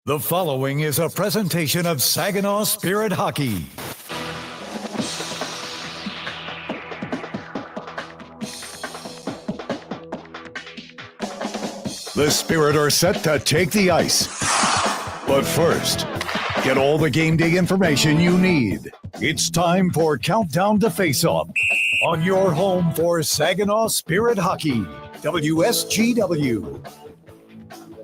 The following is a presentation of Saginaw Spirit Hockey. The Spirit are set to take the ice. But first, get all the game day information you need. It's time for Countdown to Face-Off on your home for Saginaw Spirit Hockey, WSGW.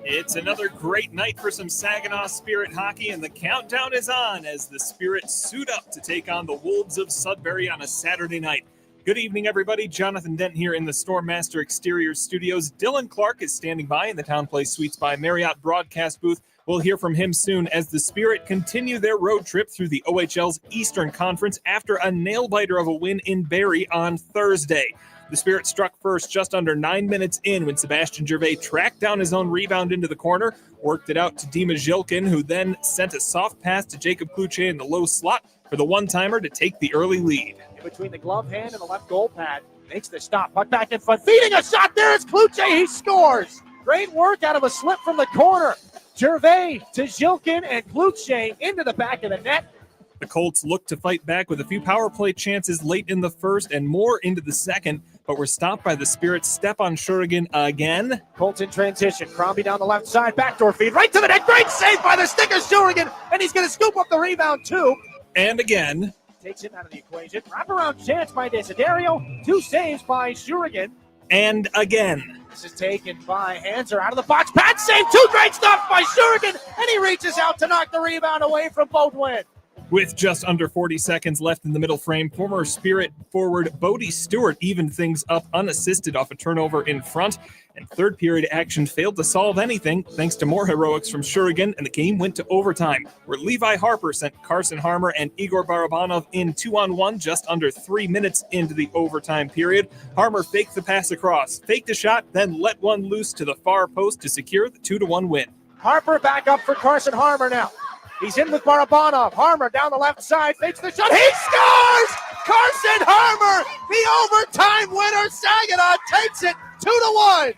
It's another great night for some Saginaw Spirit hockey, and the countdown is on as the Spirit suit up to take on the Wolves of Sudbury on a Saturday night. Good evening, everybody. Jonathan Dent here in the Stormmaster Exterior Studios. Dylan Clark is standing by in the Town Place Suites by Marriott broadcast booth. We'll hear from him soon as the Spirit continue their road trip through the OHL's Eastern Conference after a nail-biter of a win in Barrie on Thursday. The Spirit struck first just under 9 minutes in when Sebastian Gervais tracked down his own rebound into the corner, worked it out to Dima Zhilkin, who then sent a soft pass to Jacob Kluche in the low slot for the one-timer to take the early lead. In between the glove hand and the left goal pad, makes the stop, puck back in front, feeding a shot, there is Kluche, he scores! Great work out of a slip from the corner. Gervais to Zhilkin and Kluche into the back of the net. The Colts looked to fight back with a few power play chances late in the first and more into the second, but were stopped by the Spirit's Stepan Shurigan again. Colts in transition. Crombie down the left side. Backdoor feed right to the net. Great save by the stick of Shurigan, and he's going to scoop up the rebound too. And again. Takes him out of the equation. Wraparound chance by Desiderio. 2 saves by Shurigan. And again. This is taken by Hanser out of the box. Pat save. 2 great stops by Shurigan, and he reaches out to knock the rebound away from Beaudoin. With just under 40 seconds left in the middle frame, former Spirit forward Bodie Stewart evened things up unassisted off a turnover in front, and third period action failed to solve anything thanks to more heroics from Shurigan, and the game went to overtime, where Levi Harper sent Carson Harmer and Igor Barabanov in 2-on-1 just under 3 minutes into the overtime period. Harmer faked the pass across, faked a shot, then let one loose to the far post to secure the 2-1 win. Harper back up for Carson Harmer now. He's in with Barabanov. Harmer down the left side, fakes the shot. He scores! Carson Harmer, the overtime winner. Saginaw takes it 2-1.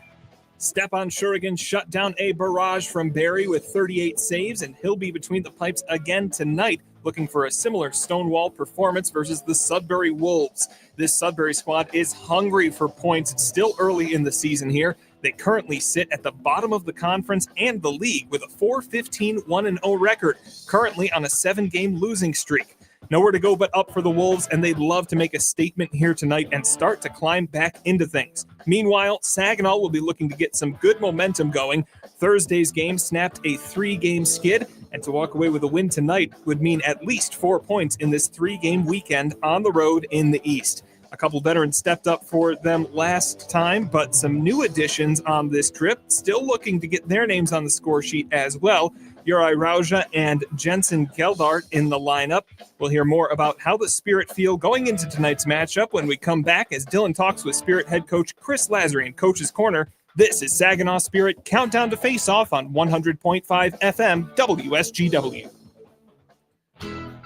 Stepan Shurigan shut down a barrage from Barrie with 38 saves, and he'll be between the pipes again tonight, looking for a similar Stonewall performance versus the Sudbury Wolves. This Sudbury squad is hungry for points. It's still early in the season here. They currently sit at the bottom of the conference and the league with a 4-15, 1-0 record, currently on a 7-game losing streak. Nowhere to go but up for the Wolves, and they'd love to make a statement here tonight and start to climb back into things. Meanwhile, Saginaw will be looking to get some good momentum going. Thursday's game snapped a 3-game skid, and to walk away with a win tonight would mean at least 4 points in this 3-game weekend on the road in the East. A couple veterans stepped up for them last time, but some new additions on this trip, still looking to get their names on the score sheet as well. Juraj Rauja and Jensen Geldart in the lineup. We'll hear more about how the Spirit feel going into tonight's matchup when we come back as Dylan talks with Spirit head coach Chris Lazary in Coach's Corner. This is Saginaw Spirit Countdown to Face-Off on 100.5 FM WSGW.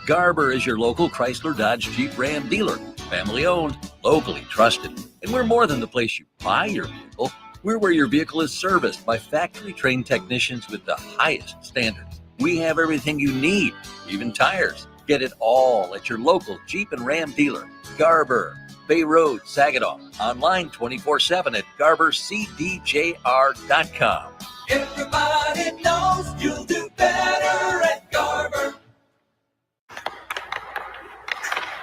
Garber is your local Chrysler Dodge Jeep Ram dealer. Family owned, locally trusted. And we're more than the place you buy your vehicle. We're where your vehicle is serviced by factory trained technicians with the highest standards. We have everything you need, even tires. Get it all at your local Jeep and Ram dealer. Garber, Bay Road, Saginaw. Online 24/7 at GarberCDJR.com. Everybody knows you'll do better at Garber.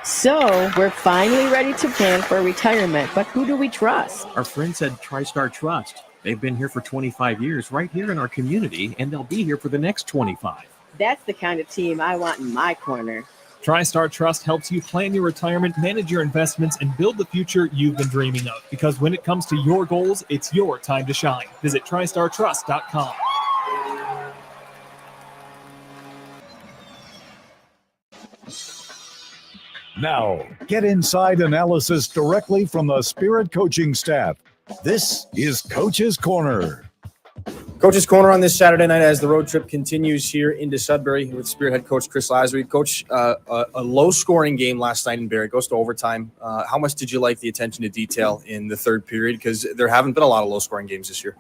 So, we're finally ready to plan for retirement, but who do we trust? Our friends at TriStar Trust. They've been here for 25 years right here in our community, and they'll be here for the next 25. That's the kind of team I want in my corner. TriStar Trust helps you plan your retirement, manage your investments, and build the future you've been dreaming of. Because when it comes to your goals, it's your time to shine. Visit TriStarTrust.com. Now, get inside analysis directly from the Spirit coaching staff. This is Coach's Corner. Coach's Corner on this Saturday night as the road trip continues here into Sudbury with Spirit head coach Chris Lazary. Coach, a low-scoring game last night in Barrie. It goes to overtime. How much did you like the attention to detail in the third period? Because there haven't been a lot of low-scoring games this year.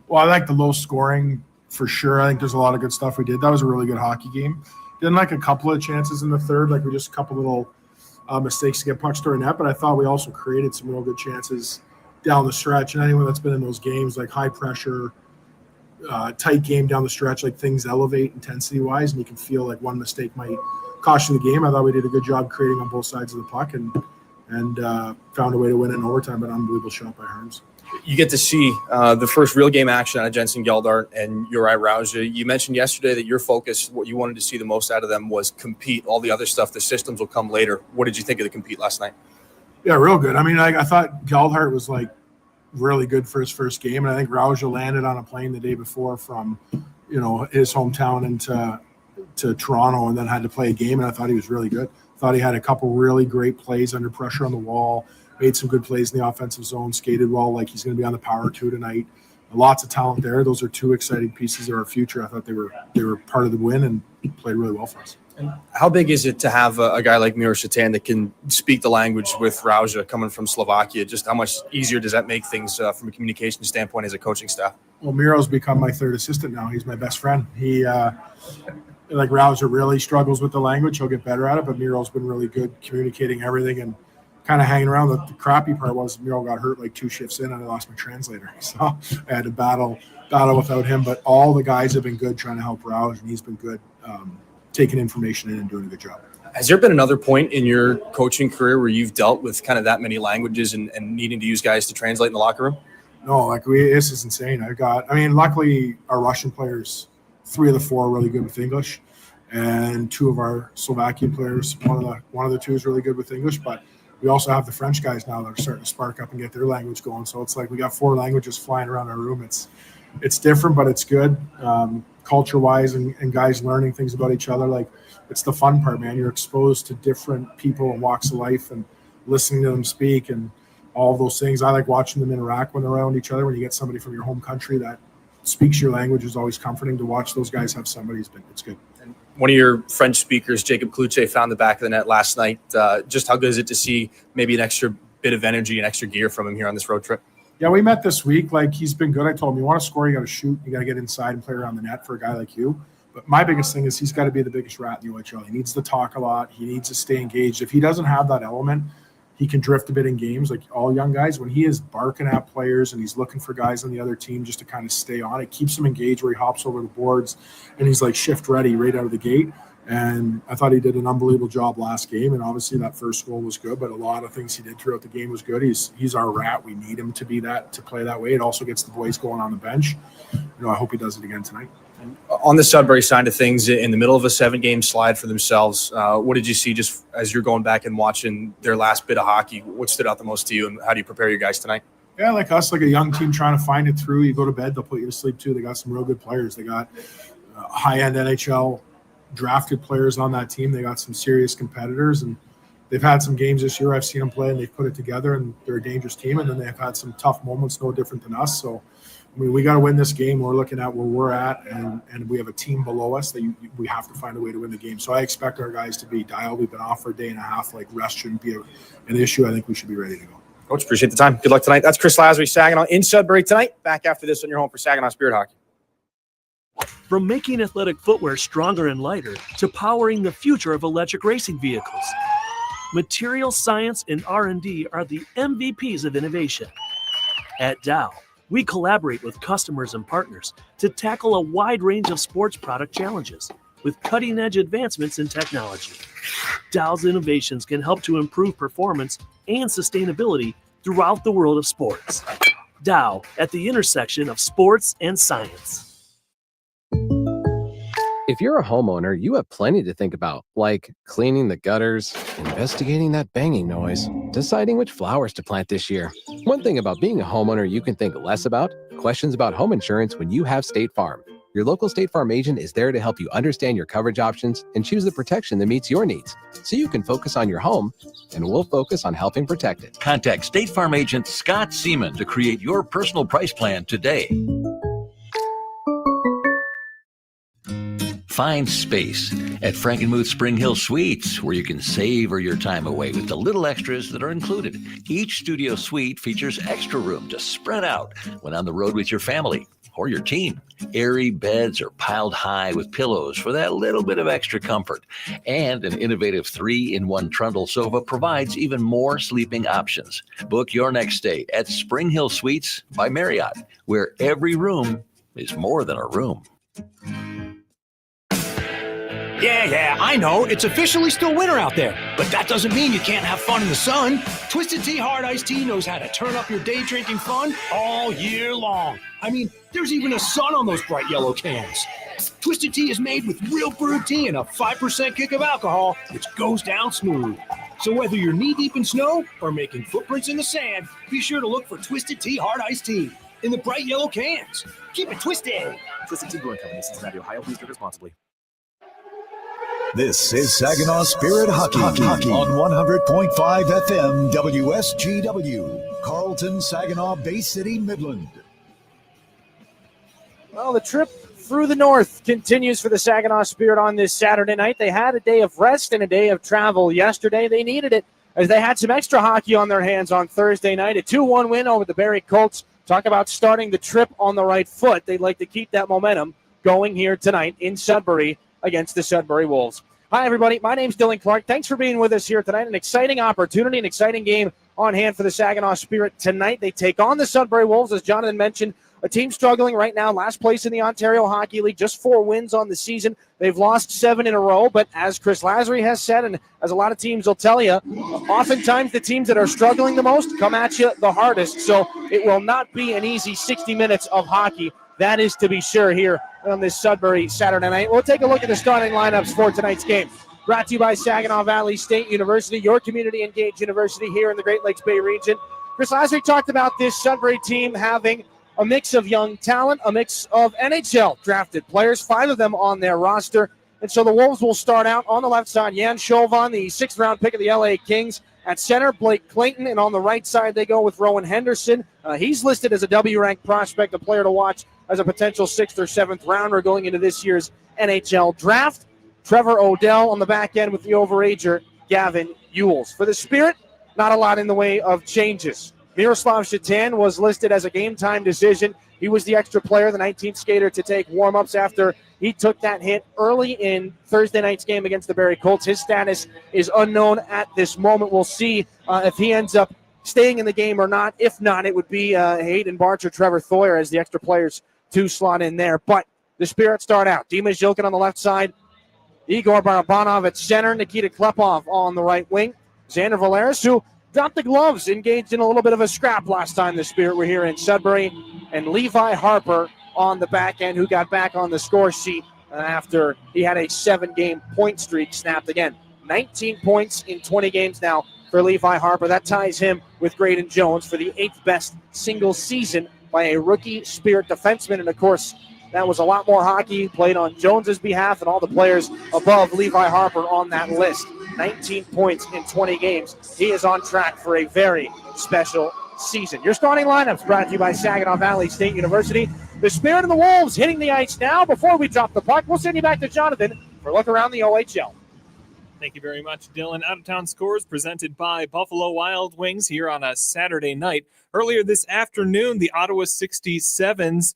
Well, I like the low scoring for sure. I think there's a lot of good stuff we did. That was a really good hockey game. Didn't like a couple of chances in the third, like we just a couple little mistakes to get pucks to our net, but I thought we also created some real good chances down the stretch. And anyone that's been in those games, like high pressure, tight game down the stretch, like things elevate intensity-wise, and you can feel like one mistake might cost you the game. I thought we did a good job creating on both sides of the puck and found a way to win in overtime, but an unbelievable shot by Harms. You get to see the first real game action out of Jensen Geldart and Uri Rauja. You mentioned yesterday that your focus, what you wanted to see the most out of them was compete. All the other stuff, the systems will come later. What did you think of the compete last night? Yeah, real good. I mean, I thought Geldart was like really good for his first game, and I think Rauja landed on a plane the day before from, his hometown into Toronto, and then had to play a game, and I thought he was really good. Thought he had a couple really great plays under pressure on the wall. Made some good plays in the offensive zone, skated well, like he's going to be on the power two tonight. Lots of talent there. Those are two exciting pieces of our future. I thought they were part of the win and played really well for us. And how big is it to have a guy like Miro Shatan that can speak the language with Rauja coming from Slovakia? Just how much easier does that make things from a communication standpoint as a coaching staff? Well, Miro's become my third assistant now. He's my best friend. He, like Rauja really struggles with the language. He'll get better at it, but Miro's been really good communicating everything and kind of hanging around. The crappy part was Miro got hurt like 2 shifts in, and I lost my translator. So I had to battle without him. But all the guys have been good trying to help Rauja, and he's been good taking information in and doing a good job. Has there been another point in your coaching career where you've dealt with kind of that many languages and needing to use guys to translate in the locker room? No, this is insane. Luckily our Russian players, 3 of the 4 are really good with English, and 2 of our Slovakian players, one of the 2 is really good with English, but we also have the French guys now that are starting to spark up and get their language going. So it's like we got 4 languages flying around our room. It's different, but it's good culture-wise, and guys learning things about each other. Like, it's the fun part, man. You're exposed to different people and walks of life and listening to them speak and all those things. I like watching them interact when they're around each other. When you get somebody from your home country that speaks your language, is always comforting to watch those guys have somebody. It's good. And one of your French speakers, Jacob Cloutier, found the back of the net last night. Just how good is it to see maybe an extra bit of energy and extra gear from him here on this road trip? Yeah, we met this week. Like, he's been good. I told him, you want to score, you got to shoot. You got to get inside and play around the net for a guy like you. But my biggest thing is he's got to be the biggest rat in the OHL. He needs to talk a lot. He needs to stay engaged. If he doesn't have that element, he can drift a bit in games, like all young guys. When he is barking at players and he's looking for guys on the other team just to kind of stay on, it keeps him engaged where he hops over the boards and he's like shift ready right out of the gate. And I thought he did an unbelievable job last game. And obviously that first goal was good, but a lot of things he did throughout the game was good. He's our rat. We need him to be that, to play that way. It also gets the boys going on the bench. I hope he does it again tonight. On the Sudbury side of things, in the middle of a 7-game slide for themselves, what did you see just as you're going back and watching their last bit of hockey? What stood out the most to you, and how do you prepare your guys tonight? Yeah, like us, like a young team trying to find it through. You go to bed, they'll put you to sleep too. They got some real good players. They got high-end NHL drafted players on that team. They got some serious competitors, and they've had some games this year I've seen them play, and they've put it together, and they're a dangerous team. And then they've had some tough moments, no different than us. So, I mean, we got to win this game. We're looking at where we're at, and we have a team below us that we have to find a way to win the game. So I expect our guys to be dialed. We've been off for a day and a half. Like, rest shouldn't be an issue. I think we should be ready to go. Coach, appreciate the time. Good luck tonight. That's Chris Lasry, Saginaw in Sudbury tonight. Back after this on your home for Saginaw Spirit Hockey. From making athletic footwear stronger and lighter to powering the future of electric racing vehicles, material science and R&D are the MVPs of innovation. At Dow, we collaborate with customers and partners to tackle a wide range of sports product challenges with cutting-edge advancements in technology. Dow's innovations can help to improve performance and sustainability throughout the world of sports. Dow, at the intersection of sports and science. If you're a homeowner, you have plenty to think about, like cleaning the gutters, investigating that banging noise, deciding which flowers to plant this year. One thing about being a homeowner you can think less about: questions about home insurance when you have State Farm. Your local State Farm agent is there to help you understand your coverage options and choose the protection that meets your needs, so you can focus on your home, and we'll focus on helping protect it. Contact State Farm agent Scott Seaman to create your personal price plan today. Find space at Frankenmuth Spring Hill Suites, where you can savor your time away with the little extras that are included. Each studio suite features extra room to spread out when on the road with your family. or your team. Airy beds are piled high with pillows for that little bit of extra comfort. And an innovative 3-in-1 trundle sofa provides even more sleeping options. Book your next stay at Spring Hill Suites by Marriott, where every room is more than a room. Yeah, I know. It's officially still winter out there, but that doesn't mean you can't have fun in the sun. Twisted Tea Hard Iced Tea knows how to turn up your day drinking fun all year long. I mean, there's even a sun on those bright yellow cans. Twisted Tea is made with real brewed tea and a 5% kick of alcohol, which goes down smooth. So whether you're knee-deep in snow or making footprints in the sand, be sure to look for Twisted Tea Hard Iced Tea in the bright yellow cans. Keep it twisted. Twisted Tea Brewing Company, Cincinnati, Ohio. Please drink responsibly. This is Saginaw Spirit Hockey on 100.5 FM WSGW, Carlton, Saginaw, Bay City, Midland. Well, the trip through the north continues for the Saginaw Spirit on this Saturday night. They had a day of rest and a day of travel yesterday. They needed it as they had some extra hockey on their hands on Thursday night. A 2-1 win over the Barrie Colts. Talk about starting the trip on the right foot. They'd like to keep that momentum going here tonight in Sudbury against the Sudbury Wolves. Hi, everybody. My name's Dylan Clark. Thanks for being with us here tonight. An exciting opportunity, an exciting game on hand for the Saginaw Spirit tonight. They take on the Sudbury Wolves, as Jonathan mentioned, a team struggling right now, last place in the Ontario Hockey League, just 4 wins on the season. They've lost 7 in a row, but as Chris Lazary has said, and as a lot of teams will tell you, oftentimes the teams that are struggling the most come at you the hardest, so it will not be an easy 60 minutes of hockey. That is to be sure here on this Sudbury Saturday night. We'll take a look at the starting lineups for tonight's game. Brought to you by Saginaw Valley State University, your community-engaged university here in the Great Lakes Bay region. Chris Lazary talked about this Sudbury team having a mix of young talent, a mix of NHL drafted players, 5 of them on their roster. And so the Wolves will start out on the left side. Jan Chauvin, the 6th-round pick of the LA Kings. At center, Blake Clayton. And on the right side, they go with Rowan Henderson. He's listed as a W-ranked prospect, a player to watch as a potential 6th or 7th rounder going into this year's NHL draft. Trevor Odell on the back end with the overager, Gavin Ewells. For the Spirit, not a lot in the way of changes. Miroslav Shatan was listed as a game-time decision. He was the extra player, the 19th skater to take warm-ups after he took that hit early in Thursday night's game against the Barrie Colts. His status is unknown at this moment. We'll see if he ends up staying in the game or not. If not, it would be Hayden Barch or Trevor Thoyer as the extra players to slot in there. But the Spirit start out. Dima Zhilkin on the left side. Igor Barabanov at center. Nikita Klepov on the right wing. Xander Valeris, who dropped the gloves, engaged in a little bit of a scrap last time the Spirit were here in Sudbury. And Levi Harper on the back end, who got back on the score sheet after he had a 7-game point streak snapped again. 19 points in 20 games now for Levi Harper. That ties him with Graydon Jones for the 8th best single season by a rookie Spirit defenseman. And, of course, that was a lot more hockey played on Jones's behalf and all the players above Levi Harper on that list. 19 points in 20 games. He is on track for a very special season. Your starting lineups brought to you by Saginaw Valley State University. The Spirit and the Wolves hitting the ice now. Before we drop the puck, we'll send you back to Jonathan for a look around the OHL. Thank you very much, Dylan. Out-of-town scores presented by Buffalo Wild Wings here on a Saturday night. Earlier this afternoon, the Ottawa 67s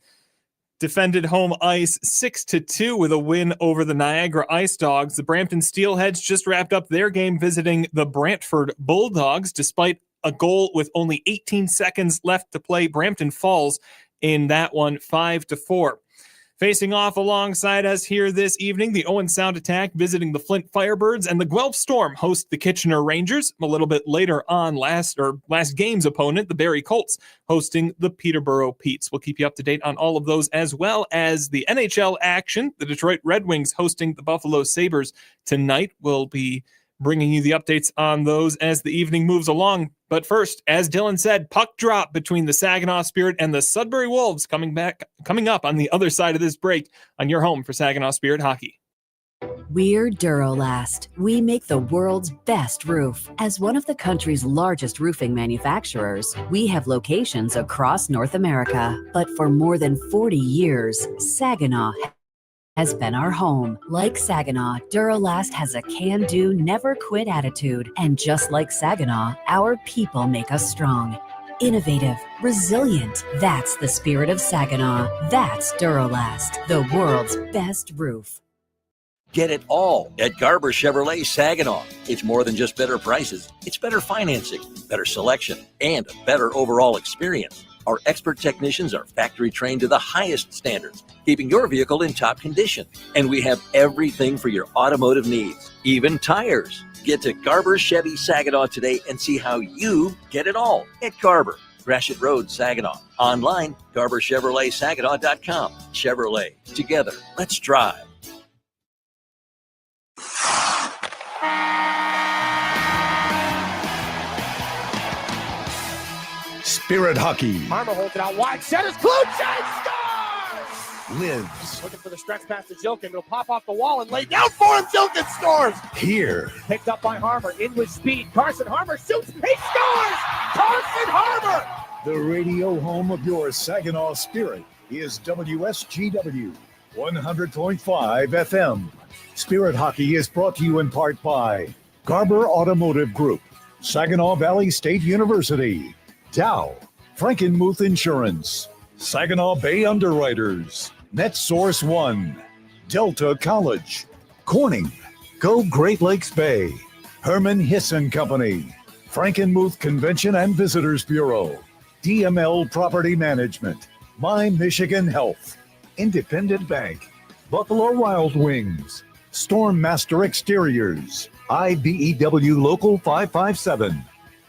defended home ice 6-2 with a win over the Niagara Ice Dogs. The Brampton Steelheads just wrapped up their game visiting the Brantford Bulldogs. Despite a goal with only 18 seconds left to play, Brampton falls in that one 5-4. Facing off alongside us here this evening, the Owen Sound Attack visiting the Flint Firebirds, and the Guelph Storm host the Kitchener Rangers. A little bit later on, last game's opponent, the Barrie Colts, hosting the Peterborough Petes. We'll keep you up to date on all of those, as well as the NHL action. The Detroit Red Wings hosting the Buffalo Sabres tonight. We'll be bringing you the updates on those as the evening moves along. But first, as Dylan said, puck drop between the Saginaw Spirit and the Sudbury Wolves coming up on the other side of this break on your home for Saginaw Spirit hockey. We're Durolast. We make the world's best roof. As one of the country's largest roofing manufacturers, we have locations across North America. But for more than 40 years, Saginaw has been our home. Like Saginaw, Durolast has a can-do, never-quit attitude. And just like Saginaw, our people make us strong. Innovative, resilient. That's the spirit of Saginaw. That's Duralast, the world's best roof. Get it all at Garber Chevrolet Saginaw. It's more than just better prices. It's better financing, better selection, and a better overall experience. Our expert technicians are factory trained to the highest standards, keeping your vehicle in top condition. And we have everything for your automotive needs, even tires. Get to Garber Chevy Saginaw today and see how you get it all at Garber. Gratiot Road, Saginaw. Online, GarberChevroletSaginaw.com. Chevrolet. Together, let's drive. Spirit Hockey Harmer holds it out wide. Centers. Kluche scores! lives Looking for the stretch pass to Jilkin. It'll pop off the wall and lay down for him. Jilkin scores! here. Picked up by Harmer. In with speed. Carson Harmer shoots. He scores! Carson Harmer! The radio home of your Saginaw Spirit is WSGW 100.5 FM. Spirit Hockey is brought to you in part by Garber Automotive Group, Saginaw Valley State University, Dow, Frankenmuth Insurance, Saginaw Bay Underwriters, NetSource One, Delta College, Corning, Go Great Lakes Bay, Herman Hisson Company, Frankenmuth Convention and Visitors Bureau, DML Property Management, My Michigan Health, Independent Bank, Buffalo Wild Wings, Stormmaster Exteriors, IBEW Local 557,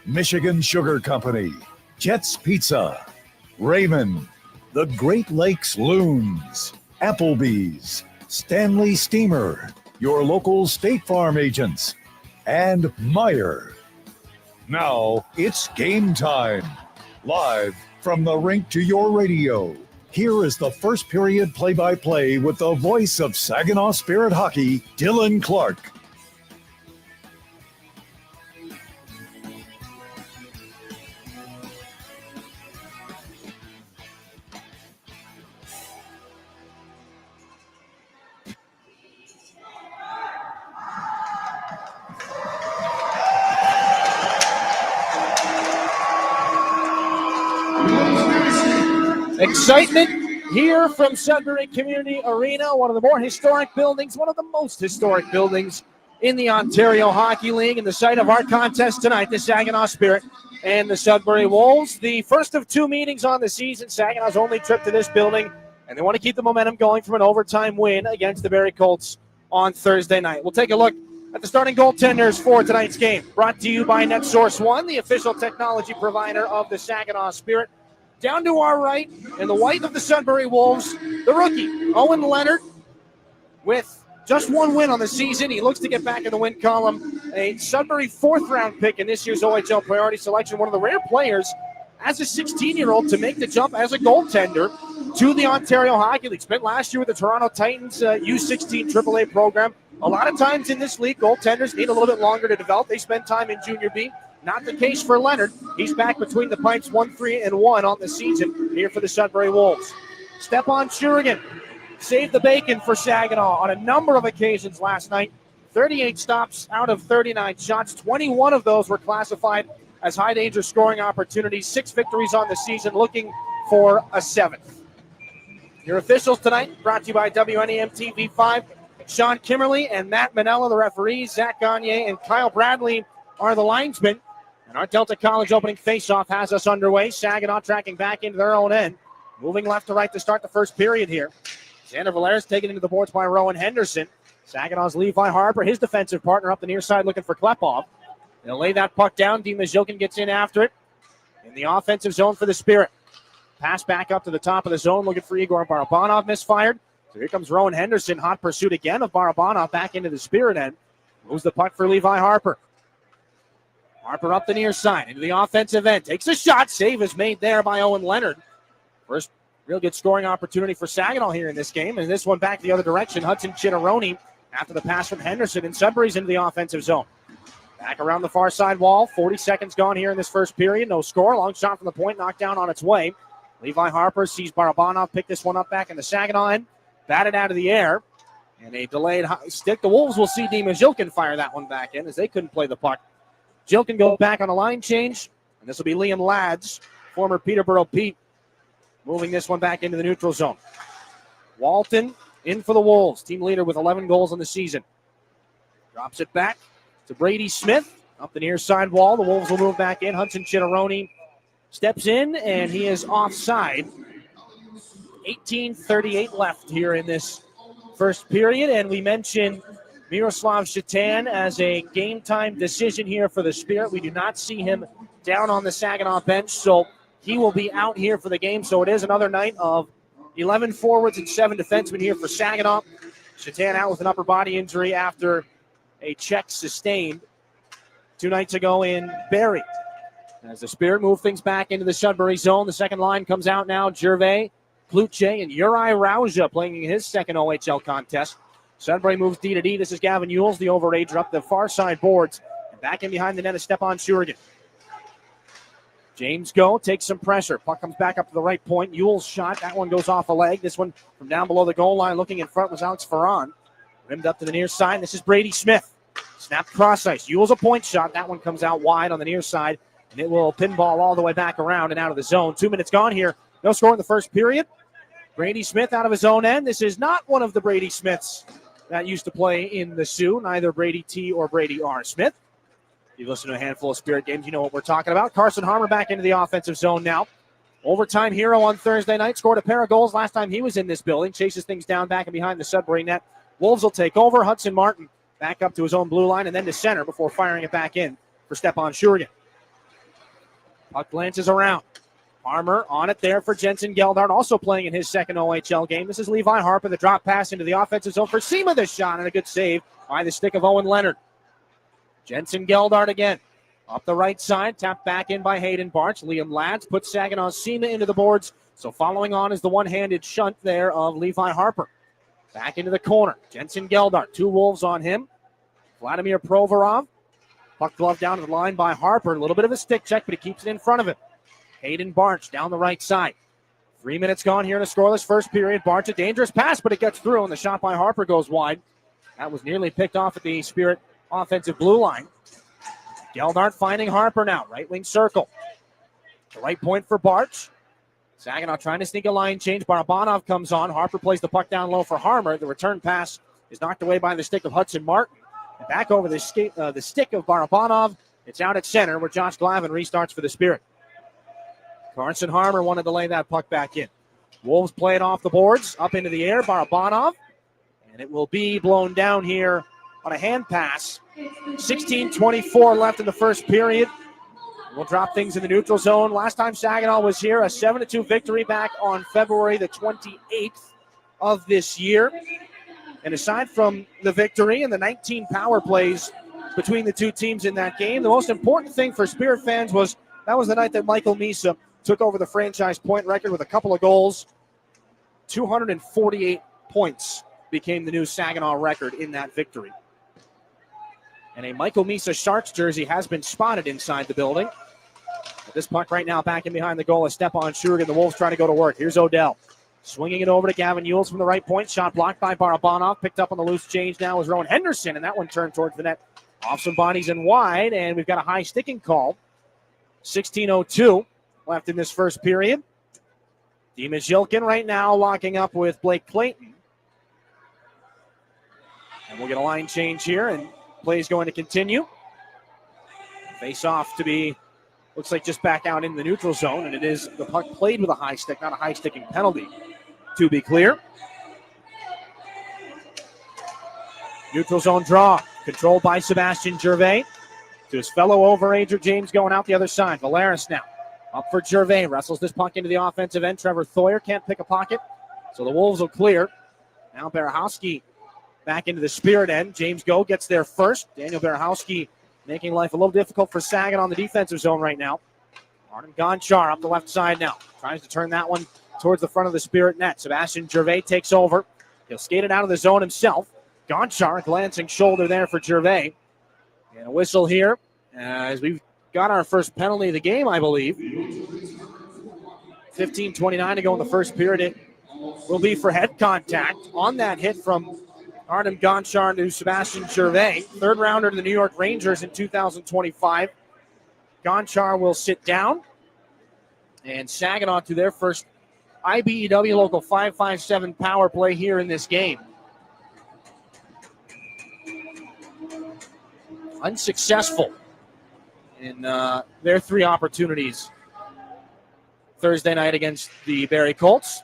Michigan Sugar Company, Jets Pizza, Raymond, the Great Lakes Loons, Applebee's, Stanley Steamer, your local State Farm agents, and Meyer. Now it's game time. Live from the rink to your radio. Here is the first period play-by-play with the voice of Saginaw Spirit Hockey, Dylan Clark. Excitement here from Sudbury Community Arena, one of the more historic buildings, one of the most historic buildings in the Ontario Hockey League, and the site of our contest tonight, the Saginaw Spirit and the Sudbury Wolves. The first of two meetings on the season, Saginaw's only trip to this building, and they want to keep the momentum going from an overtime win against the Barrie Colts on Thursday night. We'll take a look at the starting goaltenders for tonight's game, brought to you by NetSource One, the official technology provider of the Saginaw Spirit. Down to our right, in the white of the Sudbury Wolves, the rookie, Owen Leonard, with just one win on the season. He looks to get back in the win column. A Sudbury fourth-round pick in this year's OHL priority selection. One of the rare players as a 16-year-old to make the jump as a goaltender to the Ontario Hockey League. Spent last year with the Toronto Titans U16 AAA program. A lot of times in this league, goaltenders need a little bit longer to develop. They spend time in Junior B. Not the case for Leonard. He's back between the pipes 1-3-1 on the season here for the Sudbury Wolves. Stepan Shurigan saved the bacon for Saginaw on a number of occasions last night. 38 stops out of 39 shots. 21 of those were classified as high-danger scoring opportunities. 6 victories on the season, looking for a 7th. Your officials tonight, brought to you by WNEM TV5. Sean Kimmerly and Matt Manella, the referees. Zach Gagne and Kyle Bradley are the linesmen. And our Delta College opening faceoff has us underway. Saginaw tracking back into their own end. Moving left to right to start the first period here. Xander Valeris taken into the boards by Rowan Henderson. Saginaw's Levi Harper, his defensive partner, up the near side looking for Klepov. They'll lay that puck down. Dimas Jokin gets in after it. In the offensive zone for the Spirit. Pass back up to the top of the zone looking for Igor Barabanov, misfired. So here comes Rowan Henderson. Hot pursuit again of Barabanov back into the Spirit end. Moves the puck for Levi Harper. Harper up the near side into the offensive end. Takes a shot. Save is made there by Owen Leonard. First real good scoring opportunity for Saginaw here in this game. And this one back the other direction. Hudson Chitteroni after the pass from Henderson. And Sudbury's into the offensive zone. Back around the far side wall. 40 seconds gone here in this first period. No score. Long shot from the point. Knocked down on its way. Levi Harper sees Barabanov pick this one up back in the Saginaw end. Batted out of the air. And a delayed stick. The Wolves will see Dimas Jokin fire that one back in as they couldn't play the puck. Jill can go back on a line change, and this will be Liam Lads former Peterborough Pete, moving this one back into the neutral zone. Walton in for the Wolves, team leader with 11 goals on the season. Drops it back to Brady Smith, up the near side wall. The Wolves will move back in. Hudson Chitteroni steps in, and he is offside. 18:38 left here in this first period, and we mentioned Miroslav Shatan as a game-time decision here for the Spirit. We do not see him down on the Saginaw bench, so he will be out here for the game. So it is another night of 11 forwards and 7 defensemen here for Saginaw. Shatan out with an upper body injury after a check sustained 2 nights ago in Barrie. As the Spirit move things back into the Sudbury zone, the second line comes out now. Gervais, Kluche, and Uri Rauja playing in his second OHL contest. Sudbury moves D to D. This is Gavin Ewells, the overager, up the far side boards. And back in behind the net is Stepan Shurigan. James Go takes some pressure. Puck comes back up to the right point. Ewells' shot. That one goes off a leg. This one from down below the goal line. Looking in front was Alex Ferran. Rimmed up to the near side. This is Brady Smith. Snapped cross ice. Ewells a point shot. That one comes out wide on the near side. And it will pinball all the way back around and out of the zone. 2 minutes gone here. No score in the first period. Brady Smith out of his own end. This is not one of the Brady Smiths that used to play in the Sioux, neither Brady T. or Brady R. Smith. If you listen to a handful of Spirit games, you know what we're talking about. Carson Harmer back into the offensive zone now. Overtime hero on Thursday night. Scored a pair of goals last time he was in this building. Chases things down back and behind the Sudbury net. Wolves will take over. Hudson Martin back up to his own blue line and then to center before firing it back in for Stepan Shurigan. Puck glances around. Harmer on it there for Jensen Geldart, also playing in his second OHL game. This is Levi Harper, the drop pass into the offensive zone for Sema, the shot, and a good save by the stick of Owen Leonard. Jensen Geldart again. Up the right side, tapped back in by Hayden Barch. Liam Lads puts Saginaw Sema into the boards. So following on is the one-handed shunt there of Levi Harper. Back into the corner. Jensen Geldart, 2 Wolves on him. Vladimir Provorov. Puck glove down to the line by Harper. A little bit of a stick check, but he keeps it in front of him. Hayden Barch down the right side. 3 minutes gone here in a scoreless first period. Barch a dangerous pass, but it gets through, and the shot by Harper goes wide. That was nearly picked off at the Spirit offensive blue line. Geldart finding Harper now. Right wing circle. The right point for Barch. Saginaw trying to sneak a line change. Barabanov comes on. Harper plays the puck down low for Harmer. The return pass is knocked away by the stick of Hudson Martin. And back over the stick of Barabanov. It's out at center where Josh Glavin restarts for the Spirit. Carson Harmer wanted to lay that puck back in. Wolves play it off the boards, up into the air, Barabanov. And it will be blown down here on a hand pass. 16:24 left in the first period. We'll drop things in the neutral zone. Last time Saginaw was here, a 7-2 victory back on February the 28th of this year. And aside from the victory and the 19 power plays between the two teams in that game, the most important thing for Spirit fans was that was the night that Michael Misa took over the franchise point record with a couple of goals. 248 points became the new Saginaw record in that victory. And a Michael Misa Sharks jersey has been spotted inside the building. But this puck right now back in behind the goal is Stepan Shurigan. The Wolves trying to go to work. Here's Odell. Swinging it over to Gavin Ewells from the right point. Shot blocked by Barabanov. Picked up on the loose change now is Rowan Henderson. And that one turned towards the net. Off some bodies and wide. And we've got a high sticking call. 16:02 left in this first period. Dima Zhilkin right now locking up with Blake Clayton. And we'll get a line change here, and play is going to continue. Face off to be, looks like just back out in the neutral zone, and it is the puck played with a high stick, not a high sticking penalty, to be clear. Neutral zone draw, controlled by Sebastian Gervais. To his fellow overager, James going out the other side. Valeris now. Up for Gervais. Wrestles this puck into the offensive end. Trevor Thoyer can't pick a pocket. So the Wolves will clear. Now Berehowski back into the Spirit end. James Go gets there first. Daniel Berehowski making life a little difficult for Sagan on the defensive zone right now. Artem Gonchar up the left side now. Tries to turn that one towards the front of the Spirit net. Sebastian Gervais takes over. He'll skate it out of the zone himself. Gonchar, glancing shoulder there for Gervais. And a whistle here as we've got our first penalty of the game, I believe. 15:29 to go in the first period. It will be for head contact on that hit from Artem Gonchar to Sebastian Gervais. Third rounder to the New York Rangers in 2025. Gonchar will sit down. And Saginaw to their first IBEW Local 557 power play here in this game. Unsuccessful in their 3 opportunities Thursday night against the Barrie Colts.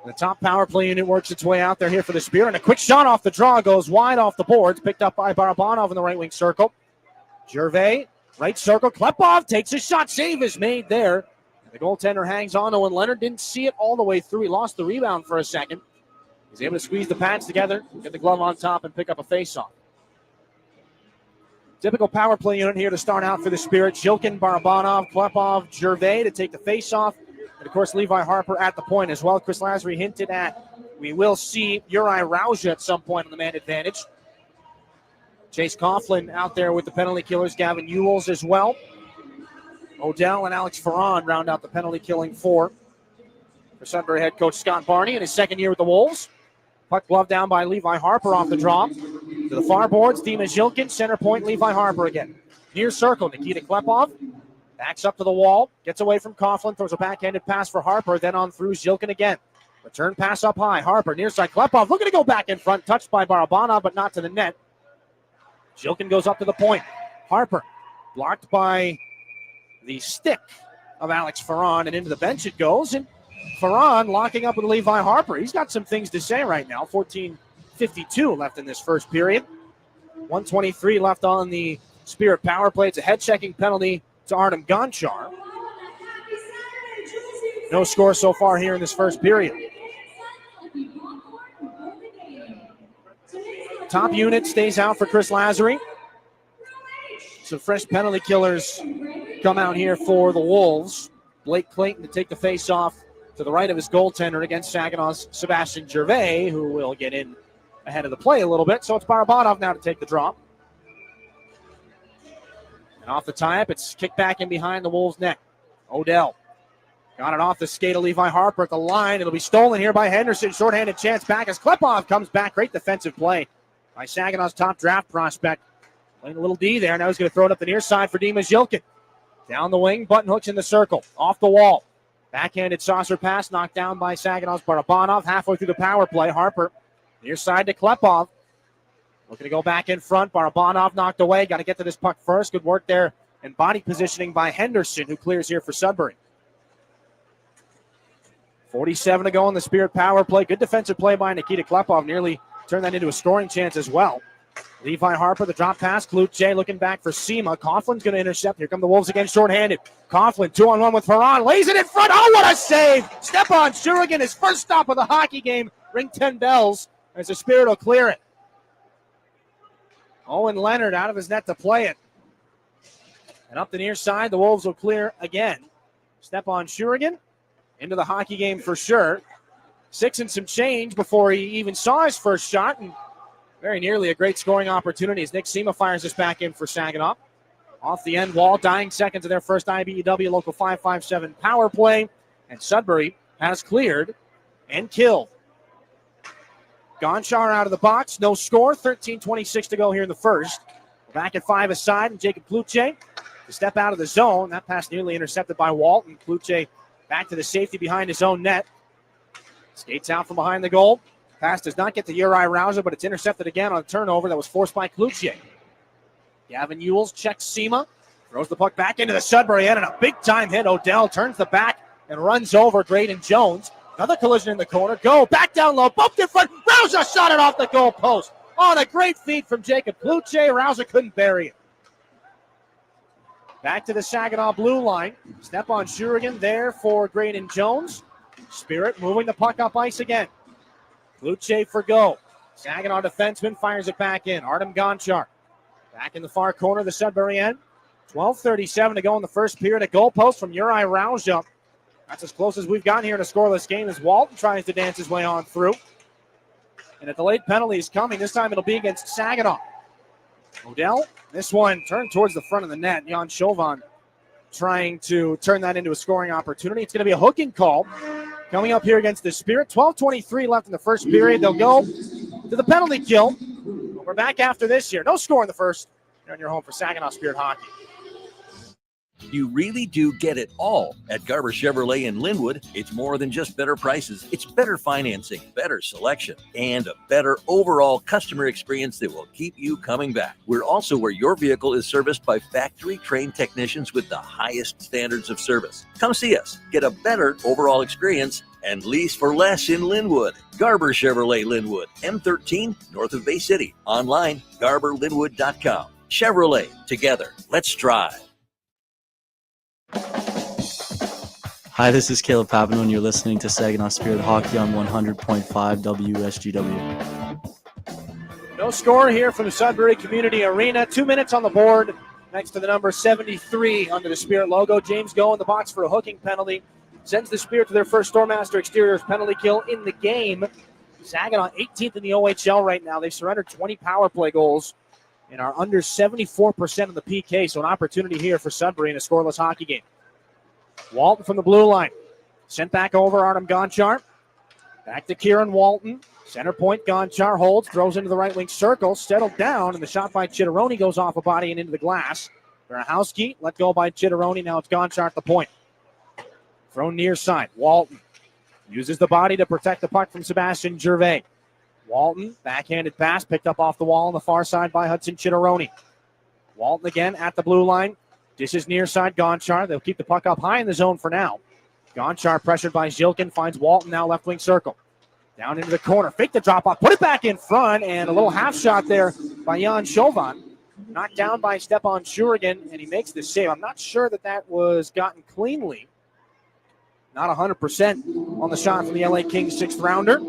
The top power play unit works its way out there here for the Spirit. And a quick shot off the draw goes wide off the boards. Picked up by Barabanov in the right wing circle. Gervais, right circle. Klepov takes a shot. Save is made there. The goaltender hangs on to when Leonard didn't see it all the way through. He lost the rebound for a second. He's able to squeeze the pads together, get the glove on top, and pick up a faceoff. Typical power play unit here to start out for the Spirit. Jilkin, Barabanov, Klepov, Gervais to take the faceoff. And, of course, Levi Harper at the point as well. Chris Lazary hinted at we will see Uri Rauja at some point on the man advantage. Chase Coughlin out there with the penalty killers. Gavin Ewells as well. Odell and Alex Ferron round out the penalty killing for Sudbury head coach Scott Barney in his second year with the Wolves. Puck glove down by Levi Harper off the draw. To the far boards, Dima Zhilkin, center point, Levi Harper again. Near circle, Nikita Klepov. Backs up to the wall, gets away from Coughlin, throws a backhanded pass for Harper, then on through Zhilkin again. Return pass up high, Harper near side, Klepov looking to go back in front, touched by Barabanov, but not to the net. Zhilkin goes up to the point. Harper blocked by the stick of Alex Ferron, and into the bench it goes, and Ferron locking up with Levi Harper. He's got some things to say right now. 14:52 left in this first period. 1:23 left on the Spirit power play. It's a head-checking penalty to Artem Gonchar. No score so far here in this first period. Top unit stays out for Chris Lazary. Some fresh penalty killers come out here for the Wolves. Blake Clayton to take the face-off to the right of his goaltender against Saginaw's Sebastian Gervais, who will get in ahead of the play a little bit. So it's Barabanov now to take the drop. And off the tie-up, it's kicked back in behind the Wolves' net. Odell got it off the skate of Levi Harper at the line. It'll be stolen here by Henderson. Shorthanded chance back as Klepov comes back. Great defensive play by Saginaw's top draft prospect. Playing a little D there. Now he's going to throw it up the near side for Dima Zhilkin. Down the wing, button hooks in the circle. Off the wall. Backhanded saucer pass knocked down by Saginaw's Barabanov. Halfway through the power play, Harper near side to Klepov. Looking to go back in front. Barabanov knocked away. Got to get to this puck first. Good work there and body positioning by Henderson, who clears here for Sudbury. 47 to go in the Spirit power play. Good defensive play by Nikita Klepov. Nearly turned that into a scoring chance as well. Levi Harper, the drop pass. Kluche looking back for Sema. Coughlin's going to intercept. Here come the Wolves again, shorthanded. Coughlin 2-on-1 with Ferron. Lays it in front. Oh, what a save! Stepan Shurigan, his first stop of the hockey game. Ring 10 bells as the Spirit will clear it. Owen Leonard out of his net to play it. And up the near side, the Wolves will clear again. Stepan Shurigan into the hockey game for sure. 6 and some change before he even saw his first shot. And very nearly a great scoring opportunity as Nick Sema fires this back in for Saginaw. Off the end wall, dying seconds of their first IBEW Local 557 power play. And Sudbury has cleared and killed. Gonchar out of the box, no score. 13:26 to go here in the first. Back at 5 aside, and Jacob Kluche to step out of the zone. That pass nearly intercepted by Walton. Kluche back to the safety behind his own net. Skates out from behind the goal. Pass does not get to Uri Rauja, but it's intercepted again on a turnover that was forced by Kluche. Gavin Ewells checks Sema, throws the puck back into the Sudbury end, and a big-time hit. Odell turns the back and runs over Graydon Jones. Another collision in the corner. Go, back down low, bumped in front. Rauja shot it off the goal post. On a great feed from Jacob Kluche. Rauja couldn't bury it. Back to the Saginaw blue line. Stepan Shurigan there for Graydon Jones. Spirit moving the puck up ice again. Kluche for go. Saginaw defenseman fires it back in. Artem Gonchar back in the far corner of the Sudbury end. 12:37 to go in the first period. A goal post from Uri Rauja. That's as close as we've gotten here in a scoreless game as Walton tries to dance his way on through. And a delayed penalty is coming. This time it'll be against Saginaw. Odell, this one turned towards the front of the net. Jan Chauvin trying to turn that into a scoring opportunity. It's going to be a hooking call coming up here against the Spirit. 12:23 left in the first period. They'll go to the penalty kill. We're back after this here. No score in the first. You're on your home for Saginaw Spirit Hockey. You really do get it all at Garber Chevrolet in Linwood. It's more than just better prices. It's better financing, better selection, and a better overall customer experience that will keep you coming back. We're also where your vehicle is serviced by factory-trained technicians with the highest standards of service. Come see us. Get a better overall experience and lease for less in Linwood. Garber Chevrolet Linwood, M13, north of Bay City. Online, garberlinwood.com. Chevrolet, together, let's drive. Hi, this is Caleb Papineau, and you're listening to Saginaw Spirit Hockey on 100.5 WSGW. No score here from the Sudbury Community Arena. 2 minutes on the board next to the number 73 under the Spirit logo. James Go in the box for a hooking penalty. Sends the Spirit to their first Stormmaster Exteriors penalty kill in the game. Saginaw 18th in the OHL right now. They've surrendered 20 power play goals and are under 74% of the PK, so an opportunity here for Sudbury in a scoreless hockey game. Walton from the blue line. Sent back over, Artem Gonchar. Back to Kieran Walton. Center point, Gonchar holds, throws into the right wing circle, settled down, and the shot by Chitteroni goes off a body and into the glass. Verahowski let go by Chitteroni. Now it's Gonchar at the point. Thrown near side. Walton uses the body to protect the puck from Sebastian Gervais. Walton, backhanded pass, picked up off the wall on the far side by Hudson Chitteroni. Walton again at the blue line. This is near side Gonchar. They'll keep the puck up high in the zone for now. Gonchar pressured by Zilkin, finds Walton now left wing circle. Down into the corner, fake the drop off, put it back in front, and a little half shot there by Jan Chauvin. Knocked down by Stepan Shurigan, and he makes the save. I'm not sure that was gotten cleanly. Not 100% on the shot from the LA Kings 6th rounder.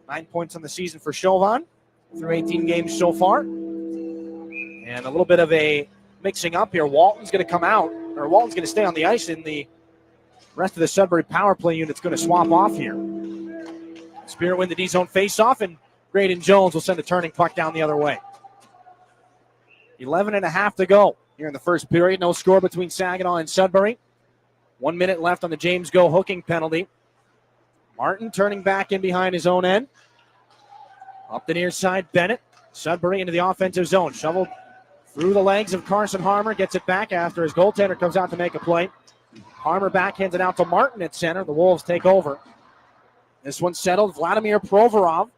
9 points on the season for Chauvin through 18 games so far. And a little bit of a mixing up here. Walton's going to come out, or Walton's going to stay on the ice, and the rest of the Sudbury power play unit's going to swap off here. Spirit win the D-zone face-off, and Graydon Jones will send a turning puck down the other way. 11.5 to go here in the first period. No score between Saginaw and Sudbury. 1 minute left on the James Go hooking penalty. Martin turning back in behind his own end. Up the near side, Bennett. Sudbury into the offensive zone. Shoveled through the legs of Carson Harmer. Gets it back after his goaltender comes out to make a play. Harmer backhands it out to Martin at center. The Wolves take over. This one settled. Vladimir Provorov.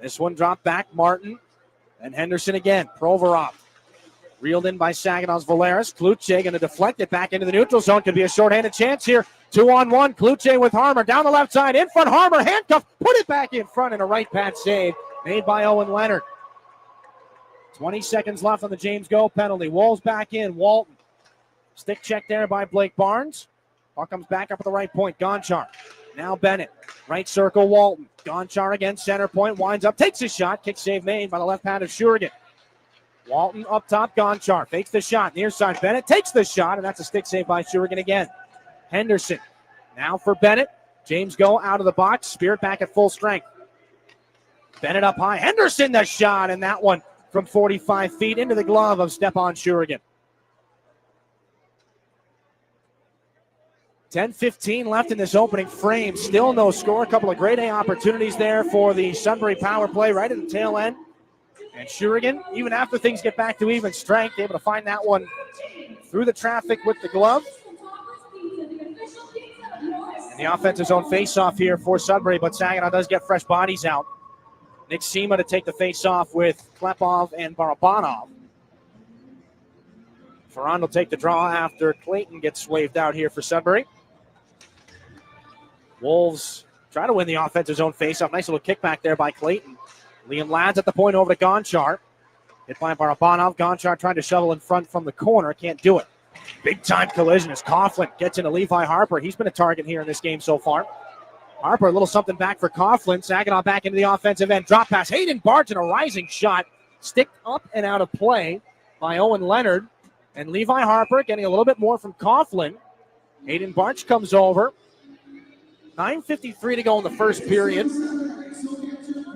This one dropped back. Martin. And Henderson again. Provorov. Reeled in by Saginaw's Valeris. Kluche going to deflect it back into the neutral zone. Could be a shorthanded chance here. 2-on-1. Kluche with Harmer. Down the left side. In front. Harmer. Handcuffed. Put it back in front. And a right pad save made by Owen Leonard. 20 seconds left on the James Go penalty. Wolves back in. Walton. Stick check there by Blake Barnes. Puck comes back up at the right point. Gonchar. Now Bennett. Right circle. Walton. Gonchar again. Center point. Winds up. Takes his shot. Kick save made by the left hand of Shurigan. Walton up top. Gonchar fakes the shot. Near side. Bennett takes the shot, and that's a stick save by Shurigan again. Henderson. Now for Bennett. James Go out of the box. Spirit back at full strength. Bennett up high. Henderson the shot, and that one from 45 feet into the glove of Stepan Shurigan. 10:15 left in this opening frame. Still no score. A couple of grade A opportunities there for the Sudbury power play right at the tail end. And Shurigan, even after things get back to even strength, able to find that one through the traffic with the glove. And the offensive zone face-off here for Sudbury, but Saginaw does get fresh bodies out. Nick Sema to take the face-off with Klepov and Barabanov. Ferrand will take the draw after Clayton gets waved out here for Sudbury. Wolves try to win the offensive zone face-off. Nice little kickback there by Clayton. Liam Ladd's at the point over to Gonchar. Hit by Barabanov. Gonchar trying to shovel in front from the corner. Can't do it. Big-time collision as Coughlin gets into Levi Harper. He's been a target here in this game so far. Harper, a little something back for Coughlin. Saginaw back into the offensive end. Drop pass. Hayden Barch and a rising shot. Sticked up and out of play by Owen Leonard. And Levi Harper getting a little bit more from Coughlin. Hayden Barch comes over. 9:53 to go in the first period.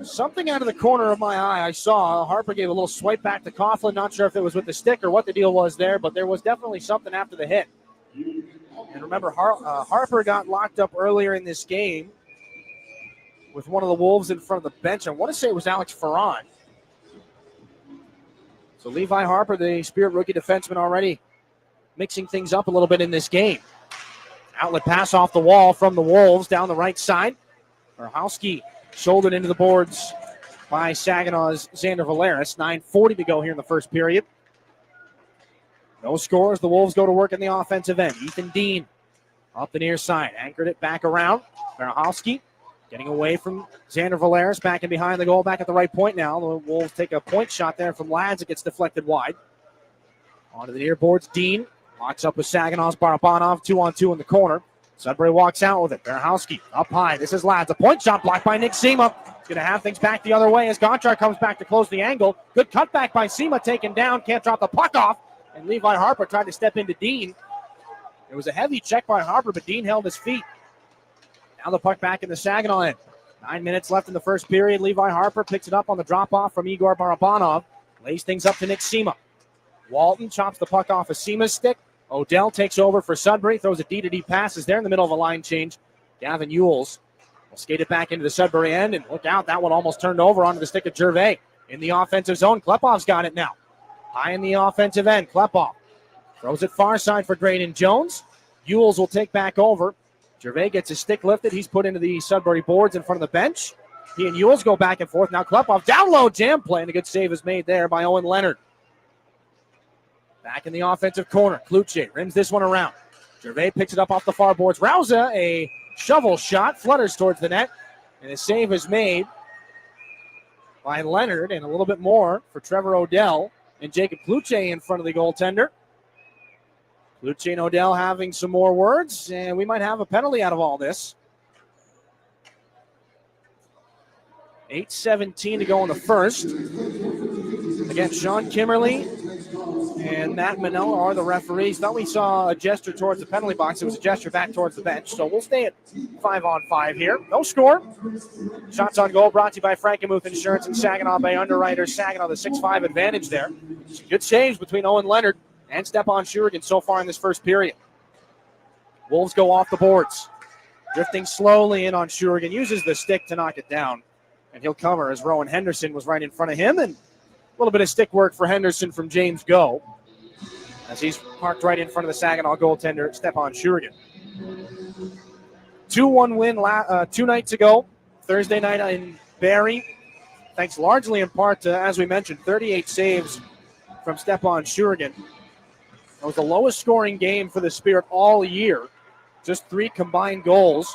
Something out of the corner of my eye I saw. Harper gave a little swipe back to Coughlin. Not sure if it was with the stick or what the deal was there, but there was definitely something after the hit. And remember, Harper got locked up earlier in this game with one of the Wolves in front of the bench. I want to say it was Alex Ferrand. So Levi Harper, the Spirit rookie defenseman, already mixing things up a little bit in this game. Outlet pass off the wall from the Wolves down the right side. Verhowski shouldered into the boards by Saginaw's Xander Valeris. 9:40 to go here in the first period. No scores. The Wolves go to work in the offensive end. Ethan Dean up the near side. Anchored it back around. Verhowski getting away from Xander Valeris. Back in behind the goal. Back at the right point now. The Wolves take a point shot there from Lads. It gets deflected wide. Onto the near boards. Dean locks up with Saginaw's Barabanov. 2-on-2 in the corner. Sudbury walks out with it. Verhowski up high. This is Lads. A point shot blocked by Nick Sema. He's going to have things back the other way as Gonchar comes back to close the angle. Good cutback by Sema, taken down. Can't drop the puck off. And Levi Harper tried to step into Dean. It was a heavy check by Harper, but Dean held his feet. Now the puck back in the Saginaw end. 9 minutes left in the first period. Levi Harper picks it up on the drop-off from Igor Barabanov. Lays things up to Nick Sema. Walton chops the puck off of Sema's stick. Odell takes over for Sudbury. Throws a D-to-D pass. Is there in the middle of a line change. Gavin Ewells will skate it back into the Sudbury end. And look out, that one almost turned over onto the stick of Gervais. In the offensive zone, Klepov's got it now. High in the offensive end, Klepov throws it far side for Graydon Jones. Ewells will take back over. Gervais gets his stick lifted. He's put into the Sudbury boards in front of the bench. He and Ewells go back and forth. Now Klepov down low, jam play, and a good save is made there by Owen Leonard. Back in the offensive corner, Kluche rims this one around. Gervais picks it up off the far boards. Rauza, a shovel shot, flutters towards the net, and a save is made by Leonard, and a little bit more for Trevor Odell and Jacob Kluche in front of the goaltender. Kluche and Odell having some more words, and we might have a penalty out of all this. 8:17 to go in the first. Again, Sean Kimmerly and Matt Manella are the referees. Thought we saw a gesture towards the penalty box. It was a gesture back towards the bench. So we'll stay at 5-on-5 here. No score. Shots on goal brought to you by Frankenmuth Insurance and Saginaw Bay Underwriters. Saginaw, the 6-5 advantage there. Some good saves between Owen Leonard and Stepan Shurigan so far in this first period. Wolves go off the boards. Drifting slowly in on Shurigan. Uses the stick to knock it down. And he'll cover as Rowan Henderson was right in front of him. And a little bit of stick work for Henderson from James Go, as he's parked right in front of the Saginaw goaltender, Stepan Shurigan. 2-1 win 2 nights ago, Thursday night in Barrie. Thanks largely in part to, as we mentioned, 38 saves from Stepan Shurigan. It was the lowest scoring game for the Spirit all year. Just 3 combined goals.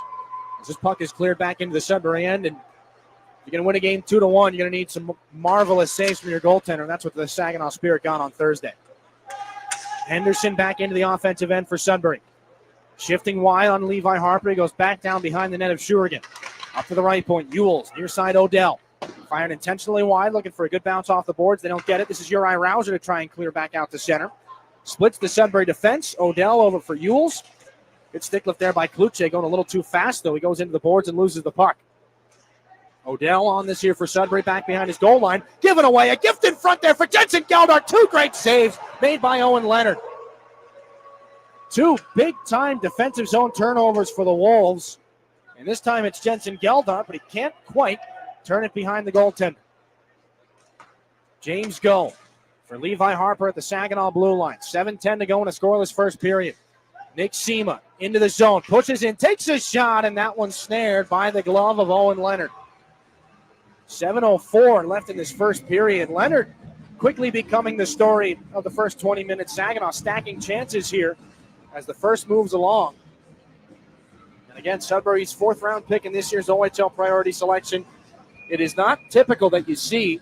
As this puck is cleared back into the Sudbury end, and if you're going to win a game 2-1, you're going to need some marvelous saves from your goaltender, and that's what the Saginaw Spirit got on Thursday. Henderson back into the offensive end for Sudbury. Shifting wide on Levi Harper. He goes back down behind the net of Shurigan. Up to the right point, Ewells, near side Odell. Fired intentionally wide, looking for a good bounce off the boards. They don't get it. This is Uri Rauser to try and clear back out to center. Splits the Sudbury defense. Odell over for Ewells. Good stick lift there by Kluche, going a little too fast, though. He goes into the boards and loses the puck. Odell on this here for Sudbury, back behind his goal line. Giving away a gift in front there for Jensen Geldart. 2 great saves made by Owen Leonard. 2 big-time defensive zone turnovers for the Wolves. And this time it's Jensen Geldart, but he can't quite turn it behind the goaltender. James Go for Levi Harper at the Saginaw blue line. 7:10 to go in a scoreless first period. Nick Sema into the zone, pushes in, takes a shot, and that one's snared by the glove of Owen Leonard. 7:04 left in this first period. Leonard quickly becoming the story of the first 20 minutes. Saginaw stacking chances here as the first moves along. And again, Sudbury's 4th round pick in this year's OHL priority selection. It is not typical that you see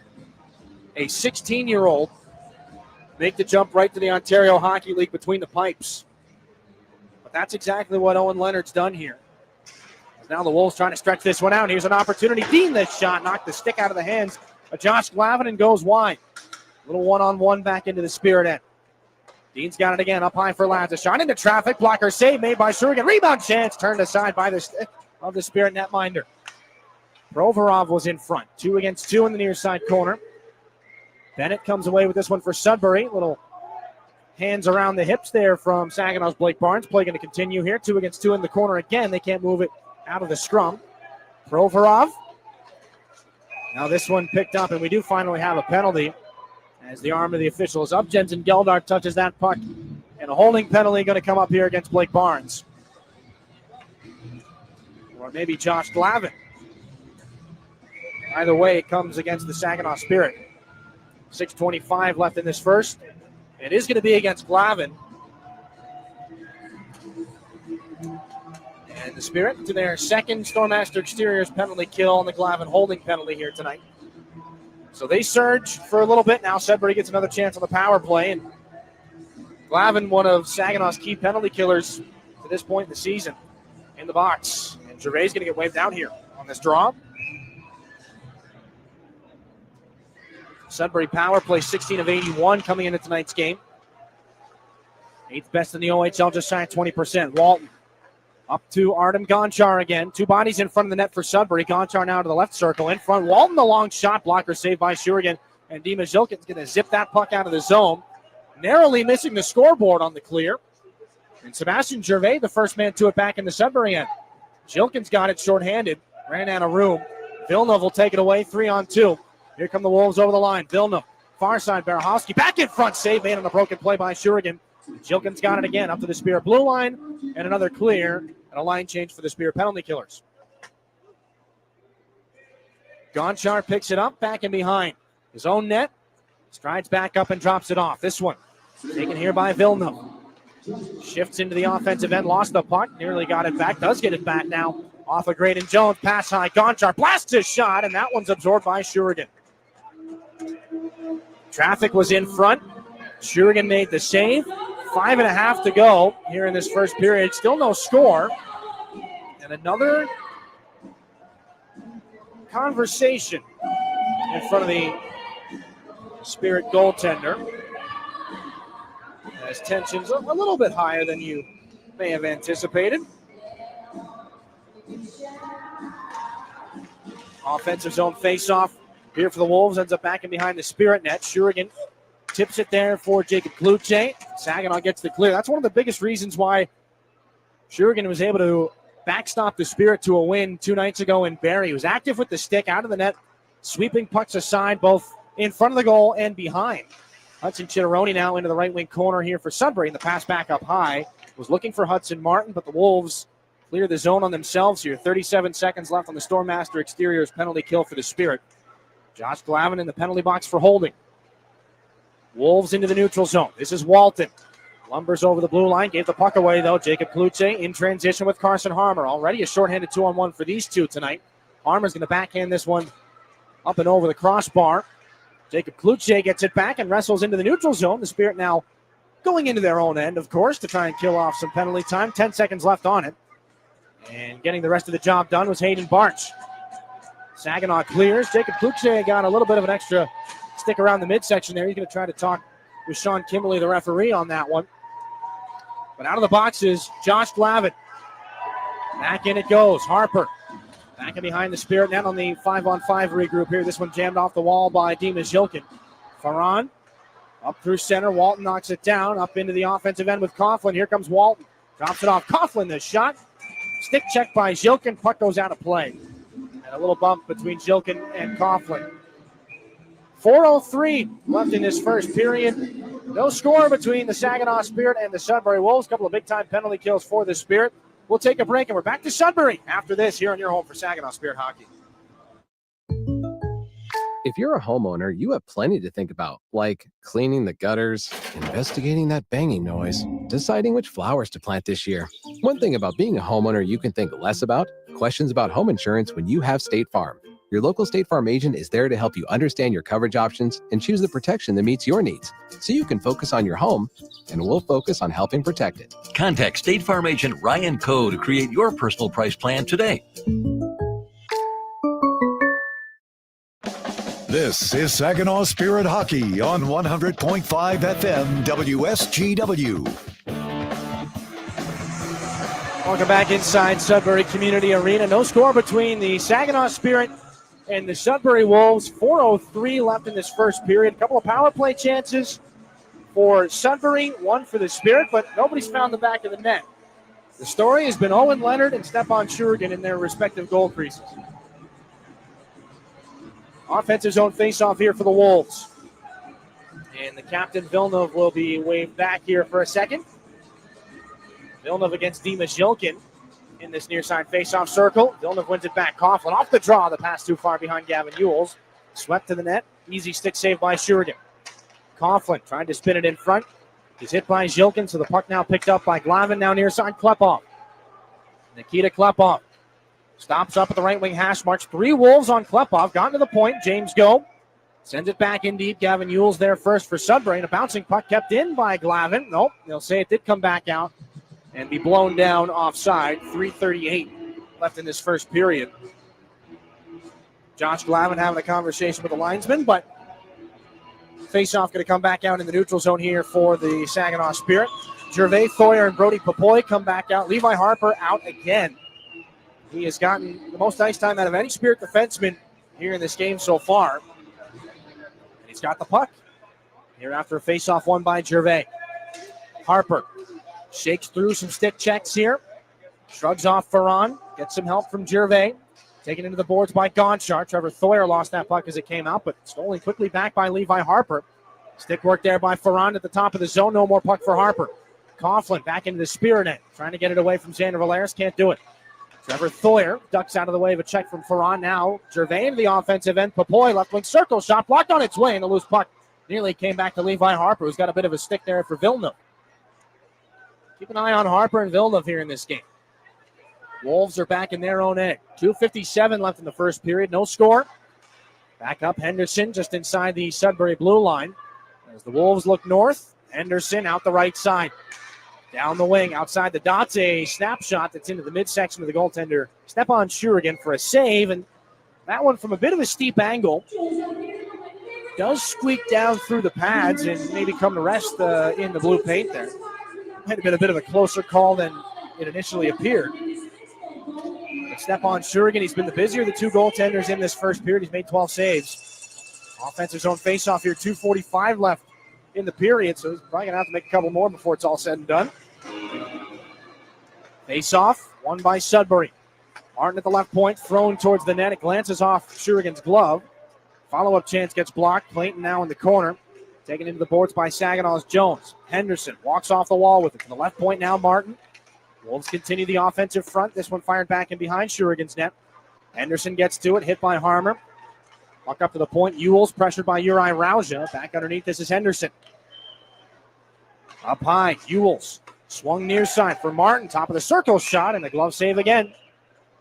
a 16-year-old make the jump right to the Ontario Hockey League between the pipes. But that's exactly what Owen Leonard's done here. Now the Wolves trying to stretch this one out. Here's an opportunity. Dean this shot. Knocked the stick out of the hands of Josh Glavin and goes wide. A little one-on-one back into the Spirit end. Dean's got it again. Up high for Lads. A shot into traffic. Blocker save made by Shurigan. Rebound chance. Turned aside by the stick of the Spirit netminder. Provorov was in front. 2 against 2 in the near side corner. Bennett comes away with this one for Sudbury. Little hands around the hips there from Saginaw's Blake Barnes. Play going to continue here. 2 against 2 in the corner again. They can't move it out of the scrum. Provorov. Now this one picked up, and we do finally have a penalty as the arm of the official is up. Jensen Geldart touches that puck, and And a holding penalty going to come up here against Blake Barnes. Or maybe Josh Glavin. Either way, it comes against the Saginaw Spirit. 6:25 left in this first. It is going to be against Glavin. And the Spirit to their second Stormmaster Exteriors penalty kill on the Glavin holding penalty here tonight. So they surge for a little bit. Now Sudbury gets another chance on the power play. And Glavin, one of Saginaw's key penalty killers to this point in the season, in the box. And Gervais is going to get waved out here on this draw. Sudbury power play 16 of 81 coming into tonight's game. 8th best in the OHL, just shy of 20%. Walton up to Artem Gonchar again. 2 bodies in front of the net for Sudbury. Gonchar now to the left circle. In front, Walton, the long shot. Blocker saved by Shurigan. And Dima Zilkin's going to zip that puck out of the zone. Narrowly missing the scoreboard on the clear. And Sebastian Gervais, the first man to it back in the Sudbury end. Zilkin's got it shorthanded. Ran out of room. Villeneuve will take it away, 3-on-2. Here come the Wolves over the line. Villeneuve, far side, Berehowski. Back in front, save made on a broken play by Shurigan. Zilkin's got it again, up to the Spirit blue line. And another clear. And a line change for the Spirit penalty killers. Gonchar picks it up, back and behind. His own net. Strides back up and drops it off. This one taken here by Villeneuve. Shifts into the offensive end, lost the puck, nearly got it back, does get it back now. Off of Graydon Jones, pass high, Gonchar blasts his shot, and that one's absorbed by Shurigan. Traffic was in front. Shurigan made the save. 5.5 to go here in this first period. Still no score. And another conversation in front of the Spirit goaltender. As tensions a little bit higher than you may have anticipated. Offensive zone face-off here for the Wolves. Ends up back in behind the Spirit net. Shurigan tips it there for Jacob Kluche. Saginaw gets the clear. That's one of the biggest reasons why Shurigan was able to backstop the Spirit to a win 2 nights ago in Barrie. He was active with the stick out of the net, sweeping pucks aside both in front of the goal and behind. Hudson Chitteroni now into the right wing corner here for Sudbury, and the pass back up high. Was looking for Hudson Martin, but the Wolves clear the zone on themselves here. 37 seconds left on the Stormmaster Exteriors penalty kill for the Spirit. Josh Glavin in the penalty box for holding. Wolves into the neutral zone. This is Walton. Lumbers over the blue line, gave the puck away though. Jacob Kluche in transition with Carson Harmer. Already a shorthanded 2-on-1 for these two tonight. Harmer's going to backhand this one up and over the crossbar. Jacob Kluche gets it back and wrestles into the neutral zone. The Spirit now going into their own end, of course, to try and kill off some penalty time. 10 seconds left on it. And getting the rest of the job done was Hayden Barch. Saginaw clears. Jacob Kluche got a little bit of an extra stick around the midsection there. He's going to try to talk with Sean Kimberly, the referee, on that one. But out of the box is Josh Glavin. Back in it goes. Harper. Back in behind the Spirit net on the 5-on-5 regroup here. This one jammed off the wall by Dima Zilkin. Farran up through center. Walton knocks it down. Up into the offensive end with Coughlin. Here comes Walton. Drops it off. Coughlin, the shot. Stick check by Zilkin. Puck goes out of play. And a little bump between Zilkin and Coughlin. 4:03 left in this first period. No score between the Saginaw Spirit and the Sudbury Wolves. A couple of big-time penalty kills for the Spirit. We'll take a break, and we're back to Sudbury after this here on your home for Saginaw Spirit Hockey. If you're a homeowner, you have plenty to think about, like cleaning the gutters, investigating that banging noise, deciding which flowers to plant this year. One thing about being a homeowner you can think less about, questions about home insurance when you have State Farm. Your local State Farm agent is there to help you understand your coverage options and choose the protection that meets your needs, so you can focus on your home, and we'll focus on helping protect it. Contact State Farm agent Ryan Coe to create your personal price plan today. This is Saginaw Spirit Hockey on 100.5 FM WSGW. Welcome back inside Sudbury Community Arena. No score between the Saginaw Spirit and the Sudbury Wolves. 4:03 left in this first period. A couple of power play chances for Sudbury, one for the Spirit, but nobody's found the back of the net. The story has been Owen Leonard and Stepan Shurigan in their respective goal creases. Offensive zone face-off here for the Wolves. And the captain, Villeneuve, will be waved back here for a second. Villeneuve against Dima Zhilkin in this near side face-off circle. Villeneuve wins it back. Coughlin off the draw. The pass too far behind Gavin Ewells. Swept to the net. Easy stick save by Shurigan. Coughlin trying to spin it in front. He's hit by Zhilkin, so the puck now picked up by Glavin. Now near side Klepov. Nikita Klepov stops up at the right wing hash marks. 3 Wolves on Klepov. Gotten to the point. James Go sends it back in deep. Gavin Ewells there first for Sudbury. And a bouncing puck kept in by Glavin. Nope, they'll say it did come back out and be blown down offside. 3:38 left in this first period. Josh Glavin having a conversation with the linesman, but face-off going to come back out in the neutral zone here for the Saginaw Spirit. Gervais, Thoyer, and Brody Papoy come back out. Levi Harper out again. He has gotten the most ice time out of any Spirit defenseman here in this game so far. And he's got the puck here after a face-off won by Gervais. Harper shakes through some stick checks here. Shrugs off Ferran. Gets some help from Gervais. Taken into the boards by Gonchar. Trevor Thoyer lost that puck as it came out, but stolen quickly back by Levi Harper. Stick work there by Ferran at the top of the zone. No more puck for Harper. Coughlin back into the Spirit end. Trying to get it away from Xander Valeris. Can't do it. Trevor Thoyer ducks out of the way of a check from Ferran. Now Gervais into the offensive end. Papoy left wing circle shot. Blocked on its way, and the loose puck nearly came back to Levi Harper, who's got a bit of a stick there for Villeneuve. Keep an eye on Harper and Villeneuve here in this game. Wolves are back in their own end. 2:57 left in the first period. No score. Back up Henderson just inside the Sudbury blue line. As the Wolves look north, Henderson out the right side. Down the wing, outside the dots, a snapshot that's into the midsection of the goaltender. Stepan Shurigan for a save, and that one from a bit of a steep angle. Does squeak down through the pads and maybe come to rest in the blue paint there. Might have been a bit of a closer call than it initially appeared. Stepan Shurigan, he's been the busier of the 2 goaltenders in this first period. He's made 12 saves. Offensive zone faceoff here, 2:45 left in the period, so he's probably going to have to make a couple more before it's all said and done. Faceoff, won by Sudbury. Martin at the left point, thrown towards the net. It glances off Shurigan's glove. Follow-up chance gets blocked. Clayton now in the corner. Taken into the boards by Saginaw's Jones. Henderson walks off the wall with it. To the left point now, Martin. Wolves continue the offensive front. This one fired back in behind Shurigan's net. Henderson gets to it, hit by Harmer. Walk up to the point. Ewells pressured by Uri Rauja. Back underneath, this is Henderson. Up high, Ewells. Swung near side for Martin. Top of the circle shot, and the glove save again.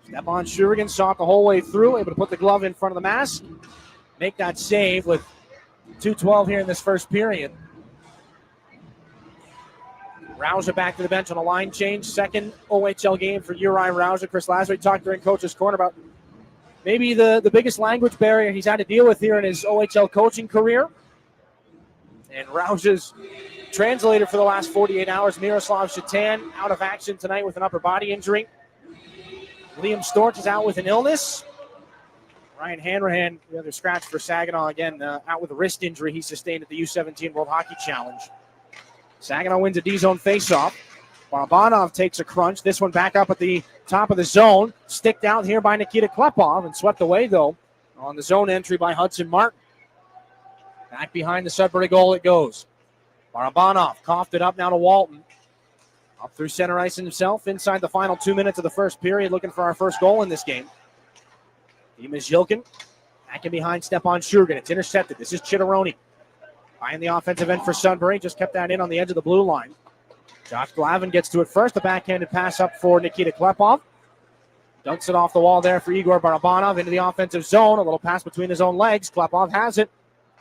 Stepan Shurigan saw it the whole way through, able to put the glove in front of the mask. Make that save with 2:12 here in this first period. Rauja back to the bench on a line change. Second OHL game for Uri Rauja. Chris Lazary talked during Coach's Corner about maybe the biggest language barrier he's had to deal with here in his OHL coaching career. And Rauja's translator for the last 48 hours, Miroslav Shatan, out of action tonight with an upper body injury. Liam Storch is out with an illness. Ryan Hanrahan, the other scratch for Saginaw again, out with a wrist injury he sustained at the U17 World Hockey Challenge. Saginaw wins a D-zone faceoff. Barabanov takes a crunch. This one back up at the top of the zone. Sticked out here by Nikita Klepov and swept away, though, on the zone entry by Hudson Martin. Back behind the Sudbury goal it goes. Barabanov coughed it up now to Walton. Up through center ice himself inside the final 2 minutes of the first period, looking for our first goal in this game. Dima Zhilkin back in behind Stepan Shurigan. It's intercepted. This is Chitteroni. Behind the offensive end for Sudbury. Just kept that in on the edge of the blue line. Josh Glavin gets to it first. The backhanded pass up for Nikita Klepov. Dunks it off the wall there for Igor Barabanov into the offensive zone. A little pass between his own legs. Klepov has it.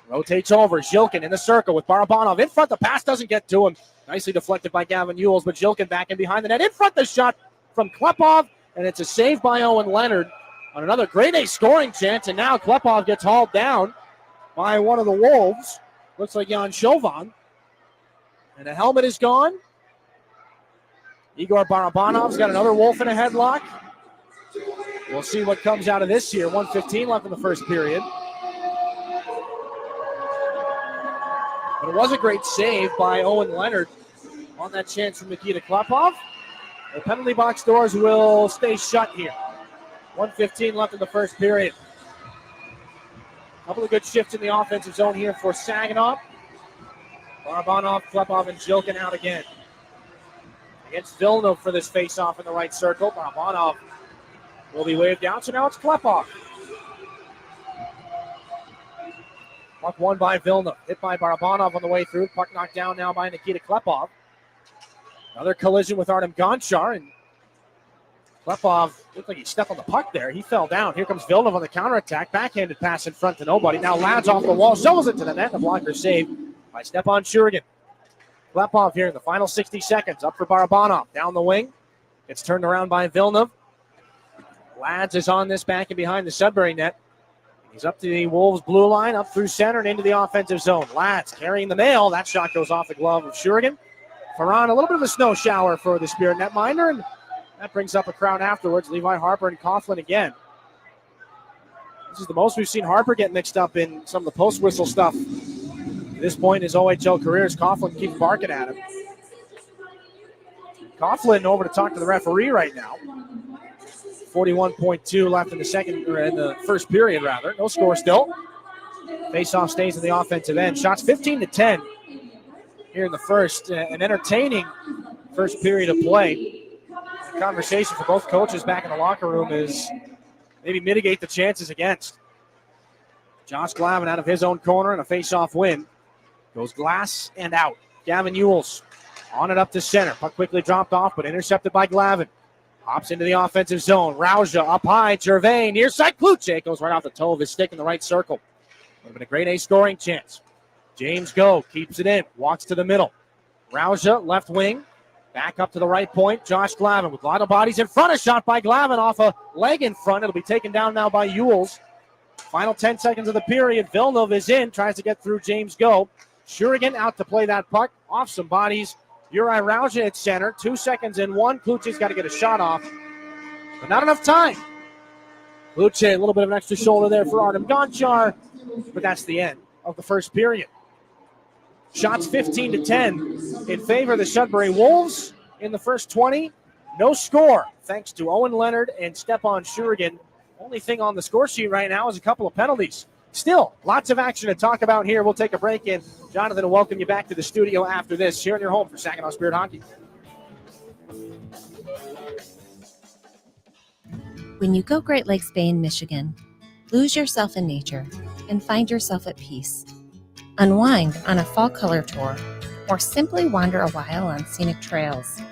Rotates over. Zhilkin in the circle with Barabanov in front. The pass doesn't get to him. Nicely deflected by Gavin Ewells, but Zhilkin back in behind the net. In front, the shot from Klepov, and it's a save by Owen Leonard on another grade A scoring chance, and now Klepov gets hauled down by one of the Wolves. Looks like Jan Chauvin. And the helmet is gone. Igor Barabanov's got another Wolf in a headlock. We'll see what comes out of this here. 1:15 left in the first period. But it was a great save by Owen Leonard on that chance from Nikita Klepov. The penalty box doors will stay shut here. 1:15 left in the first period. A couple of good shifts in the offensive zone here for Saginaw. Barabanov, Klepov, and Zhilkin out again. against Villeneuve for this face-off in the right circle. Barabanov will be waved down, so now it's Klepov. Puck won by Villeneuve. Hit by Barabanov on the way through. Puck knocked down now by Nikita Klepov. Another collision with Artem Gonchar, and Klepov looked like he stepped on the puck there. He fell down. Here comes Villeneuve on the counterattack. Backhanded pass in front to nobody. Now Ladd's off the wall. Shovels it to the net. The blocker saved by Stepan Shurigan. Klepov here in the final 60 seconds. Up for Barabanov. Down the wing. It's turned around by Villeneuve. Lads is on this back and behind the Sudbury net. He's up to the Wolves' blue line, up through center and into the offensive zone. Lads carrying the nail. That shot goes off the glove of Shurigan. Ferran, a little bit of a snow shower for the Spirit netminder, and that brings up a crowd afterwards. Levi Harper and Coughlin again. This is the most we've seen Harper get mixed up in some of the post-whistle stuff. At this point in his OHL career, as Coughlin keeps barking at him. Coughlin over to talk to the referee right now. 41.2 left in the in the first period, rather. No score still. Face-off stays in the offensive end. Shots 15-10 here in the first. An entertaining first period of play. The conversation for both coaches back in the locker room is maybe mitigate the chances against. Josh Glavin out of his own corner and a face-off win. Goes glass and out. Gavin Ewells on it up to center. Puck quickly dropped off, but intercepted by Glavin. Hops into the offensive zone. Rauja up high. Gervais near side. Kluche goes right off the toe of his stick in the right circle. Would have been a great A scoring chance. James Go keeps it in. Walks to the middle. Rauja left wing. Back up to the right point. Josh Glavin with a lot of bodies in front. A shot by Glavin off a leg in front. It'll be taken down now by Ewells. Final 10 seconds of the period. Villeneuve is in. Tries to get through James Go. Shurigan out to play that puck. Off some bodies. Uri Rauja at center. 2 seconds in one. Kluche's got to get a shot off, but not enough time. Kluche, a little bit of an extra shoulder there for Artem Gonchar, but that's the end of the first period. Shots 15-10 in favor of the Sudbury Wolves in the first 20. No score, thanks to Owen Leonard and Stepan Shurigan. Only thing on the score sheet right now is a couple of penalties. Still, lots of action to talk about here. We'll take a break, and Jonathan will welcome you back to the studio after this, here in your home for Saginaw Spirit Hockey. When you go Great Lakes Bay in Michigan, lose yourself in nature and find yourself at peace. Unwind on a fall color tour, or simply wander a while on scenic trails.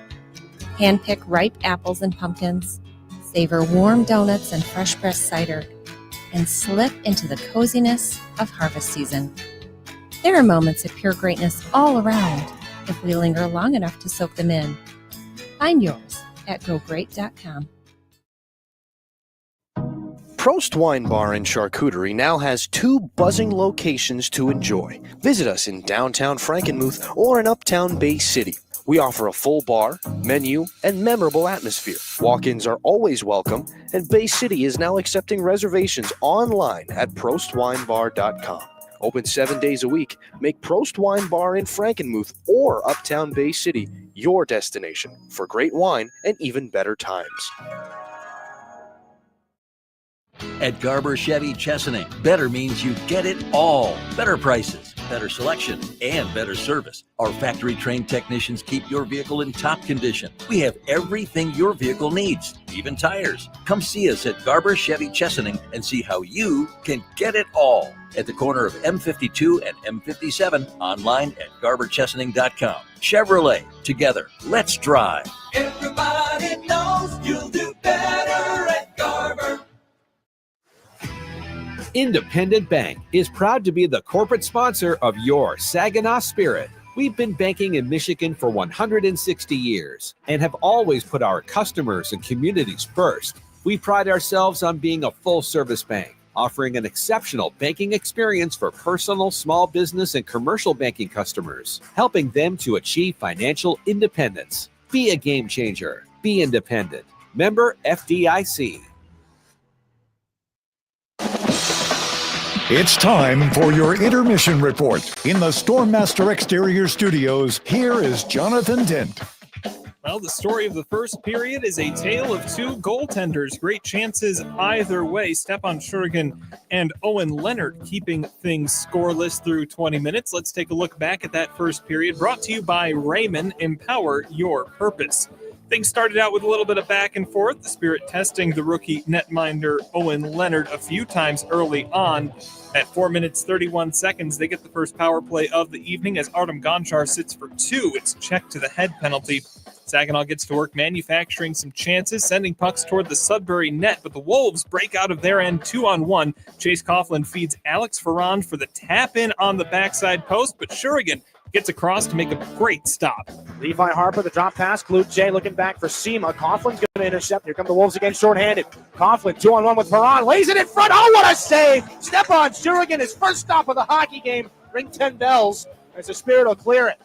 Handpick ripe apples and pumpkins, savor warm donuts and fresh-pressed cider, and slip into the coziness of harvest season. There are moments of pure greatness all around if we linger long enough to soak them in. Find yours at gogreat.com. Prost Wine Bar and Charcuterie now has 2 buzzing locations to enjoy. Visit us in downtown Frankenmuth or in uptown Bay City. We offer a full bar, menu, and memorable atmosphere. Walk-ins are always welcome, and Bay City is now accepting reservations online at prostwinebar.com. Open 7 days a week. Make Prost Wine Bar in Frankenmuth or uptown Bay City your destination for great wine and even better times. At Garber Chevy Chesaning, better means you get it all. Better prices, better selection, and better service. Our factory-trained technicians keep your vehicle in top condition. We have everything your vehicle needs, even tires. Come see us at Garber Chevy Chesaning and see how you can get it all. At the corner of M52 and M57, online at garberchesaning.com. Chevrolet, together, let's drive. Everybody knows you'll do better at Garber. Independent Bank is proud to be the corporate sponsor of your Saginaw Spirit. We've been banking in Michigan for 160 years and have always put our customers and communities first. We pride ourselves on being a full-service bank, offering an exceptional banking experience for personal, small business, and commercial banking customers, helping them to achieve financial independence. Be a game changer. Be independent. Member FDIC. It's time for your intermission report. In the Stormmaster Exterior Studios, here is Jonathan Dent. Well, the story of the first period is a tale of two goaltenders. Great chances either way. Stepan Shurigan and Owen Leonard keeping things scoreless through 20 minutes. Let's take a look back at that first period, brought to you by Raymond. Empower your purpose. Things started out with a little bit of back and forth. The Spirit testing the rookie netminder Owen Leonard a few times early on. At 4 minutes, 31 seconds, they get the first power play of the evening as Artem Gonchar sits for two. It's check to the head penalty. Saginaw gets to work manufacturing some chances, sending pucks toward the Sudbury net, but the Wolves break out of their end 2-on-1. Chase Coughlin feeds Alex Ferrand for the tap-in on the backside post, but Shurigan gets across to make a great stop. Levi Harper, the drop pass. Cloutier looking back for Sema. Coughlin's going to intercept. Here come the Wolves again, shorthanded. Coughlin 2-on-1 with Ferrand. Lays it in front. Oh, what a save! Stepan Shurigan, his first stop of the hockey game. Ring 10 bells as the Spirit will clear it.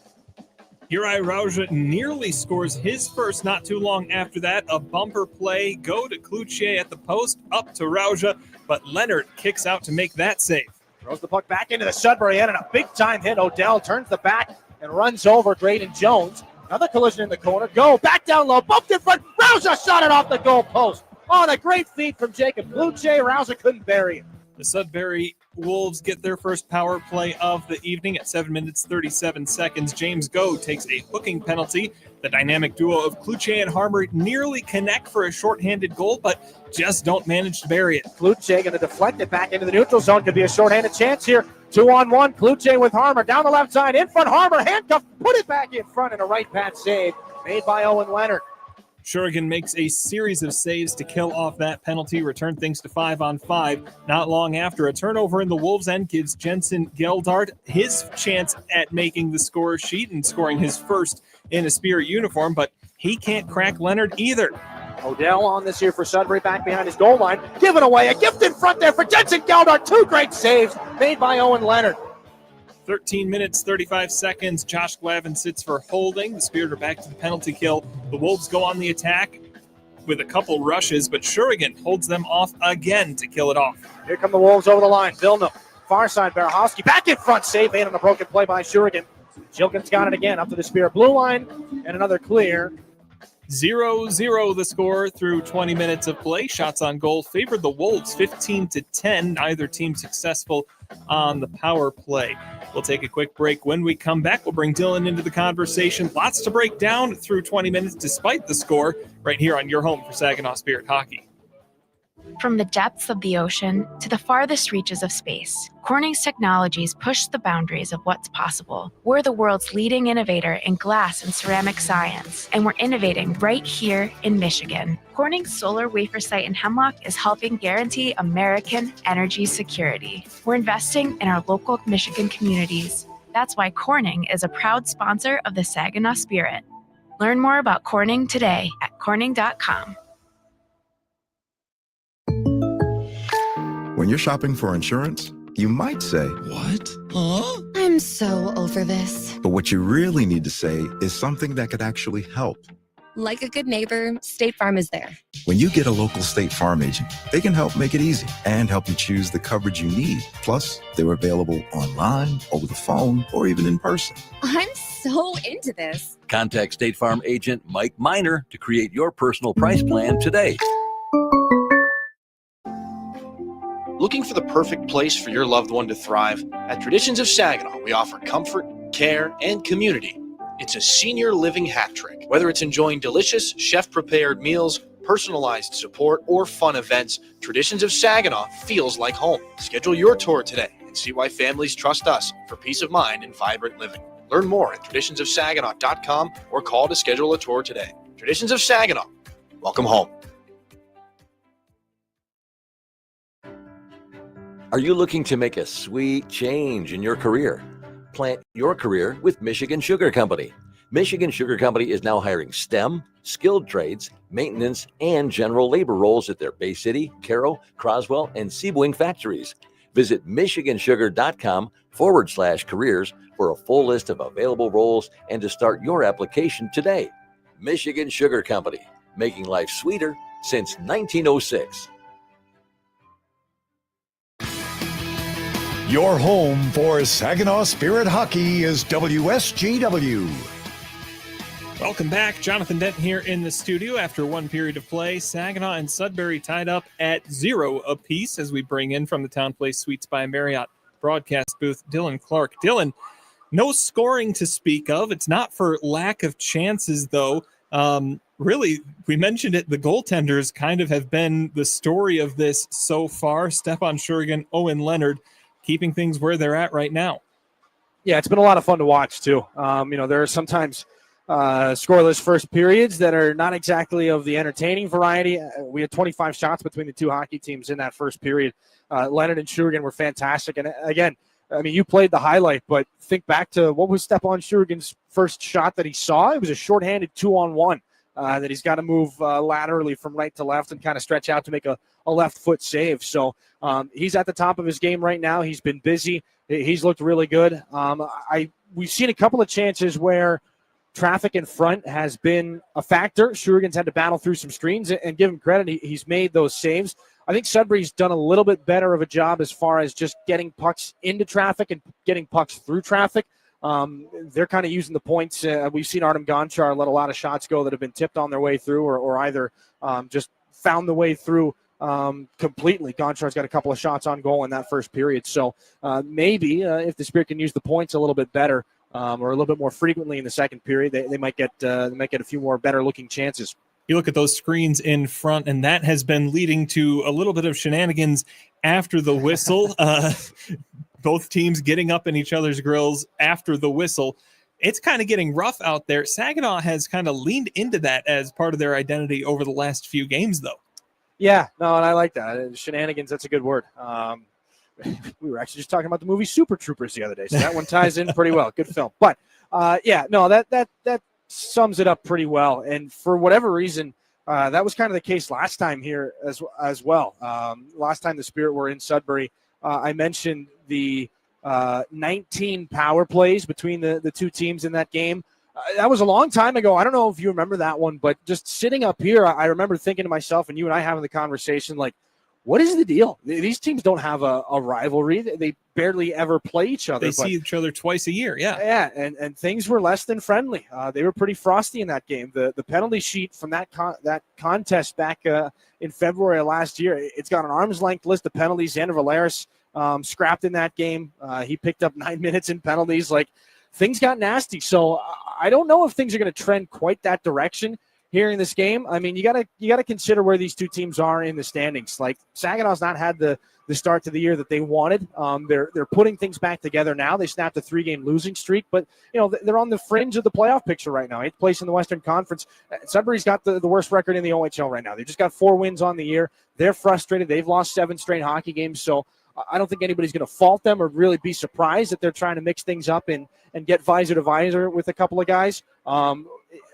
Juraj Rauja nearly scores his first not too long after that. A bumper play, go to Cloutier at the post, up to Rauja, but Leonard kicks out to make that save. Throws the puck back into the Sudbury end and a big-time hit. Odell turns the back and runs over Graydon Jones. Another collision in the corner. Go, back down low, bumped in front. Rauja shot it off the goal post. Oh, the great feed from Jacob Cloutier. Rauja couldn't bury it. The Sudbury Wolves get their first power play of the evening at 7 minutes, 37 seconds. James Go takes a hooking penalty. The dynamic duo of Cloutier and Harmer nearly connect for a shorthanded goal, but just don't manage to bury it. Cloutier going to deflect it back into the neutral zone. Could be a shorthanded chance here. 2-on-1. Cloutier with Harmer down the left side. In front, Harmer handcuffed. Put it back in front and a right pad save made by Owen Leonard. Shurigan makes a series of saves to kill off that penalty, return things to 5-on-5. Not long after, a turnover in the Wolves' end gives Jensen Geldart his chance at making the score sheet and scoring his first in a Spirit uniform, but he can't crack Leonard either. Odell on this here for Sudbury, back behind his goal line. Giving away a gift in front there for Jensen Geldart. Two great saves made by Owen Leonard. 13 minutes, 35 seconds. Josh Glavin sits for holding. The Spirit are back to the penalty kill. The Wolves go on the attack with a couple rushes, but Shurigan holds them off again to kill it off. Here come the Wolves over the line. Vilna, far side, Barahowski back in front. Save made on a broken play by Shurigan. Jilkin's got it again up to the Spirit blue line, and another clear. 0-0 the score through 20 minutes of play. Shots on goal favored the Wolves 15-10. Neither team successful on the power play. We'll take a quick break. When we come back, we'll bring Dylan into the conversation. Lots to break down through 20 minutes despite the score right here on your home for Saginaw Spirit Hockey. From the depths of the ocean to the farthest reaches of space, Corning's technologies push the boundaries of what's possible. We're the world's leading innovator in glass and ceramic science, and we're innovating right here in Michigan. Corning's solar wafer site in Hemlock is helping guarantee American energy security. We're investing in our local Michigan communities. That's why Corning is a proud sponsor of the Saginaw Spirit. Learn more about Corning today at corning.com. When you're shopping for insurance, you might say, "What? Huh?" I'm so over this. But what you really need to say is something that could actually help. Like a good neighbor, State Farm is there. When you get a local State Farm agent, they can help make it easy and help you choose the coverage you need. Plus, they're available online, over the phone, or even in person. I'm so into this. Contact State Farm agent Mike Miner to create your personal price plan today. Looking for the perfect place for your loved one to thrive? At Traditions of Saginaw, we offer comfort, care, and community. It's a senior living hat trick. Whether it's enjoying delicious, chef-prepared meals, personalized support, or fun events, Traditions of Saginaw feels like home. Schedule your tour today and see why families trust us for peace of mind and vibrant living. Learn more at traditionsofsaginaw.com or call to schedule a tour today. Traditions of Saginaw. Welcome home. Are you looking to make a sweet change in your career? Plant your career with Michigan Sugar Company. Michigan Sugar Company is now hiring STEM, skilled trades, maintenance, and general labor roles at their Bay City, Caro, Croswell, and Seaboing factories. Visit michigansugar.com/careers for a full list of available roles and to start your application today. Michigan Sugar Company, making life sweeter since 1906. Your home for Saginaw Spirit Hockey is WSGW. Welcome back. Jonathan Dent here in the studio after one period of play. Saginaw and Sudbury tied up at 0 apiece as we bring in from the Town Place Suites by Marriott broadcast booth, Dylan Clark. Dylan, no scoring to speak of. It's not for lack of chances, though. Really, we mentioned it, the goaltenders kind of have been the story of this so far. Stefan Shurigan, Owen Leonard, keeping things where they're at right now. Yeah, it's been a lot of fun to watch, too. There are sometimes scoreless first periods that are not exactly of the entertaining variety. We had 25 shots between the two hockey teams in that first period. Leonard and Shurigan were fantastic. And again, I mean, you played the highlight, but think back to what was Stepan Shurigan's first shot that he saw. It was a shorthanded 2-on-1 that he's got to move laterally from right to left and kind of stretch out to make a left foot save. So he's at the top of his game right now. He's been busy. He's looked really good. We've seen a couple of chances where traffic in front has been a factor. Shurigan's had to battle through some screens, and give him credit, he's made those saves. I think Sudbury's done a little bit better of a job as far as just getting pucks into traffic and getting pucks through traffic. They're kind of using the points. We've seen Artem Gonchar let a lot of shots go that have been tipped on their way through or either just found the way through completely. Gonchar's got a couple of shots on goal in that first period. So maybe if the Spirit can use the points a little bit better, or a little bit more frequently in the second period, they might get a few more better looking chances. You look at those screens in front, and that has been leading to a little bit of shenanigans after the whistle. Both teams getting up in each other's grills after the whistle. It's kind of getting rough out there. Saginaw has kind of leaned into that as part of their identity over the last few games, though. Yeah, no, and I like that. Shenanigans, that's a good word. We were actually just talking about the movie Super Troopers the other day, so that one ties in pretty well. Good film. But, that sums it up pretty well. And for whatever reason, that was kind of the case last time here as well. Last time the Spirit were in Sudbury, I mentioned the 19 power plays between the two teams in that game. That was a long time ago. I don't know if you remember that one, but just sitting up here, I remember thinking to myself, and you and I having the conversation, like, what is the deal? These teams don't have a rivalry. They barely ever play each other. They see each other twice a year, yeah. Yeah, and things were less than friendly. They were pretty frosty in that game. The penalty sheet from that contest back in February of last year, it's got an arm's length list of penalties. Xander Valeris scrapped in that game. He picked up 9 minutes in penalties. Like, things got nasty. So I don't know if things are going to trend quite that direction here in this game. I mean, you gotta consider where these two teams are in the standings. Like, Saginaw's not had the start to the year that they wanted. They're putting things back together now. They snapped a 3-game losing streak, but they're on the fringe of the playoff picture right now. 8th place in the Western Conference. Sudbury's got the worst record in the OHL right now. They've just got 4 wins on the year. They're frustrated. They've lost 7 straight hockey games. So I don't think anybody's going to fault them or really be surprised that they're trying to mix things up and get visor to visor with a couple of guys.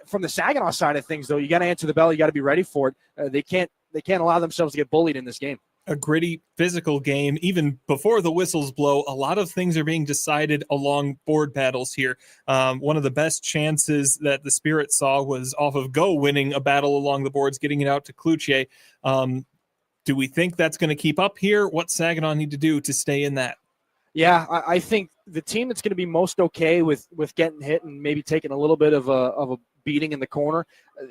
From the Saginaw side of things, though, you got to answer the bell. You got to be ready for it. They can't allow themselves to get bullied in this game. A gritty, physical game. Even before the whistles blow, a lot of things are being decided along board battles here. One of the best chances that the Spirit saw was off of Go winning a battle along the boards, getting it out to Cloutier. Do we think that's going to keep up here? What's Saginaw need to do to stay in that? Yeah, I think the team that's going to be most okay with getting hit and maybe taking a little bit of a beating in the corner,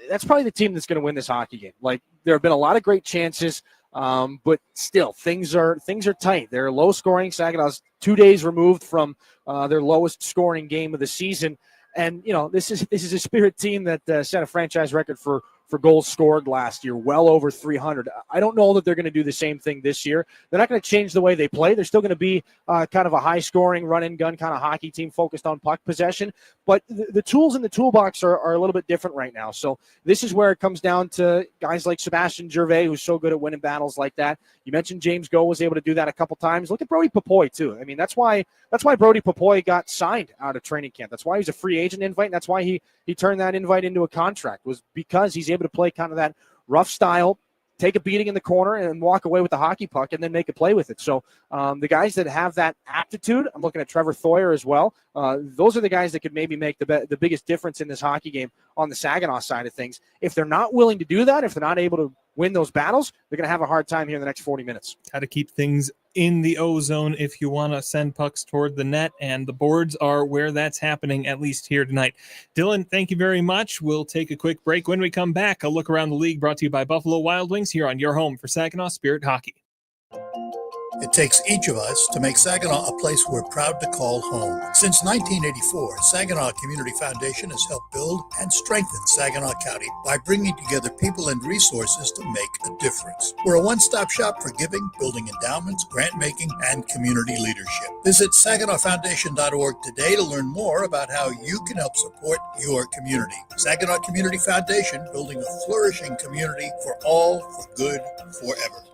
that's probably the team that's going to win this hockey game. Like, there have been a lot of great chances, but still things are tight. They're low scoring. Saginaw's 2 days removed from their lowest scoring game of the season, and this is a Spirit team that set a franchise record for goals scored last year, well over 300. I don't know that they're going to do the same thing this year. They're not going to change the way they play. They're still going to be kind of a high-scoring, run-and-gun kind of hockey team focused on puck possession. But the tools in the toolbox are a little bit different right now. So this is where it comes down to guys like Sebastian Gervais, who's so good at winning battles like that. You mentioned James Go was able to do that a couple times. Look at Brody Popoy, too. I mean, that's why Brody Popoy got signed out of training camp. That's why he was a free agent invite, and that's why he turned that invite into a contract, was because he's able to play kind of that rough style, take a beating in the corner and walk away with the hockey puck and then make a play with it. So the guys that have that aptitude, I'm looking at Trevor Thoyer as well. Those are the guys that could maybe make the biggest difference in this hockey game on the Saginaw side of things. If they're not willing to do that, if they're not able to win those battles, they're going to have a hard time here in the next 40 minutes. How to keep things in the O-zone if you want to send pucks toward the net, and the boards are where that's happening, at least here tonight. Dylan, thank you very much. We'll take a quick break. When we come back, a look around the league brought to you by Buffalo Wild Wings here on your home for Saginaw Spirit Hockey. It takes each of us to make Saginaw a place we're proud to call home. Since 1984, Saginaw Community Foundation has helped build and strengthen Saginaw County by bringing together people and resources to make a difference. We're a one-stop shop for giving, building endowments, grant-making, and community leadership. Visit SaginawFoundation.org today to learn more about how you can help support your community. Saginaw Community Foundation, building a flourishing community for all, for good, forever.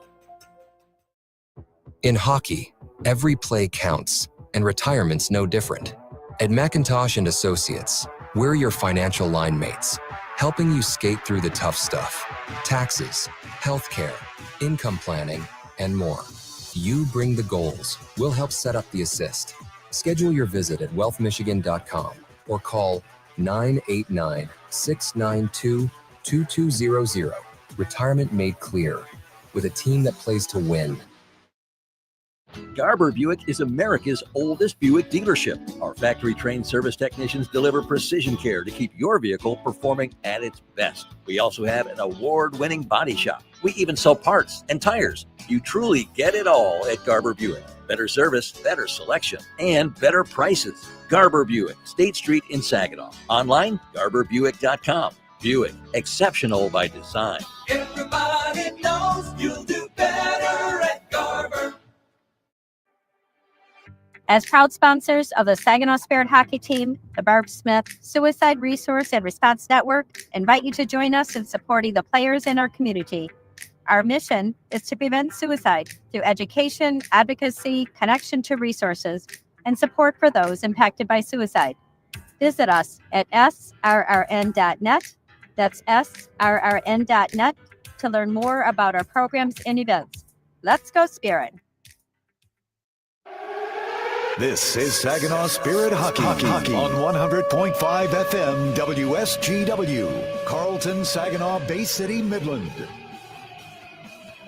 In hockey, every play counts, and retirement's no different. At McIntosh & Associates, we're your financial line mates, helping you skate through the tough stuff. Taxes, healthcare, income planning, and more. You bring the goals. We'll help set up the assist. Schedule your visit at wealthmichigan.com or call 989-692-2200. Retirement made clear, with a team that plays to win. Garber Buick is America's oldest Buick dealership. Our factory-trained service technicians deliver precision care to keep your vehicle performing at its best. We also have an award-winning body shop. We even sell parts and tires. You truly get it all at Garber Buick. Better service, better selection, and better prices. Garber Buick, State Street in Saginaw. Online, garberbuick.com. Buick, exceptional by design. Everybody knows you'll do better at Garber. As proud sponsors of the Saginaw Spirit hockey team, the Barb Smith Suicide Resource and Response Network invite you to join us in supporting the players in our community. Our mission is to prevent suicide through education, advocacy, connection to resources, and support for those impacted by suicide. Visit us at srrn.net. That's srrn.net to learn more about our programs and events. Let's go Spirit! This is Saginaw Spirit Hockey on 100.5 FM WSGW, Carlton, Saginaw, Bay City, Midland.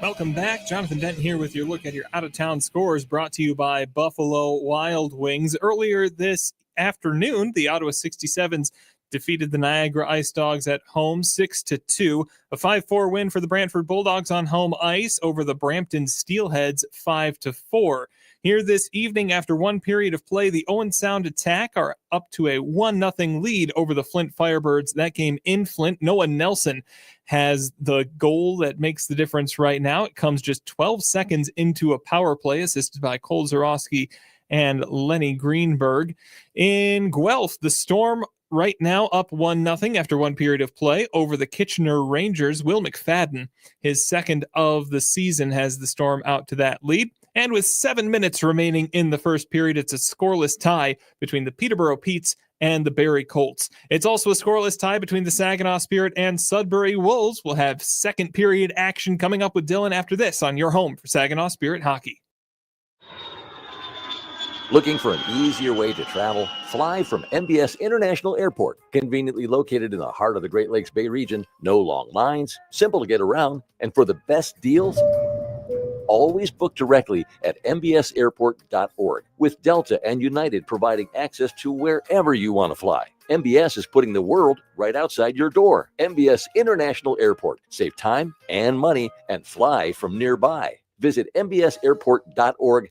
Welcome back. Jonathan Denton here with your look at your out-of-town scores brought to you by Buffalo Wild Wings. Earlier this afternoon, the Ottawa 67s defeated the Niagara Ice Dogs at home 6-2. A 5-4 win for the Brantford Bulldogs on home ice over the Brampton Steelheads 5-4. Here this evening, after one period of play, the Owen Sound Attack are up to a 1-0 lead over the Flint Firebirds. That game in Flint. Noah Nelson has the goal that makes the difference right now. It comes just 12 seconds into a power play, assisted by Cole Zarowski and Lenny Greenberg. In Guelph, the Storm right now up 1-0 after one period of play over the Kitchener Rangers. Will McFadden, his second of the season, has the Storm out to that lead. And with 7 minutes remaining in the first period, it's a scoreless tie between the Peterborough Petes and the Barrie Colts. It's also a scoreless tie between the Saginaw Spirit and Sudbury Wolves. We'll have second period action coming up with Dylan after this on your home for Saginaw Spirit Hockey. Looking for an easier way to travel? Fly from MBS International Airport, conveniently located in the heart of the Great Lakes Bay region. No long lines, simple to get around, and for the best deals, always book directly at mbsairport.org, with Delta and United providing access to wherever you want to fly. MBS is putting the world right outside your door. MBS International Airport. Save time and money and fly from nearby. Visit mbsairport.org.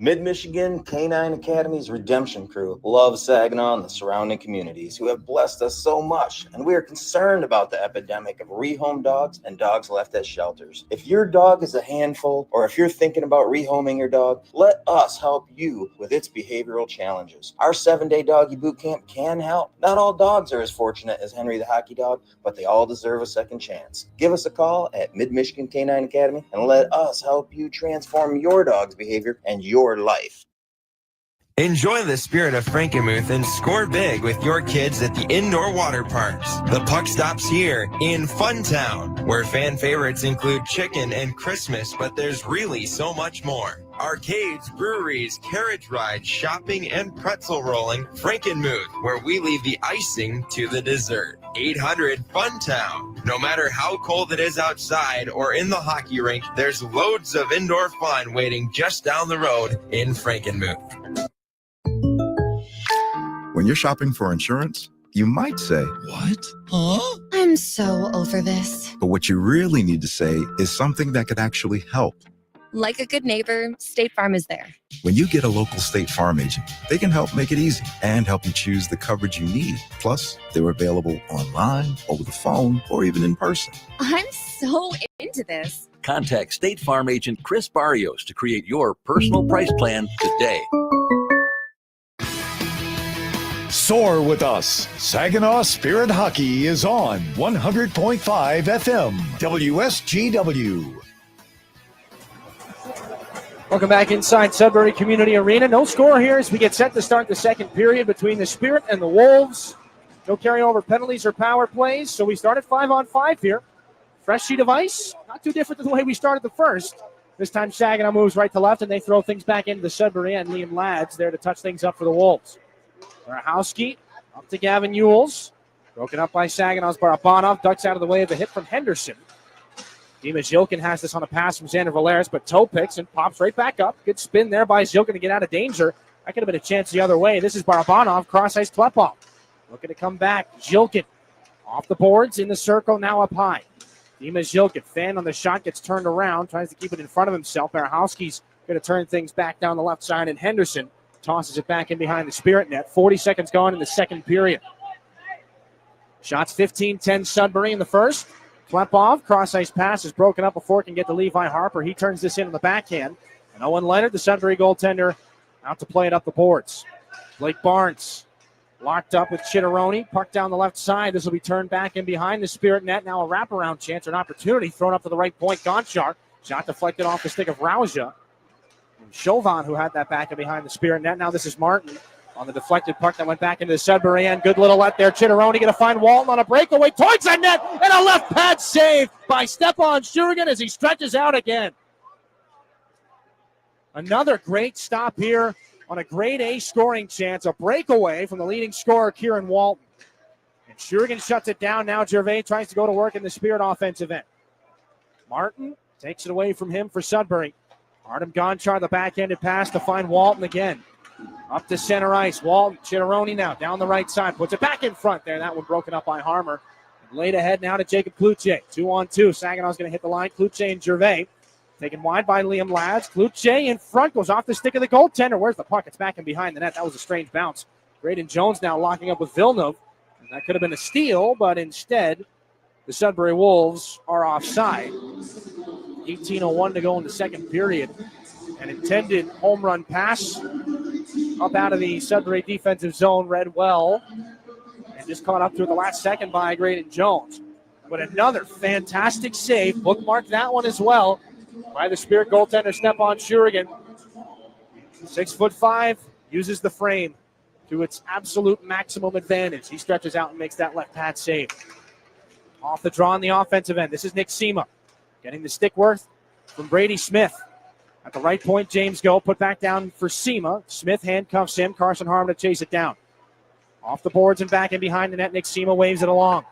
Mid-Michigan Canine Academy's Redemption Crew loves Saginaw and the surrounding communities who have blessed us so much, and we are concerned about the epidemic of rehome dogs and dogs left at shelters. If your dog is a handful, or if you're thinking about rehoming your dog, let us help you with its behavioral challenges. Our 7-day doggy boot camp can help. Not all dogs are as fortunate as Henry the Hockey Dog, but they all deserve a second chance. Give us a call at Mid-Michigan Canine Academy and let us help you transform your dog's behavior and your life. Enjoy the spirit of Frankenmuth and score big with your kids at the indoor water parks. The puck stops here in Funtown, where fan favorites include chicken and Christmas, but there's really so much more. Arcades, breweries, carriage rides, shopping, and pretzel rolling. Frankenmuth, where we leave the icing to the dessert. 800 Funtown. No matter how cold it is outside or in the hockey rink, there's loads of indoor fun waiting just down the road in Frankenmuth. When you're shopping for insurance, you might say, "What? Huh?" I'm so over this. But what you really need to say is something that could actually help. Like a good neighbor, State Farm is there. When you get a local State Farm agent, they can help make it easy and help you choose the coverage you need. Plus, they're available online, over the phone, or even in person. I'm so into this. Contact State Farm agent Chris Barrios to create your personal price plan today. Soar with us. Saginaw Spirit Hockey is on 100.5 FM WSGW. Welcome back inside Sudbury Community Arena. No score here as we get set to start the second period between the Spirit and the Wolves. No carryover penalties or power plays, so we start at 5-on-5 here. Fresh sheet of ice, not too different than the way we started the first. This time Saginaw moves right to left, and they throw things back into the Sudbury end. Liam Ladd's there to touch things up for the Wolves. Warahowski up to Gavin Ewells. Broken up by Saginaw's Barabanov. Ducks out of the way of the hit from Henderson. Dima Zilkin has this on a pass from Xander Valeris, but toe picks and pops right back up. Good spin there by Zilkin to get out of danger. That could have been a chance the other way. This is Barabanov, cross-ice Klepov. Looking to come back. Zilkin off the boards in the circle, now up high. Dima Zilkin, fan on the shot, gets turned around, tries to keep it in front of himself. Warahowski's going to turn things back down the left side, and Henderson tosses it back in behind the Spirit net. 40 seconds gone in the second period. Shots 15-10 Sudbury in the first. Klepov, cross-ice pass is broken up before it can get to Levi Harper. He turns this in on the backhand. And Owen Leonard, the Sudbury goaltender, out to play it up the boards. Blake Barnes locked up with Chitteroni. Puck down the left side. This will be turned back in behind the Spirit net. Now a wraparound chance or an opportunity thrown up to the right point. Gonchar. Shot deflected off the stick of Rauja. And Chauvin, who had that back and behind the Spirit net. Now this is Martin on the deflected puck that went back into the Sudbury end. Good little let there. Chitteroni going to find Walton on a breakaway towards the net. And a left pad save by Stepan Shurigan as he stretches out again. Another great stop here on a grade A scoring chance. A breakaway from the leading scorer, Kieran Walton. And Shurigan shuts it down. Now Gervais tries to go to work in the Spirit offensive end. Martin takes it away from him for Sudbury. Artem Gonchar, the backhanded pass to find Walton again. Up to center ice. Walton, Chitteroni now down the right side. Puts it back in front there. That one broken up by Harmer. And laid ahead now to Jacob Cloutier. 2-on-2. Saginaw's going to hit the line. Cloutier and Gervais. Taken wide by Liam Lads. Cloutier in front. Goes off the stick of the goaltender. Where's the puck? It's back in behind the net. That was a strange bounce. Braden Jones now locking up with Villeneuve. And that could have been a steal, but instead the Sudbury Wolves are offside. 18:01 to go in the second period. An intended home run pass up out of the Sudbury defensive zone, read well, and just caught up to it the last second by Braden Jones. But another fantastic save, bookmark that one as well, by the Spirit goaltender Stepan Shurigan. 6'5", uses the frame to its absolute maximum advantage. He stretches out and makes that left pad save. Off the draw on the offensive end. This is Nick Sema getting the stick worth from Brady Smith. At the right point, James Go put back down for Sema. Smith handcuffs him. Carson Harmon to chase it down. Off the boards and back in behind the net. Nick Sema waves it along.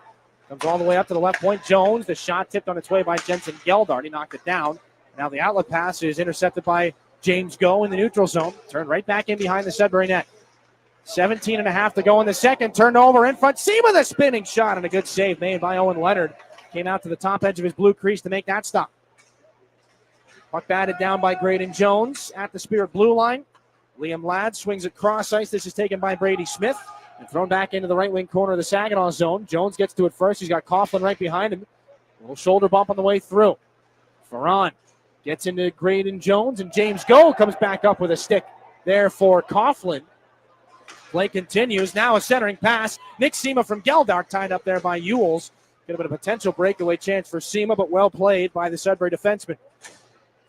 Comes all the way up to the left point. Jones, the shot tipped on its way by Jensen Geldart. He knocked it down. Now the outlet pass is intercepted by James Go in the neutral zone. Turned right back in behind the Sudbury net. 17.5 to go in the second. Turned over in front. Sema the spinning shot and a good save made by Owen Leonard. Came out to the top edge of his blue crease to make that stop. Puck batted down by Braden Jones at the Spirit blue line. Liam Ladd swings it cross ice. This is taken by Brady Smith and thrown back into the right wing corner of the Saginaw zone. Jones gets to it first. He's got Coughlin right behind him. A little shoulder bump on the way through. Ferran gets into Braden Jones, and James Go comes back up with a stick there for Coughlin. Play continues. Now a centering pass. Nick Sema from Geldart tied up there by Ewells. Could have been a potential breakaway chance for Sema, but well played by the Sudbury defenseman.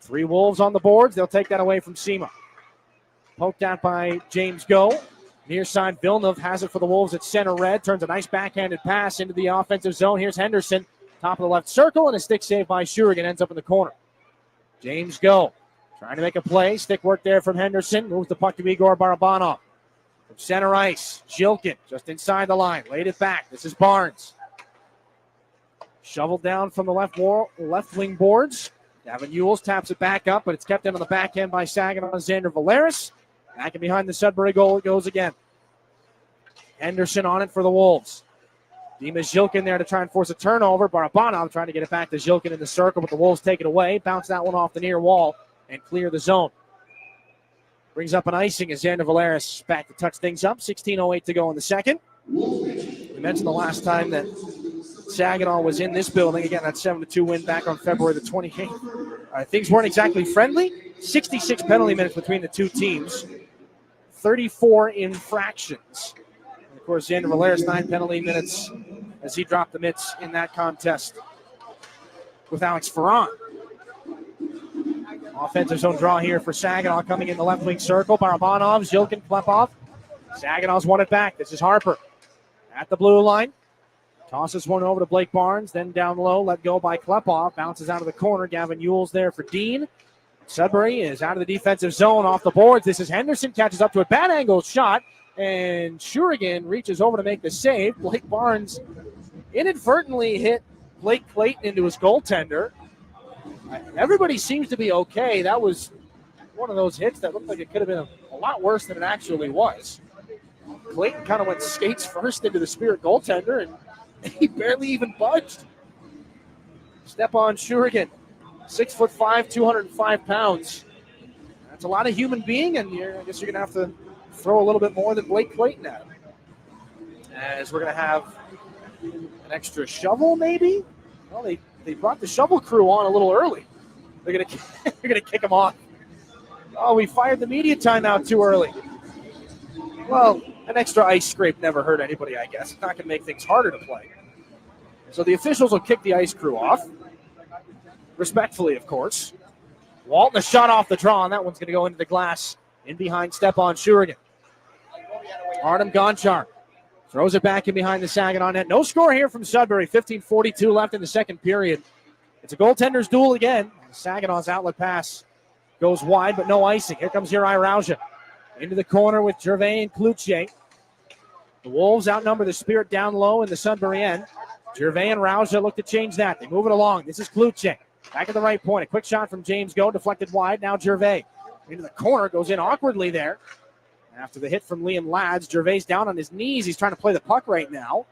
3 Wolves on the boards. They'll take that away from Sema. Poked out by James Go. Near side, Villeneuve has it for the Wolves at center red. Turns a nice backhanded pass into the offensive zone. Here's Henderson. Top of the left circle, and a stick save by Shurigan ends up in the corner. James Go trying to make a play. Stick work there from Henderson. Moves the puck to Igor Barabanov. From center ice, Jilkin just inside the line. Laid it back. This is Barnes. Shoveled down from the left wing boards. Gavin Ewells taps it back up, but it's kept in on the back end by Saginaw Xander Valeris. Back and behind the Sudbury goal it goes again. Henderson on it for the Wolves. Dima Zilkin there to try and force a turnover. Barabanov trying to get it back to Zilkin in the circle, but the Wolves take it away. Bounce that one off the near wall and clear the zone. Brings up an icing as Xander Valeris back to touch things up. 16:08 to go in the second. We mentioned the last time that Saginaw was in this building. Again, that 7-2 win back on February the 28th. Things weren't exactly friendly. 66 penalty minutes between the two teams. 34 infractions. And of course, Xander Valeris, 9 penalty minutes as he dropped the mitts in that contest with Alex Ferran. Offensive zone draw here for Saginaw coming in the left wing circle. Barabanov, Zilkin, Klepov. Saginaw's won it back. This is Harper at the blue line. Tosses one over to Blake Barnes, then down low, let go by Klepov. Bounces out of the corner. Gavin Ewells there for Dean. Sudbury is out of the defensive zone off the boards. This is Henderson, catches up to a bad angle shot, and Shurigan reaches over to make the save. Blake Barnes inadvertently hit Blake Clayton into his goaltender. Everybody seems to be okay. That was one of those hits that looked like it could have been a lot worse than it actually was. Clayton kind of went skates first into the Spirit goaltender, and he barely even budged. Stepan Shurigan, 6'5", 205 pounds. That's a lot of human being, and I guess you're going to have to throw a little bit more than Blake Clayton at him. As we're going to have an extra shovel, maybe? Well, they brought the shovel crew on a little early. They're going to kick him off. Oh, we fired the media timeout too early. Well, an extra ice scrape never hurt anybody, I guess. It's not going to make things harder to play. So the officials will kick the ice crew off. Respectfully, of course. Walton, a shot off the draw, and that one's going to go into the glass in behind Stepan Shurigan. Artem Gonchar throws it back in behind the Saginaw net. No score here from Sudbury. 15:42 left in the second period. It's a goaltender's duel again. Saginaw's outlet pass goes wide, but no icing. Here comes Uri Rauja into the corner with Gervais and Cloutier. The Wolves outnumber the Spirit down low in the Sudbury end. Gervais and Rauja look to change that. They move it along. This is Cloutier. Back at the right point. A quick shot from James Go, deflected wide. Now Gervais into the corner, goes in awkwardly there. After the hit from Liam Lads, Gervais down on his knees. He's trying to play the puck right now.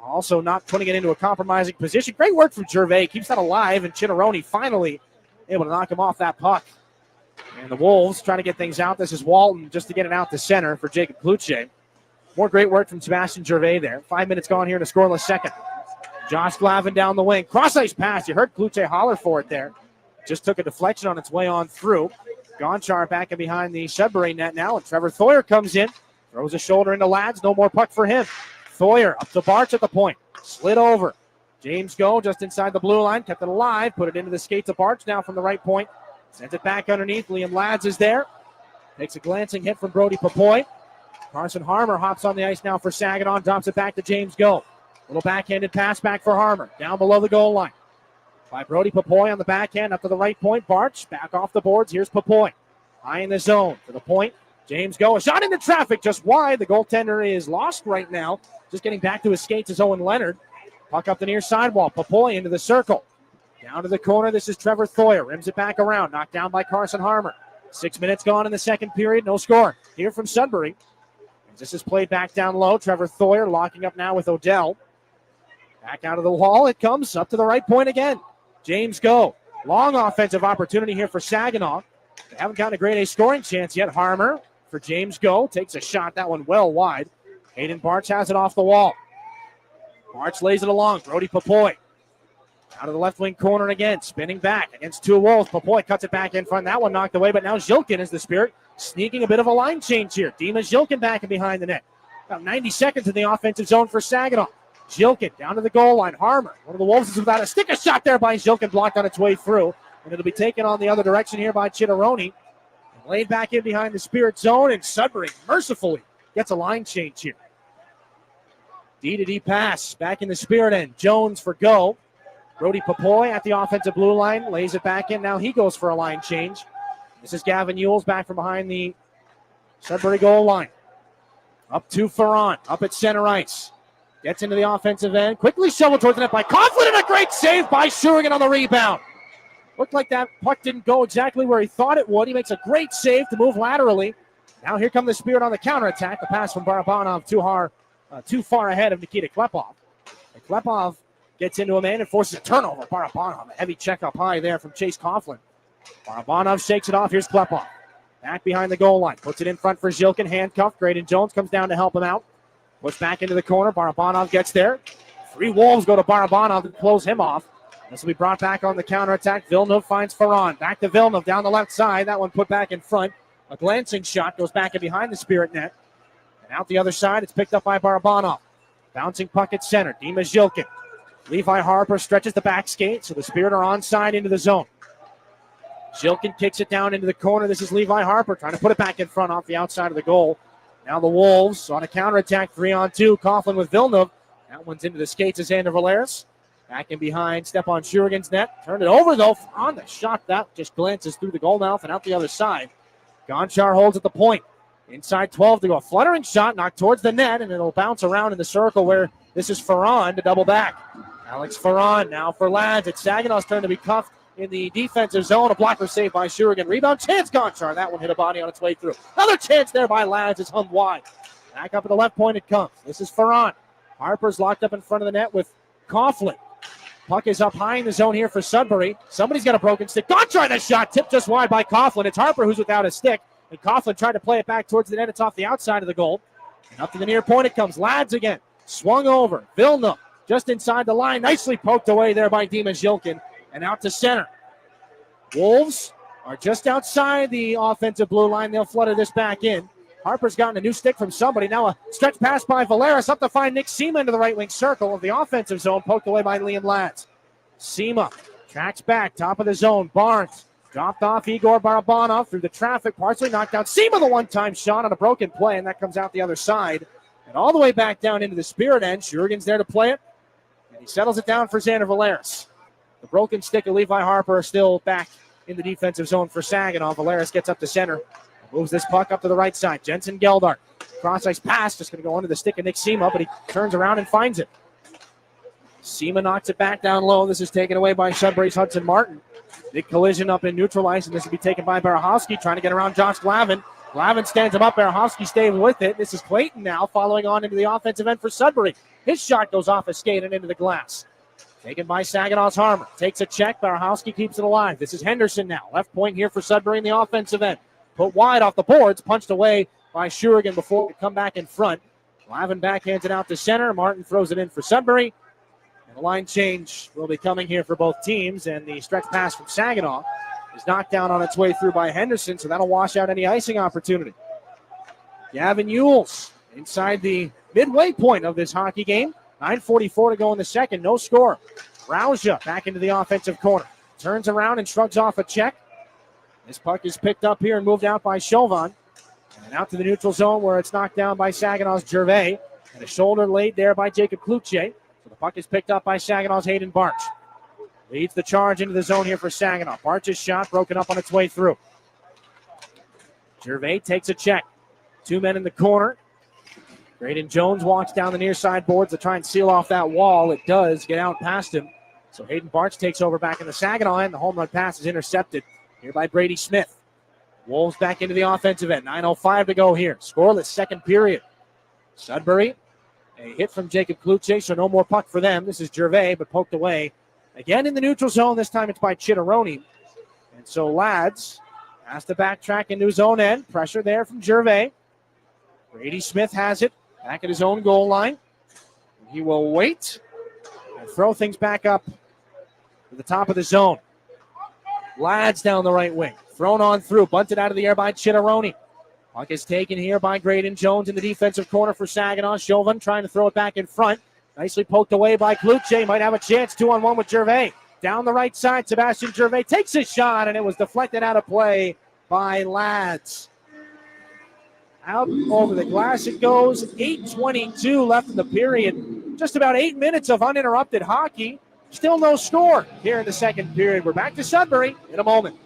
Also not putting it into a compromising position. Great work from Gervais. Keeps that alive, and Chitteroni finally able to knock him off that puck. And the Wolves trying to get things out. This is Walton just to get it out to center for Jacob Cloutier. More great work from Sebastian Gervais there. 5 minutes gone here in a scoreless second. Josh Glavin down the wing. Cross-ice pass. You heard Cloutier holler for it there. Just took a deflection on its way on through. Gonchar back in behind the Sudbury net now, and Trevor Thoyer comes in. Throws a shoulder into Lads. No more puck for him. Thoyer up to Barch at the point. Slid over. James Go just inside the blue line. Kept it alive. Put it into the skates of Barch now from the right point. Sends it back underneath. Liam Lads is there. Takes a glancing hit from Brody Papoy. Carson Harmer hops on the ice now for Saginaw. Drops it back to James Go. Little backhanded pass back for Harmer. Down below the goal line. By Brody Papoy on the backhand up to the right point. Barch back off the boards. Here's Papoy. High in the zone to the point. James Go. A shot into traffic just wide. The goaltender is lost right now. Just getting back to his skates is Owen Leonard. Puck up the near sidewall. Papoy into the circle. Down to the corner. This is Trevor Thoyer. Rims it back around. Knocked down by Carson Harmer. 6 minutes gone in the second period. No score here from Sudbury. This is played back down low. Trevor Thoyer locking up now with Odell. Back out of the wall. It comes up to the right point again. James Go. Long offensive opportunity here for Saginaw. They haven't gotten a grade A scoring chance yet. Harmer for James Go. Takes a shot. That one well wide. Hayden Barch has it off the wall. Barch lays it along. Brody Papoy. Out of the left wing corner again. Spinning back against two Wolves. Papoy cuts it back in front. That one knocked away, but now Zilkin is the Spirit. Sneaking a bit of a line change here. Dima Zilkin back and behind the net. About 90 seconds in the offensive zone for Saginaw. Zilkin down to the goal line. Harmer. One of the Wolves is without a stick. A shot there by Zilkin, blocked on its way through. And it'll be taken on the other direction here by Chitteroni. Laid back in behind the Spirit zone, and Sudbury mercifully gets a line change here. D-to-D pass back in the Spirit end. Jones for Go. Brody Papoy at the offensive blue line. Lays it back in. Now he goes for a line change. This is Gavin Ewells back from behind the Sudbury goal line. Up to Ferran. Up at center ice. Gets into the offensive end. Quickly shoveled towards the net by Coughlin, and a great save by Shurigan on the rebound. Looked like that puck didn't go exactly where he thought it would. He makes a great save to move laterally. Now here come the Spirit on the counterattack. The pass from Barabanov too far ahead of Nikita Klepov. And Klepov gets into a man and forces a turnover. Barabanov, a heavy check up high there from Chase Coughlin. Barabanov shakes it off. Here's Klepov. Back behind the goal line. Puts it in front for Zhilkin. Handcuffed. Graydon Jones comes down to help him out. Puts back into the corner. Barabanov gets there. 3 Wolves go to Barabanov to close him off. This will be brought back on the counterattack. Villeneuve finds Ferran. Back to Villeneuve down the left side. That one put back in front. A glancing shot goes back and behind the Spirit net. And out the other side, it's picked up by Barabanov. Bouncing puck at center. Dima Zhilkin. Levi Harper stretches the back skate, so the Spirit are onside into the zone. Zhilkin kicks it down into the corner. This is Levi Harper trying to put it back in front off the outside of the goal. Now the Wolves on a counterattack, 3-on-2. Coughlin with Villeneuve. That one's into the skates of Xander Valeris. Back in behind, Stepan Shurigan's net. Turned it over, though, on the shot. That just glances through the goal mouth and out the other side. Gonchar holds at the point. Inside 12 to go. A fluttering shot knocked towards the net, and it'll bounce around in the circle where this is Ferran to double back. Alex Ferran now for Lads. It's Saginaw's turn to be cuffed in the defensive zone. A blocker save by Shurigan. Rebound chance, Gonchar. That one hit a body on its way through. Another chance there by Lads. It's hung wide. Back up at the left point it comes. This is Ferran. Harper's locked up in front of the net with Coughlin. Puck is up high in the zone here for Sudbury. Somebody's got a broken stick. Gonchar, the shot tipped just wide by Coughlin. It's Harper who's without a stick. And Coughlin tried to play it back towards the net. It's off the outside of the goal. And up to the near point it comes. Lads again. Swung over. Villeneuve just inside the line. Nicely poked away there by Dima Zhilkin. And out to center. Wolves are just outside the offensive blue line. They'll flutter this back in. Harper's gotten a new stick from somebody. Now a stretch pass by Valeris. Up to find Nick Seema into the right wing circle of the offensive zone. Poked away by Liam Lads. Seema tracks back. Top of the zone. Barnes dropped off Igor Barabanov through the traffic. Partially knocked down. Seema the one-time shot on a broken play. And that comes out the other side. And all the way back down into the Spirit end. Shurigan's there to play it. And he settles it down for Xander Valeris. The broken stick of Levi Harper are still back in the defensive zone for Saginaw. Valeris gets up to center. Moves this puck up to the right side. Jensen Geldart. Cross-ice pass. Just going to go under the stick of Nick Seema, but he turns around and finds it. Seema knocks it back down low. This is taken away by Sudbury's Hudson Martin. Big collision up in neutral ice, and this will be taken by Barahowski, trying to get around Josh Glavin. Glavin stands him up. Barahowski stays with it. This is Clayton now, following on into the offensive end for Sudbury. His shot goes off a skate and into the glass. Taken by Saginaw's Harmer. Takes a check. Barahowski keeps it alive. This is Henderson now. Left point here for Sudbury in the offensive end. Put wide off the boards. Punched away by Shurigan before it come back in front. Glavin backhands it out to center. Martin throws it in for Sudbury. And the line change will be coming here for both teams. And the stretch pass from Saginaw is knocked down on its way through by Henderson. So that'll wash out any icing opportunity. Gavin Ewells inside the midway point of this hockey game. 9:44 to go in the second. No score. Rausha back into the offensive corner. Turns around and shrugs off a check. This puck is picked up here and moved out by Chauvin. And out to the neutral zone where it's knocked down by Saginaw's Gervais. And a shoulder laid there by Jacob Kluche. So the puck is picked up by Saginaw's Hayden Barch. Leads the charge into the zone here for Saginaw. Barch's shot broken up on its way through. Gervais takes a check. 2 men in the corner. Graydon Jones walks down the near side boards to try and seal off that wall. It does get out past him. So Hayden Barch takes over back in the Saginaw end. The home run pass is intercepted here by Brady Smith. Wolves back into the offensive end. 9:05 to go here. Scoreless second period. Sudbury, a hit from Jacob Kluche, so no more puck for them. This is Gervais, but poked away. Again in the neutral zone. This time it's by Chitteroni. And so Lads has to backtrack into his own end. Pressure there from Gervais. Brady Smith has it back at his own goal line. He will wait and throw things back up to the top of the zone. Lads down the right wing. Thrown on through. Bunted out of the air by Chitteroni. Puck is taken here by Graydon Jones in the defensive corner for Saginaw. Chauvin trying to throw it back in front. Nicely poked away by Kluche. Might have a chance. 2-on-1 with Gervais. Down the right side, Sebastian Gervais takes his shot, and it was deflected out of play by Lads. Out over the glass it goes. 8:22 left in the period. Just about 8 minutes of uninterrupted hockey. Still no score here in the second period. We're back to Sudbury in a moment.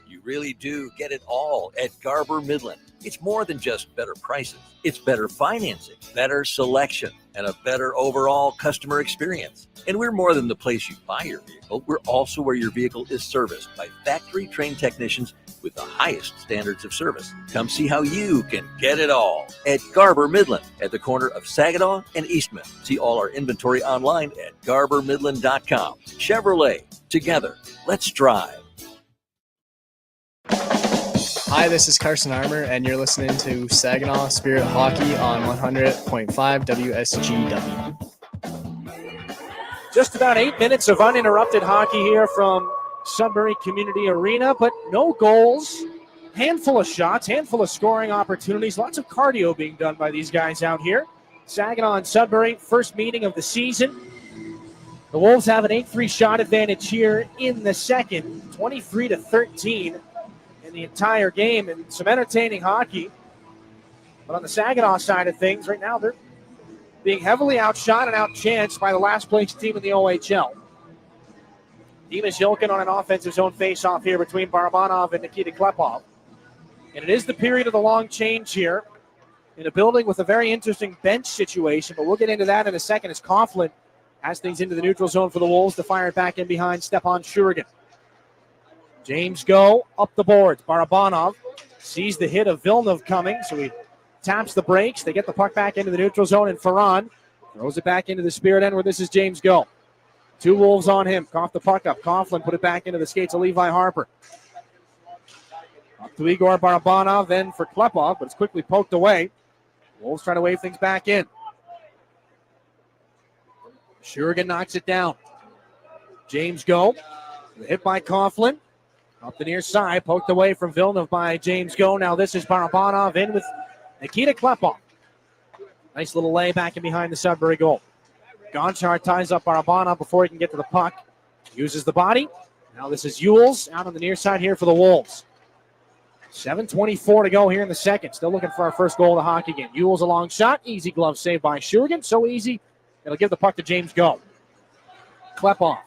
You really do get it all at Garber Midland. It's more than just better prices. It's better financing, better selection, and a better overall customer experience. And we're more than the place you buy your vehicle. We're also where your vehicle is serviced by factory-trained technicians with the highest standards of service. Come see how you can get it all at Garber Midland at the corner of Saginaw and Eastman. See all our inventory online at garbermidland.com. Chevrolet, together, let's drive. Hi, this is Carson Armour, and you're listening to Saginaw Spirit Hockey on 100.5 WSGW. Just about 8 minutes of uninterrupted hockey here from Sudbury Community Arena, but no goals. Handful of shots, handful of scoring opportunities. Lots of cardio being done by these guys out here. Saginaw and Sudbury, first meeting of the season. The Wolves have an 8-3 shot advantage here in the second, 23-13 in the entire game, and some entertaining hockey. But on the Saginaw side of things, right now they're being heavily outshot and outchanced by the last place team in the OHL. Dimas Yilkin on an offensive zone face-off here between Barabanov and Nikita Klepov. And it is the period of the long change here in a building with a very interesting bench situation, but we'll get into that in a second as Coughlin has things into the neutral zone for the Wolves to fire it back in behind Stepan Shurigan. James Go up the boards. Barabanov sees the hit of Villeneuve coming, so he taps the brakes. They get the puck back into the neutral zone, and Ferran throws it back into the Spirit end where this is James Go. Two Wolves on him. Cough the puck up. Coughlin put it back into the skates of Levi Harper. Up to Igor Barabanov, then for Klepov, but it's quickly poked away. Wolves trying to wave things back in. Shurigan knocks it down. James Go. Hit by Coughlin. Up the near side, poked away from Villeneuve by James Go. Now this is Barabanov in with Nikita Klepov. Nice little lay back in behind the Sudbury goal. Gonchar ties up Barabanov before he can get to the puck. Uses the body. Now this is Ewells out on the near side here for the Wolves. 7:24 to go here in the second. Still looking for our first goal of the hockey game. Ewells a long shot. Easy glove save by Shurigan. So easy, it'll give the puck to James Go. Klepov.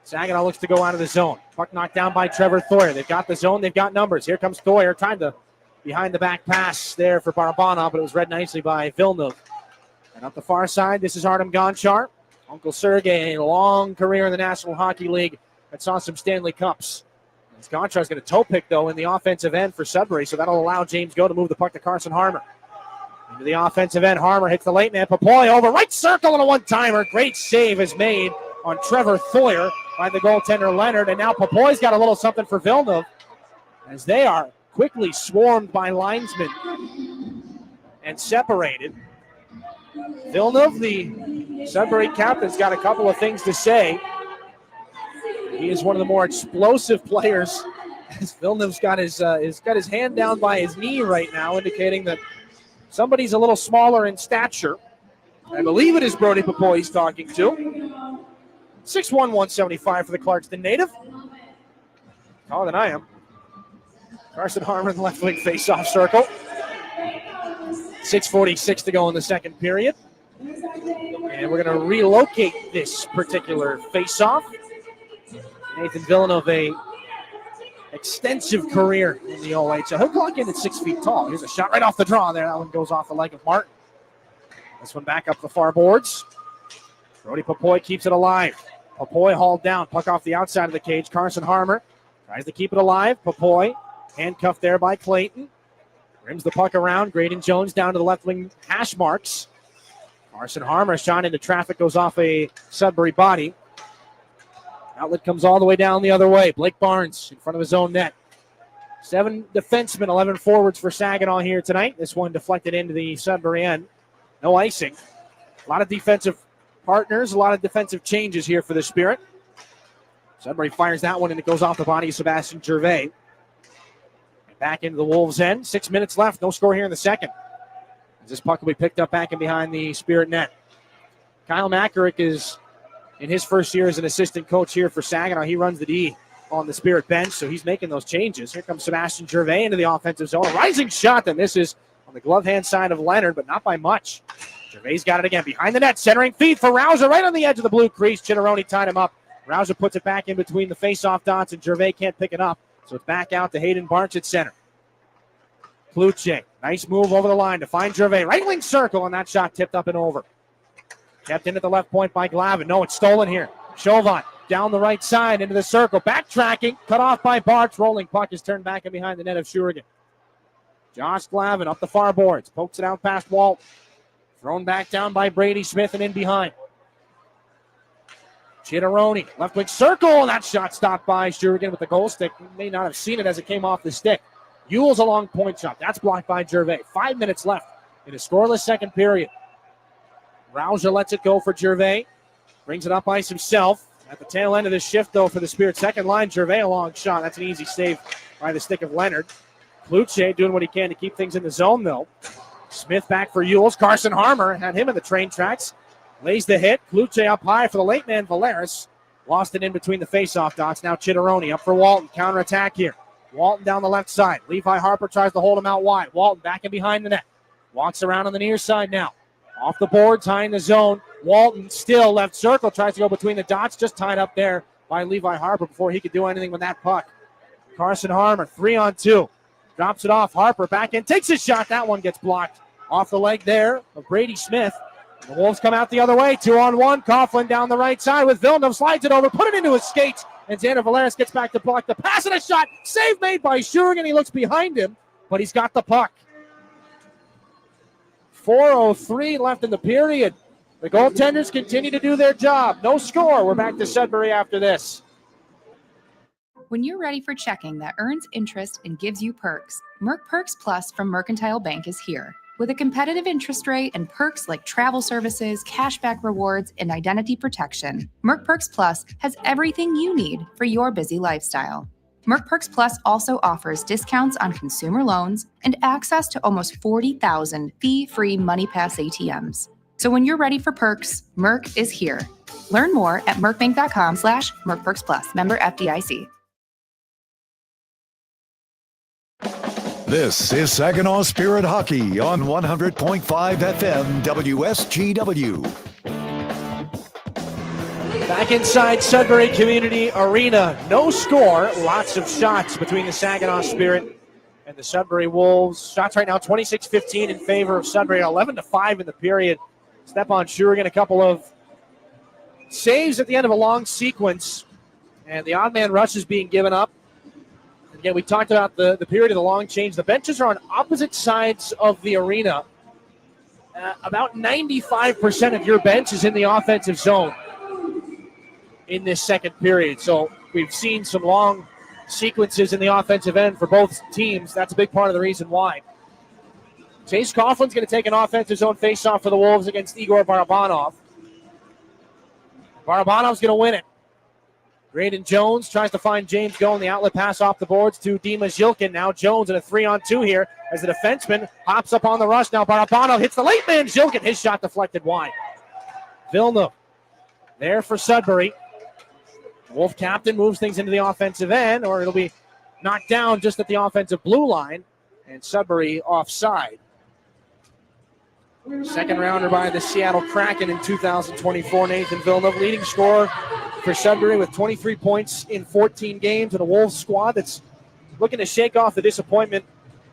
Saginaw looks to go out of the zone. Puck knocked down by Trevor Thoyer. They've got the zone. They've got numbers. Here comes Thoyer trying to behind the back pass there for Barabanov, but it was read nicely by Villeneuve. And up the far side, this is Artem Gonchar. Uncle Sergey, a long career in the National Hockey League that saw some Stanley Cups. Gonchar's going to toe pick, though, in the offensive end for Sudbury, so that'll allow James Go to move the puck to Carson Harmer. Into the offensive end, Harmer hits the late man. Papoy over right circle and a one-timer. Great save is made on Trevor Thoyer by the goaltender Leonard, and now Papoy's got a little something for Villeneuve as they are quickly swarmed by linesmen and separated. Villeneuve, the Sudbury captain's got a couple of things to say. He is one of the more explosive players, as Villeneuve's got his hand down by his knee right now, indicating that somebody's a little smaller in stature. I believe it is Brody Papoy he's talking to. 6'1", 175 for the Clarkston native. Taller than I am. Carson Harmer in the left wing face-off circle. 6:46 to go in the second period. And we're going to relocate this particular face-off. Nathan Villeneuve, a extensive career in the OHL. He'll clock in at 6 feet tall. Here's a shot right off the draw there. That one goes off the leg of Martin. This one back up the far boards. Brody Papoy keeps it alive. Papoy hauled down. Puck off the outside of the cage. Carson Harmer tries to keep it alive. Papoy handcuffed there by Clayton. Rims the puck around. Graydon Jones down to the left wing hash marks. Carson Harmer shot into traffic, goes off a Sudbury body. Outlet comes all the way down the other way. Blake Barnes in front of his own net. 7 defensemen, 11 forwards for Saginaw here tonight. This one deflected into the Sudbury end. No icing. A lot of defensive partners, a lot of defensive changes here for the Spirit. Sudbury fires that one and it goes off the body of Sebastian Gervais. Back into the Wolves' end. 6 minutes left. No score here in the second. As this puck will be picked up back in behind the Spirit net. Kyle Makarick is in his first year as an assistant coach here for Saginaw. He runs the D on the Spirit bench, so he's making those changes. Here comes Sebastian Gervais into the offensive zone. A rising shot that misses on the glove hand side of Leonard, but not by much. Gervais got it again behind the net. Centering feed for Rouser right on the edge of the blue crease. Chitteroni tied him up. Rouser puts it back in between the face-off dots, and Gervais can't pick it up. So it's back out to Hayden Barnes at center. Kluche, nice move over the line to find Gervais. Right wing circle, and that shot tipped up and over. Kept in at the left point by Glavin. No, it's stolen here. Chauvin down the right side into the circle. Backtracking, cut off by Bartz. Rolling puck is turned back and behind the net of Shurigan. Josh Glavin up the far boards. Pokes it out past Walt. Thrown back down by Brady Smith and in behind. Chitteroni, left wing circle. That shot stopped by Shurigan with the goal stick. You may not have seen it as it came off the stick. Ewell's a long point shot. That's blocked by Gervais. 5 minutes left in a scoreless second period. Rauscher lets it go for Gervais. Brings it up ice himself. At the tail end of this shift, though, for the Spirit second line, Gervais a long shot. That's an easy save by the stick of Leonard. Kluche doing what he can to keep things in the zone, though. Smith back for Ewells. Carson Harmer had him in the train tracks. Lays the hit. Kluche up high for the late man, Valeris. Lost it in between the faceoff dots. Now Chitteroni up for Walton. Counterattack here. Walton down the left side. Levi Harper tries to hold him out wide. Walton back in behind the net. Walks around on the near side now. Off the boards, high in the zone. Walton still left circle. Tries to go between the dots. Just tied up there by Levi Harper before he could do anything with that puck. Carson Harmer, 3-on-2. Drops it off. Harper back in. Takes a shot. That one gets blocked off the leg there of Brady Smith. The Wolves come out the other way. 2-on-1. Coughlin down the right side with Villeneuve. Slides it over. Put it into his skates. And Xander Valeris gets back to block the pass and a shot. Save made by Shurigan. He looks behind him, but he's got the puck. 4:03 left in the period. The goaltenders continue to do their job. No score. We're back to Sudbury after this. When you're ready for checking that earns interest and gives you perks, Merc Perks Plus from Mercantile Bank is here. With a competitive interest rate and perks like travel services, cashback rewards, and identity protection, Merc Perks Plus has everything you need for your busy lifestyle. Merc Perks Plus also offers discounts on consumer loans and access to almost 40,000 fee-free MoneyPass ATMs. So when you're ready for perks, Merc is here. Learn more at mercbank.com/mercperksplus. Member FDIC. This is Saginaw Spirit Hockey on 100.5 FM WSGW. Back inside Sudbury Community Arena. No score. Lots of shots between the Saginaw Spirit and the Sudbury Wolves. Shots right now 26-15 in favor of Sudbury. 11-5 in the period. Stepan Shurigan, a couple of saves at the end of a long sequence. And the odd man rush is being given up. Again, we talked about the period of the long change. The benches are on opposite sides of the arena. About 95% of your bench is in the offensive zone in this second period. So we've seen some long sequences in the offensive end for both teams. That's a big part of the reason why. Chase Coughlin's going to take an offensive zone faceoff for the Wolves against Igor Barabanov. Barabanov's going to win it. Graydon Jones tries to find James going. The outlet pass off the boards to Dima Zhilkin. Now Jones in a 3-on-2 here as the defenseman hops up on the rush. Now Barabanov hits the late man Zhilkin. His shot deflected wide. Villeneuve there for Sudbury. Wolf captain moves things into the offensive end, or it'll be knocked down just at the offensive blue line, and Sudbury offside. Second rounder by the Seattle Kraken in 2024. Nathan Villeneuve, leading scorer for Sudbury with 23 points in 14 games, and a Wolves squad that's looking to shake off the disappointment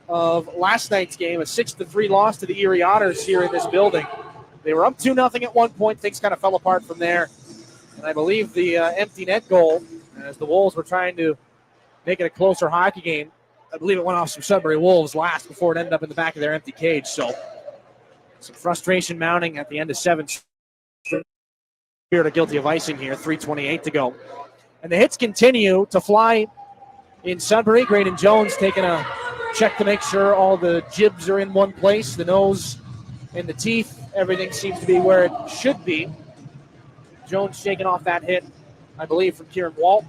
of last night's game, a 6-3 loss to the Erie Otters here in this building. They were up 2-0 at one point. Things kind of fell apart from there. And I believe the empty net goal, as the Wolves were trying to make it a closer hockey game, I believe it went off some Sudbury Wolves last before it ended up in the back of their empty cage. So some frustration mounting at the end of 7. Spirit are guilty of icing here, 3:28 to go. And the hits continue to fly in Sudbury. Graydon Jones taking a check to make sure all the jibs are in one place, the nose and the teeth. Everything seems to be where it should be. Jones shaking off that hit, I believe, from Kieran Walt.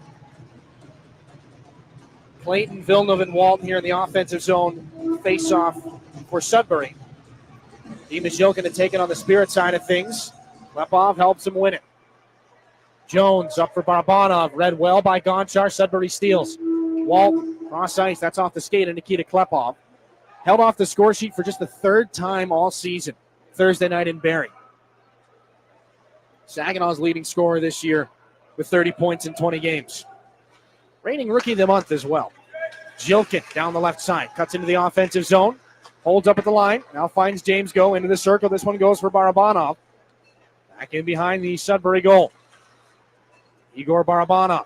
Clayton, Villeneuve, and Walt here in the offensive zone face-off for Sudbury. Dima Zhilkin to take it on the Spirit side of things. Klepov helps him win it. Jones up for Barabanov. Read well by Gonchar. Sudbury steals. Walt, cross ice. That's off the skate of Nikita Klepov. Held off the score sheet for just the third time all season. Thursday night in Barrie. Saginaw's leading scorer this year with 30 points in 20 games. Reigning Rookie of the Month as well. Jilkin down the left side. Cuts into the offensive zone. Holds up at the line. Now finds James Go into the circle. This one goes for Barabanov. Back in behind the Sudbury goal. Igor Barabanov.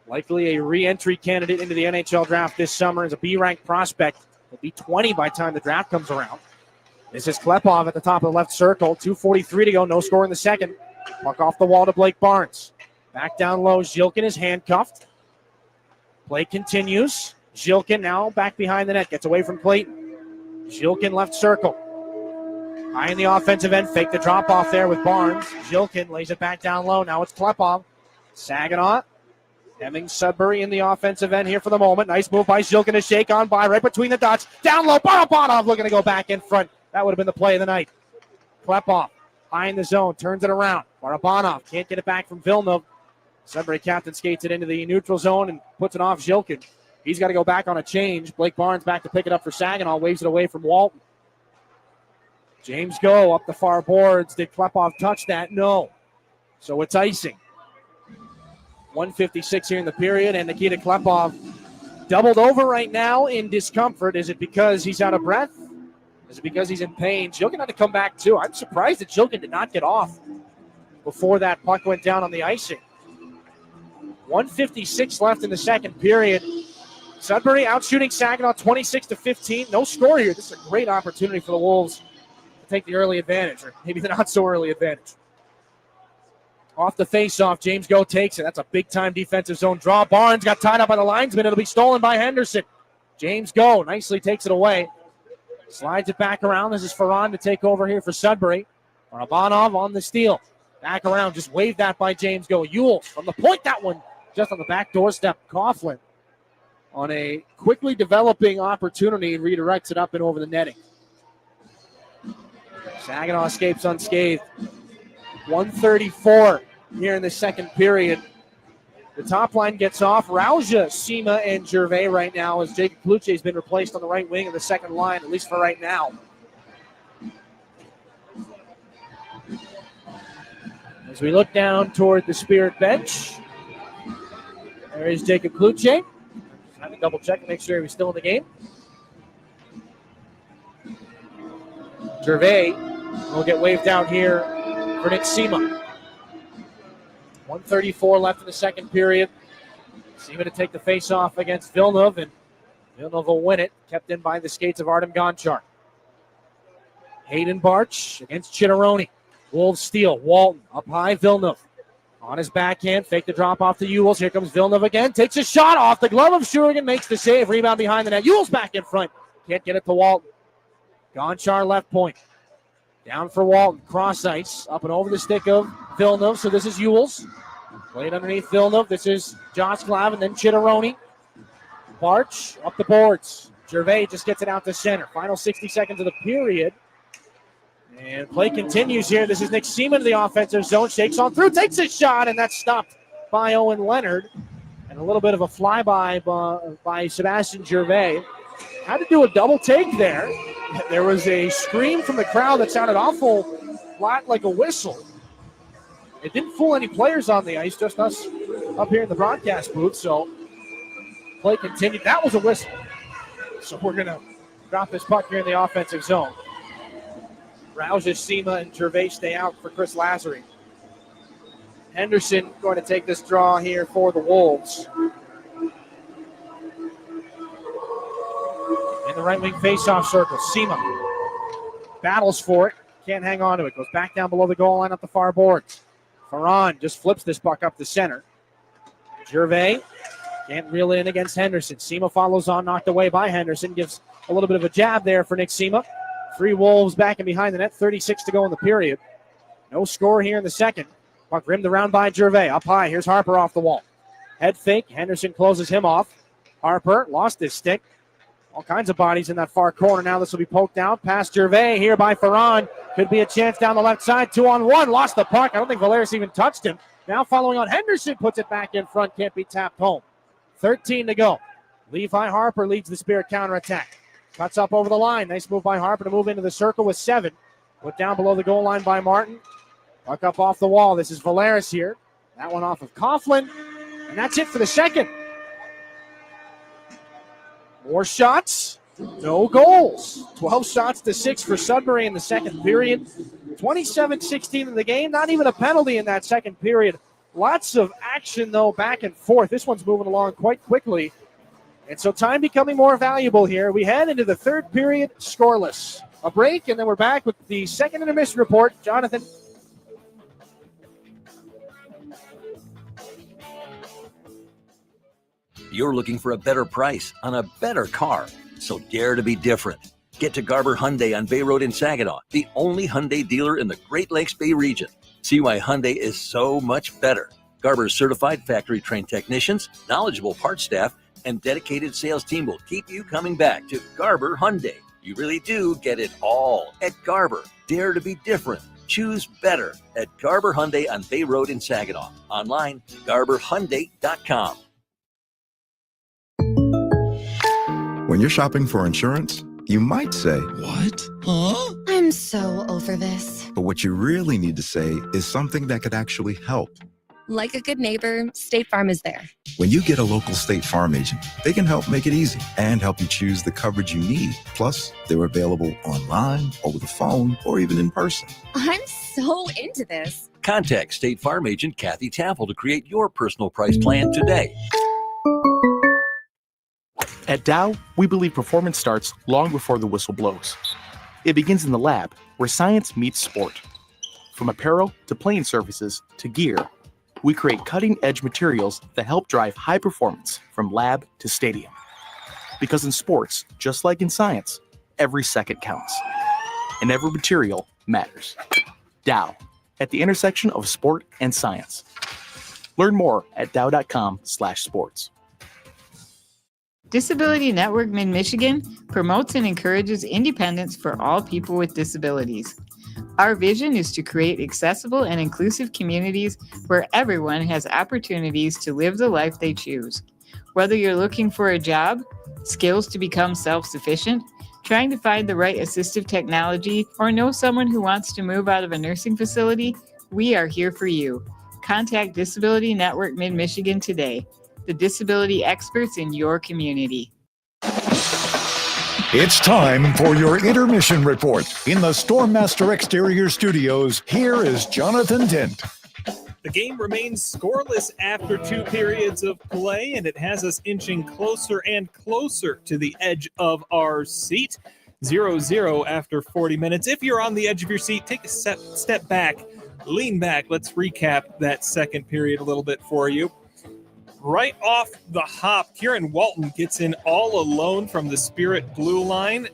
Likely a re-entry candidate into the NHL draft this summer as a B-ranked prospect. He'll be 20 by the time the draft comes around. This is Klepov at the top of the left circle. 2:43 to go. No score in the second. Puck off the wall to Blake Barnes. Back down low. Zhilkin is handcuffed. Play continues. Zhilkin now back behind the net. Gets away from Clayton. Zhilkin left circle. High in the offensive end. Fake the drop off there with Barnes. Zhilkin lays it back down low. Now it's Klepov. Saginaw. Hemming Sudbury in the offensive end here for the moment. Nice move by Zhilkin to shake on by right between the dots. Down low. Barabanov looking to go back in front. That would have been the play of the night. Klepov high in the zone. Turns it around. Barabanov can't get it back from Villeneuve. Sudbury captain skates it into the neutral zone and puts it off Zhilkin. He's got to go back on a change. Blake Barnes back to pick it up for Saginaw. Waves it away from Walton. James Go up the far boards. Did Klepov touch that? No. So it's icing. 1:56 here in the period, and Nikita Klepov doubled over right now in discomfort. Is it because he's out of breath? Is it because he's in pain? Zhilkin had to come back too. I'm surprised that Zhilkin did not get off before that puck went down on the icing. 1:56 left in the second period. Sudbury outshooting Saginaw 26-15. No score here. This is a great opportunity for the Wolves to take the early advantage, or maybe the not so early advantage. Off the face-off, James Go takes it. That's a big-time defensive zone draw. Barnes got tied up by the linesman. It'll be stolen by Henderson. James Go nicely takes it away. Slides it back around. This is Ferran to take over here for Sudbury. Barabanov on the steal. Back around, just waved that by James Go. Ewell from the point, that one just on the back doorstep. Coughlin on a quickly developing opportunity redirects it up and over the netting. Saginaw escapes unscathed. 1:34 here in the second period. The top line gets off. Rauja, Sima, and Gervais right now as Jacob Kluche has been replaced on the right wing of the second line, at least for right now. As we look down toward the Spirit bench, there is Jacob Kluche. I have to double check and make sure he's still in the game. Gervais will get waved out here for Nick Sima. 1:34 left in the second period. Sima to take the face-off against Villeneuve, and Villeneuve will win it. Kept in by the skates of Artem Gonchar. Hayden Barch against Chitteroni. Wolves steal. Walton up high. Villeneuve on his backhand. Fake the drop off to Ewells. Here comes Villeneuve again. Takes a shot off the glove of Shurigan. Makes the save. Rebound behind the net. Ewells back in front. Can't get it to Walton. Gonchar left point. Down for Walton. Cross ice. Up and over the stick of Villeneuve. So this is Ewells. Played underneath Villeneuve. This is Josh Glavin. Then Chitteroni. Barch up the boards. Gervais just gets it out to center. Final 60 seconds of the period. And play continues here. This is Nick Seaman in the offensive zone. Shakes on through. Takes a shot. And that's stopped by Owen Leonard. And a little bit of a flyby by Sebastian Gervais. Had to do a double take there. There was a scream from the crowd that sounded awful flat like a whistle. It didn't fool any players on the ice, just us up here in the broadcast booth. So play continued. That was a whistle. So we're going to drop this puck here in the offensive zone. Rouges, Sima, and Gervais stay out for Chris Lazary. Henderson going to take this draw here for the Wolves. In the right wing faceoff circle, Sima battles for it. Can't hang on to it. Goes back down below the goal line up the far boards. Ferran just flips this puck up the center. Gervais can't reel in against Henderson. Sima follows on, knocked away by Henderson. Gives a little bit of a jab there for Nick Sima. 3 Wolves back and behind the net. 36 to go in the period. No score here in the second. Puck rimmed around by Gervais. Up high. Here's Harper off the wall. Head fake. Henderson closes him off. Harper lost his stick. All kinds of bodies in that far corner. Now this will be poked out. Past Gervais here by Ferran. Could be a chance down the left side. 2-on-1. Lost the puck. I don't think Valeris even touched him. Now following on Henderson. Puts it back in front. Can't be tapped home. 13 to go. Levi Harper leads the Spirit counterattack. Cuts up over the line. Nice move by Harper to move into the circle with 7. Put down below the goal line by Martin. Puck up off the wall. This is Valeris here. That one off of Coughlin. And that's it for the second. More shots, no goals. 12 shots to 6 for Sudbury in the second period. 27-16 in the game. Not even a penalty in that second period. Lots of action, though, back and forth. This one's moving along quite quickly. And so time becoming more valuable here. We head into the third period scoreless. A break, and then we're back with the second intermission report. Jonathan. You're looking for a better price on a better car, so dare to be different. Get to Garber Hyundai on Bay Road in Saginaw, the only Hyundai dealer in the Great Lakes Bay region. See why Hyundai is so much better. Garber's certified factory-trained technicians, knowledgeable parts staff, and dedicated sales team will keep you coming back to Garber Hyundai. You really do get it all at Garber. Dare to be different. Choose better at Garber Hyundai on Bay Road in Saginaw. Online, garberhyundai.com. When you're shopping for insurance, you might say, "What? Huh?" I'm so over this. But what you really need to say is something that could actually help. Like a good neighbor, State Farm is there. When you get a local State Farm agent, they can help make it easy and help you choose the coverage you need. Plus, they're available online, over the phone, or even in person. I'm so into this. Contact State Farm agent Kathy Taffel to create your personal price plan today. At Dow, we believe performance starts long before the whistle blows. It begins in the lab, where science meets sport. From apparel to playing surfaces to gear, we create cutting-edge materials that help drive high performance from lab to stadium. Because in sports, just like in science, every second counts. And every material matters. Dow, at the intersection of sport and science. Learn more at dow.com/sports. Disability Network Mid-Michigan promotes and encourages independence for all people with disabilities. Our vision is to create accessible and inclusive communities where everyone has opportunities to live the life they choose. Whether you're looking for a job, skills to become self-sufficient, trying to find the right assistive technology, or know someone who wants to move out of a nursing facility, we are here for you. Contact Disability Network Mid-Michigan today, the disability experts in your community. It's time for your intermission report. In the Stormmaster Exterior Studios, here is Jonathan Dent. The game remains scoreless after 2 periods of play, and it has us inching closer and closer to the edge of our seat. 0-0 after 40 minutes. If you're on the edge of your seat, take a step back, lean back. Let's recap that second period a little bit for you. Right off the hop, Kieran Walton gets in all alone from the Spirit blue line.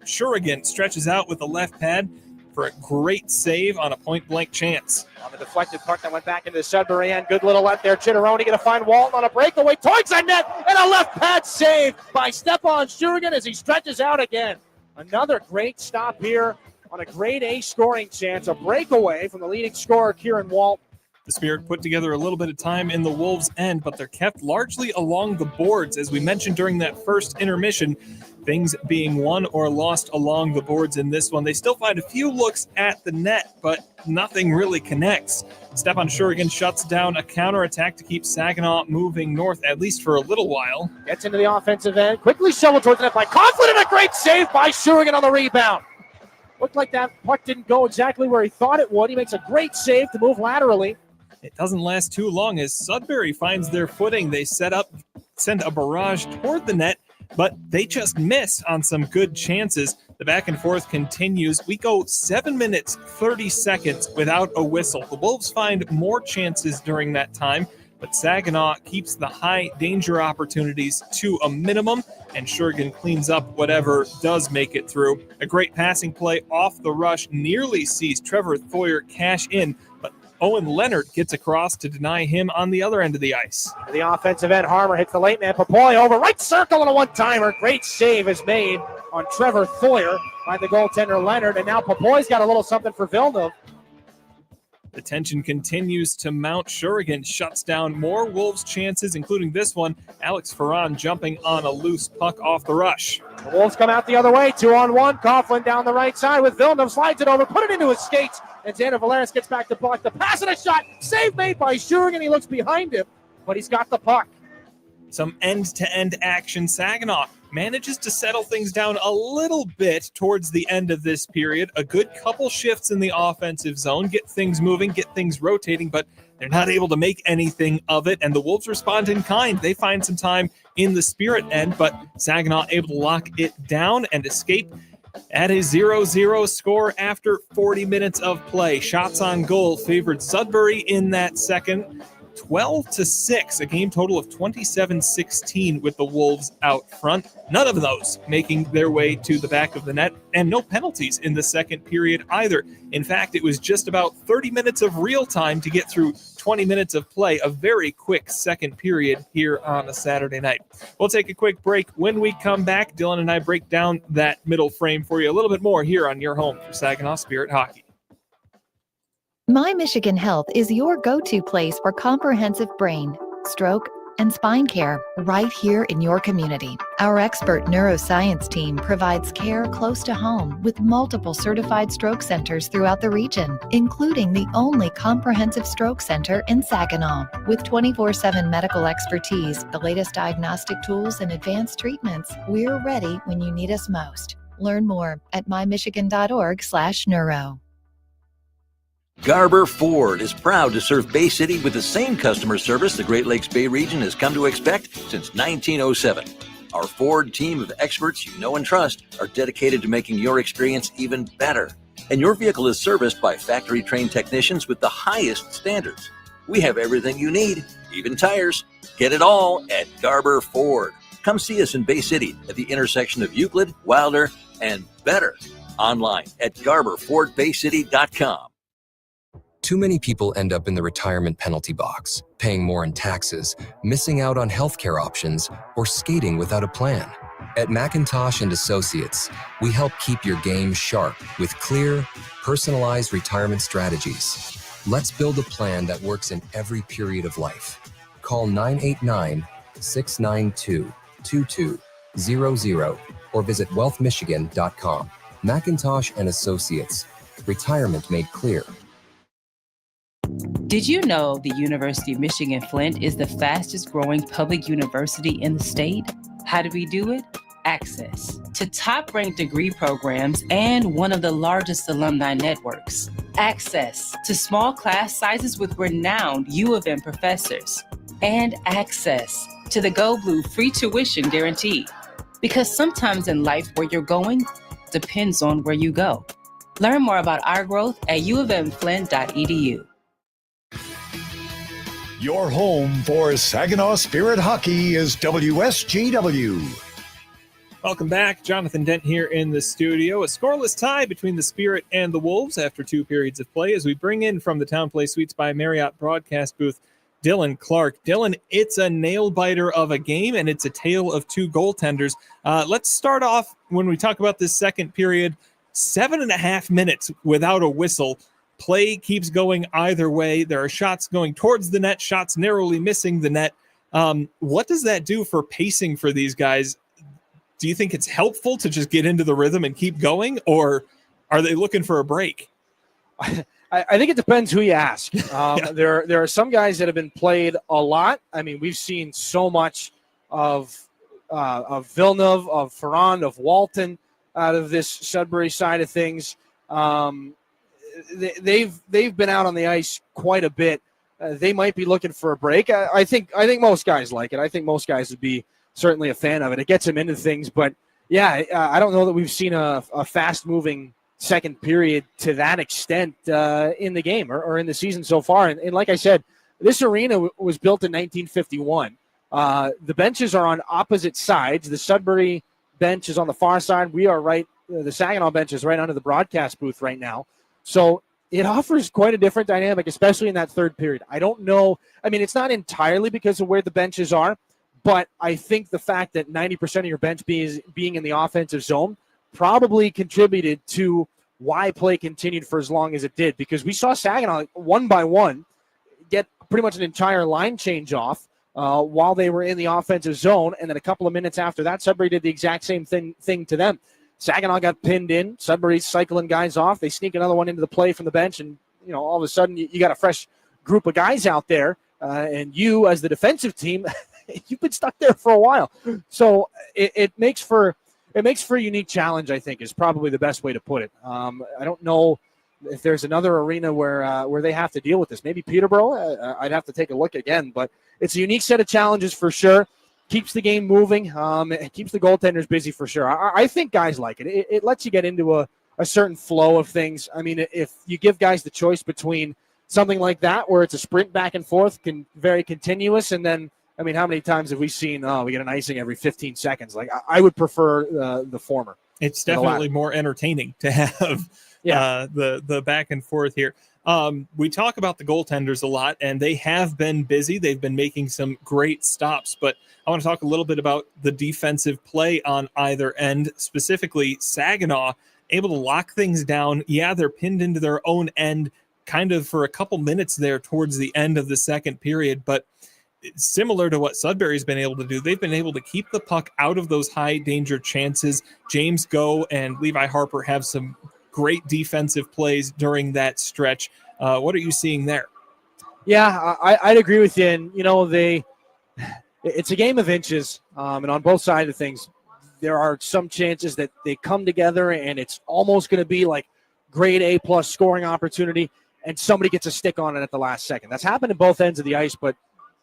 Shurigan stretches out with the left pad for a great save on a point-blank chance. On the deflected puck that went back into the Sudbury end. Good little let there. Chitteroni going to find Walton on a breakaway. Towards the net and a left pad save by Stepan Shurigan as he stretches out again. Another great stop here on a grade A scoring chance. A breakaway from the leading scorer, Kieran Walton. The Spirit put together a little bit of time in the Wolves' end, but they're kept largely along the boards. As we mentioned during that first intermission, things being won or lost along the boards in this one. They still find a few looks at the net, but nothing really connects. Stepan Shurigan shuts down a counterattack to keep Saginaw moving north, at least for a little while. Gets into the offensive end. Quickly shoveled towards the net by Coughlin, and a great save by Shurigan on the rebound. Looked like that puck didn't go exactly where he thought it would. He makes a great save to move laterally. It doesn't last too long as Sudbury finds their footing. They send a barrage toward the net, but they just miss on some good chances. The back and forth continues. We go 7 minutes, 30 seconds without a whistle. The Wolves find more chances during that time, but Saginaw keeps the high danger opportunities to a minimum, and Shurigan cleans up whatever does make it through. A great passing play off the rush nearly sees Trevor Thoyer cash in, but Owen Leonard gets across to deny him on the other end of the ice. The offensive end, Harmer hits the late man. Papoy over right circle and a one-timer. Great save is made on Trevor Thoyer by the goaltender Leonard. And now Papoy's got a little something for Villeneuve. The tension continues to mount. Shurigan shuts down more Wolves chances, including this one. Alex Ferran jumping on a loose puck off the rush. The Wolves come out the other way, 2-on-1. Coughlin down the right side with Villeneuve. Slides it over, put it into his skates. And Xander Valeris gets back to puck. The pass and a shot. Save made by Shurigan. He looks behind him, but he's got the puck. Some end-to-end action. Saginaw manages to settle things down a little bit towards the end of this period. A good couple shifts in the offensive zone, get things moving, get things rotating, but they're not able to make anything of it, and the Wolves respond in kind. They find some time in the Spirit end, but Saginaw able to lock it down and escape at a 0-0 score after 40 minutes of play. Shots on goal favored Sudbury in that second, 12-6, a game total of 27-16 with the Wolves out front. None of those making their way to the back of the net, and no penalties in the second period either. In fact, it was just about 30 minutes of real time to get through 20 minutes of play, a very quick second period here on a Saturday night. We'll take a quick break. When we come back, Dylan and I break down that middle frame for you a little bit more here on your home for Saginaw Spirit Hockey. My Michigan Health is your go-to place for comprehensive brain, stroke, and spine care right here in your community. Our expert neuroscience team provides care close to home with multiple certified stroke centers throughout the region, including the only comprehensive stroke center in Saginaw. With 24/7 medical expertise, the latest diagnostic tools, and advanced treatments, we're ready when you need us most. Learn more at mymichigan.org/neuro. Garber Ford is proud to serve Bay City with the same customer service the Great Lakes Bay region has come to expect since 1907. Our Ford team of experts you know and trust are dedicated to making your experience even better. And your vehicle is serviced by factory-trained technicians with the highest standards. We have everything you need, even tires. Get it all at Garber Ford. Come see us in Bay City at the intersection of Euclid, Wilder, and Better. Online at GarberFordBayCity.com. Too many people end up in the retirement penalty box, paying more in taxes, missing out on healthcare options, or skating without a plan. At McIntosh & Associates, we help keep your game sharp with clear, personalized retirement strategies. Let's build a plan that works in every period of life. Call 989-692-2200 or visit wealthmichigan.com. McIntosh & Associates. Retirement made clear. Did you know the University of Michigan Flint is the fastest growing public university in the state? How do we do it? Access to top-ranked degree programs and one of the largest alumni networks. Access to small class sizes with renowned U of M professors. And access to the Go Blue free tuition guarantee. Because sometimes in life where you're going depends on where you go. Learn more about our growth at uofmflint.edu. Your home for Saginaw Spirit Hockey is WSGW. Welcome back. Jonathan Dent here in the studio. A scoreless tie between the Spirit and the Wolves after 2 periods of play as we bring in from the Town Place Suites by Marriott broadcast booth, Dylan Clark. Dylan, it's a nail-biter of a game, and it's a tale of 2 goaltenders. Let's start off when we talk about this second period. 7.5 minutes without a whistle. Play keeps going either way. There are shots going towards the net, shots narrowly missing the net. What does that do for pacing for these guys? Do you think it's helpful to just get into the rhythm and keep going, or are they looking for a break? I think it depends who you ask. There are some guys that have been played a lot. I mean, we've seen so much of Villeneuve, of Ferrand, of Walton out of this Sudbury side of things. They've been out on the ice quite a bit. They might be looking for a break. I think most guys like it. I think most guys would be certainly a fan of it. It gets them into things. But, yeah, I don't know that we've seen a fast-moving second period to that extent in the game or in the season so far. And like I said, this arena was built in 1951. The benches are on opposite sides. The Sudbury bench is on the far side. We are right. The Saginaw bench is right under the broadcast booth right now. So it offers quite a different dynamic, especially in that third period. I don't know. I mean, it's not entirely because of where the benches are, but I think the fact that 90% of your bench being in the offensive zone probably contributed to why play continued for as long as it did, because we saw Saginaw one by one get pretty much an entire line change off while they were in the offensive zone, and then a couple of minutes after that, Sudbury did the exact same thing to them. Saginaw got pinned in. Sudbury's cycling guys off. They sneak another one into the play from the bench, and all of a sudden you got a fresh group of guys out there. And you, as the defensive team, you've been stuck there for a while. So it makes for a unique challenge, I think, is probably the best way to put it. I don't know if there's another arena where they have to deal with this. Maybe Peterborough. I'd have to take a look again, but it's a unique set of challenges for sure. Keeps the game moving. It keeps the goaltenders busy for sure. I think guys like it. It lets you get into a certain flow of things. I mean, if you give guys the choice between something like that where it's a sprint back and forth, very continuous, and then, I mean, how many times have we seen, we get an icing every 15 seconds? Like, I would prefer the former. It's definitely more entertaining to have the back and forth here. We talk about the goaltenders a lot, and they have been busy. They've been making some great stops, but I want to talk a little bit about the defensive play on either end, specifically Saginaw, able to lock things down. Yeah, they're pinned into their own end kind of for a couple minutes there towards the end of the second period, but similar to what Sudbury's been able to do, they've been able to keep the puck out of those high danger chances. James Go and Levi Harper have some great defensive plays during that stretch. What are you seeing there? Yeah, I'd agree with you. And, it's a game of inches, and on both sides of things, there are some chances that they come together and it's almost going to be like grade A+ scoring opportunity, and somebody gets a stick on it at the last second. That's happened at both ends of the ice, but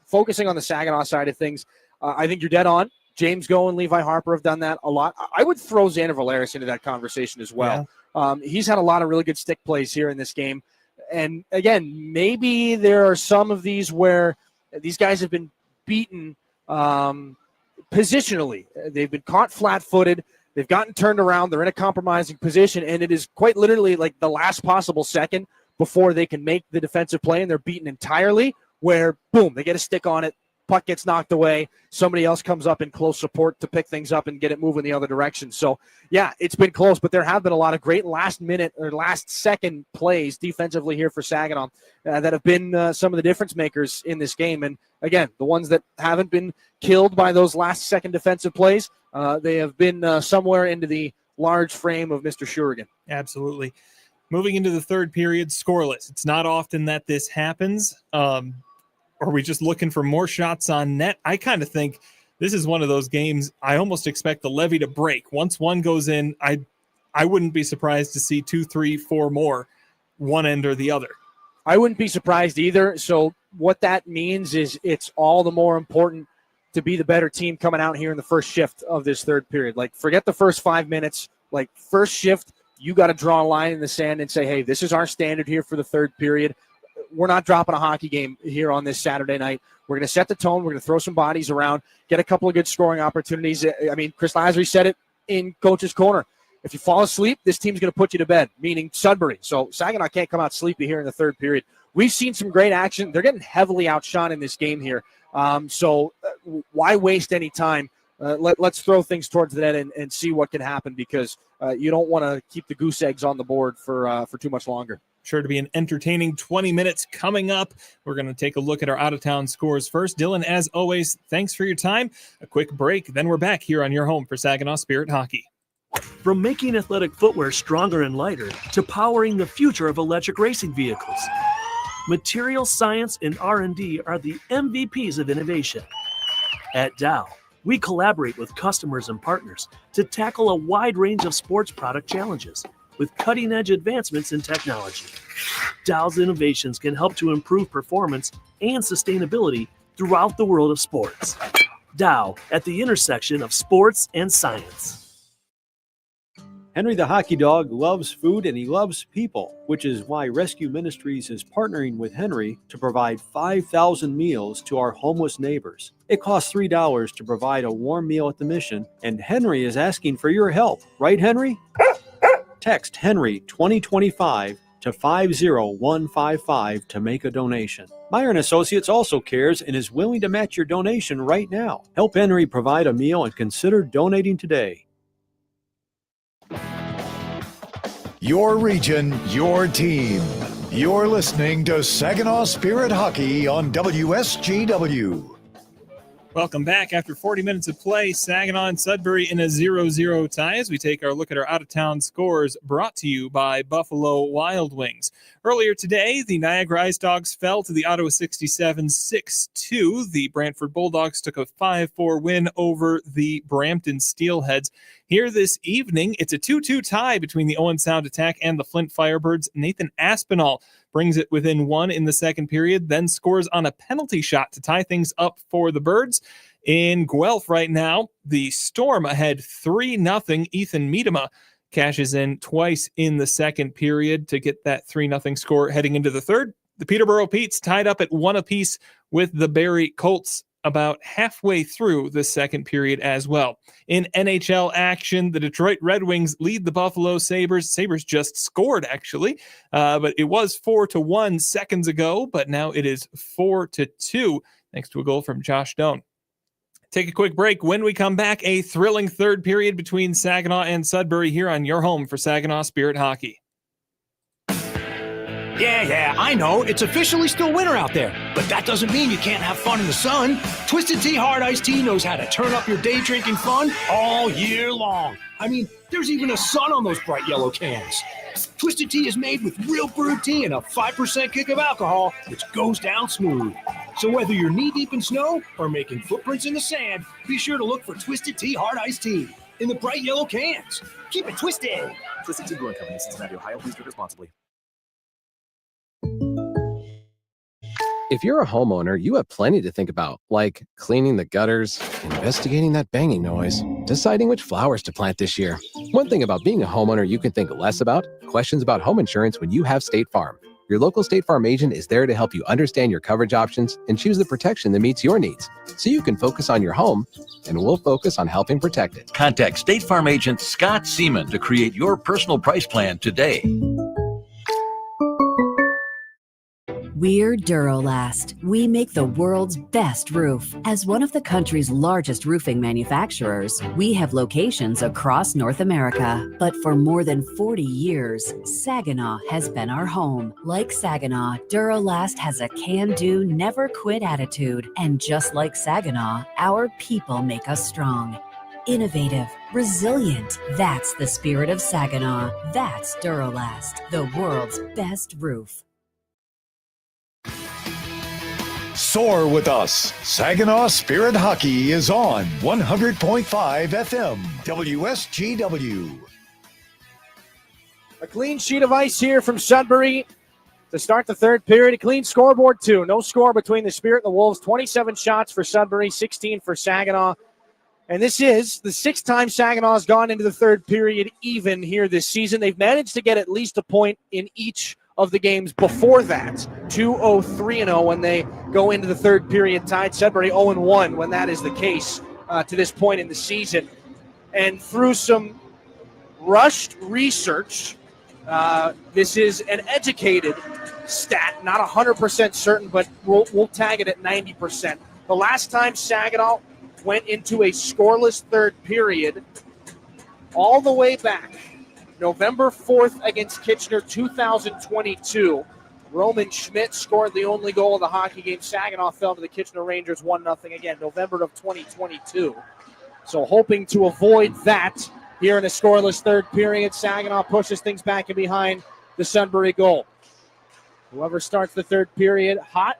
focusing on the Saginaw side of things, I think you're dead on. James Go and Levi Harper have done that a lot. I would throw Xander Valeris into that conversation as well. Yeah. He's had a lot of really good stick plays here in this game. And, again, maybe there are some of these where these guys have been beaten positionally. They've been caught flat-footed. They've gotten turned around. They're in a compromising position, and it is quite literally like the last possible second before they can make the defensive play, and they're beaten entirely, where, boom, they get a stick on it, puck gets knocked away, somebody else comes up in close support to pick things up and get it moving the other direction. So, yeah, it's been close, but there have been a lot of great last-minute or last-second plays defensively here for Saginaw that have been some of the difference makers in this game. And, again, the ones that haven't been killed by those last-second defensive plays, they have been somewhere into the large frame of Mr. Shurigan. Absolutely. Moving into the third period, scoreless. It's not often that this happens. Are we just looking for more shots on net? I kind of think this is one of those games I almost expect the levee to break. Once one goes in, I wouldn't be surprised to see 2, 3, 4 more, one end or the other. I wouldn't be surprised either. So what that means is it's all the more important to be the better team coming out here in the first shift of this third period. Like, forget the first 5 minutes. Like, first shift, you got to draw a line in the sand and say, hey, this is our standard here for the third period. We're not dropping a hockey game here on this Saturday night. We're going to set the tone. We're going to throw some bodies around, get a couple of good scoring opportunities. I mean, Chris Lazary said it in Coach's Corner. If you fall asleep, this team's going to put you to bed, meaning Sudbury. So Saginaw can't come out sleepy here in the third period. We've seen some great action. They're getting heavily outshone in this game here. So why waste any time? Let's throw things towards the net and see what can happen, because you don't want to keep the goose eggs on the board for too much longer. Sure to be an entertaining 20 minutes coming up. We're going to take a look at our out-of-town scores first. Dylan, as always, thanks for your time. A quick break, then we're back here on your home for Saginaw Spirit Hockey. From making athletic footwear stronger and lighter to powering the future of electric racing vehicles, material science and R&D are the MVPs of innovation. At Dow, we collaborate with customers and partners to tackle a wide range of sports product challenges with cutting-edge advancements in technology. Dow's innovations can help to improve performance and sustainability throughout the world of sports. Dow, at the intersection of sports and science. Henry the Hockey Dog loves food and he loves people, which is why Rescue Ministries is partnering with Henry to provide 5,000 meals to our homeless neighbors. It costs $3 to provide a warm meal at the mission, and Henry is asking for your help. Right, Henry? Text Henry 2025 to 50155 to make a donation. Meyer & Associates also cares and is willing to match your donation right now. Help Henry provide a meal and consider donating today. Your region, your team. You're listening to Saginaw Spirit Hockey on WSGW. Welcome back. After 40 minutes of play, Saginaw and Sudbury in a 0-0 tie as we take our look at our out-of-town scores, brought to you by Buffalo Wild Wings. Earlier today, the Niagara Ice Dogs fell to the Ottawa 67 6-2. The Brantford Bulldogs took a 5-4 win over the Brampton Steelheads. Here this evening, it's a 2-2 tie between the Owen Sound Attack and the Flint Firebirds. Nathan Aspinall brings it within one in the second period, then scores on a penalty shot to tie things up for the Birds. In Guelph right now, the Storm ahead 3-0. Ethan Miedema cashes in twice in the second period to get that 3-0 score heading into the third. The Peterborough Petes tied up at 1 apiece with the Barrie Colts about halfway through the second period as well. In NHL action, the Detroit Red Wings lead the Buffalo Sabres. Sabres just scored, actually, but it was 4-1 seconds ago, but now it is 4-2 thanks to a goal from Josh Doan. Take a quick break. When we come back, a thrilling third period between Saginaw and Sudbury here on your home for Saginaw Spirit Hockey. Yeah, I know. It's officially still winter out there, but that doesn't mean you can't have fun in the sun. Twisted Tea Hard Iced Tea knows how to turn up your day drinking fun all year long. I mean, there's even a sun on those bright yellow cans. Twisted Tea is made with real brewed tea and a 5% kick of alcohol, which goes down smooth. So whether you're knee-deep in snow or making footprints in the sand, be sure to look for Twisted Tea Hard Iced Tea in the bright yellow cans. Keep it twisted. Twisted Tea Brewing Company, Cincinnati, Ohio. Please drink responsibly. If you're a homeowner, you have plenty to think about, like cleaning the gutters, investigating that banging noise, deciding which flowers to plant this year. One thing about being a homeowner you can think less about, questions about home insurance when you have State Farm. Your local State Farm agent is there to help you understand your coverage options and choose the protection that meets your needs, so you can focus on your home, and we'll focus on helping protect it. Contact State Farm agent Scott Seaman to create your personal price plan today. We're Duralast. We make the world's best roof. As one of the country's largest roofing manufacturers, we have locations across North America. But for more than 40 years, Saginaw has been our home. Like Saginaw, Duralast has a can-do, never-quit attitude. And just like Saginaw, our people make us strong. Innovative, resilient. That's the spirit of Saginaw. That's Duralast, the world's best roof. Soar with us. Saginaw Spirit Hockey is on 100.5 FM WSGW. A clean sheet of ice here from Sudbury to start the third period. A clean scoreboard, too. No score between the Spirit and the Wolves. 27 shots for Sudbury, 16 for Saginaw. And this is the sixth time Saginaw has gone into the third period even here this season. They've managed to get at least a point in each of the games before that. 2-0, 3-0 when they go into the third period tied. Sudbury 0-1 when that is the case to this point in the season. And through some rushed research, this is an educated stat, not 100% certain, but we'll tag it at 90%. The last time Saginaw went into a scoreless third period, all the way back, November 4th against Kitchener, 2022. Roman Schmidt scored the only goal of the hockey game. Saginaw fell to the Kitchener Rangers 1-0 again, November of 2022. So hoping to avoid that here in a scoreless third period. Saginaw pushes things back and behind the Sudbury goal. Whoever starts the third period hot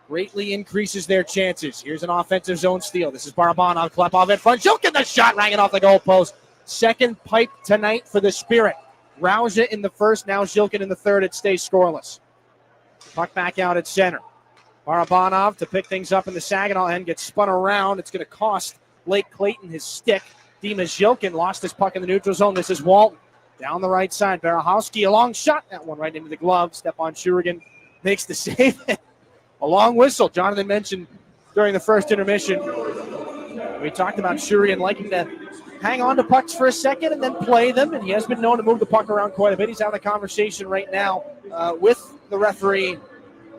greatly increases their chances. Here's an offensive zone steal. This is Barabanov, Klepov in front. Zhilkin, the shot rang it off the goalpost. Second pipe tonight for the Spirit. Rauja in the first, now Zhilkin in the third. It stays scoreless. Puck back out at center. Barabanov to pick things up in the Saginaw end, gets spun around. It's going to cost Blake Clayton his stick. Dima Zhilkin lost his puck in the neutral zone. This is Walton. Down the right side, Barahowski, a long shot. That one right into the glove. Stepan Shurigan makes the save. A long whistle. Jonathan mentioned during the first intermission, we talked about Shurigan liking to hang on to pucks for a second and then play them, and he has been known to move the puck around quite a bit. He's having a conversation right now with the referee,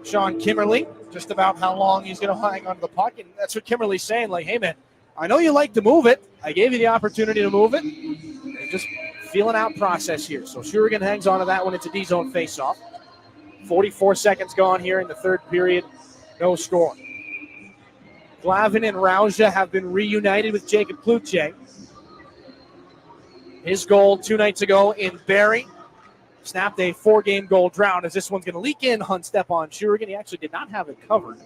Sean Kimmerly, just about how long he's going to hang on to the puck, and that's what Kimmerly's saying, like, hey, man, I know you like to move it. I gave you the opportunity to move it. And just feeling out process here. So Shurigan hangs on to that one. It's a D-zone faceoff. 44 seconds gone here in the third period. No score. Glavin and Rauja have been reunited with Jacob Cloutier. His goal 2 nights ago in Barrie snapped a 4-game goal drought as this one's going to leak in on Stepan Shurigan. He actually did not have it covered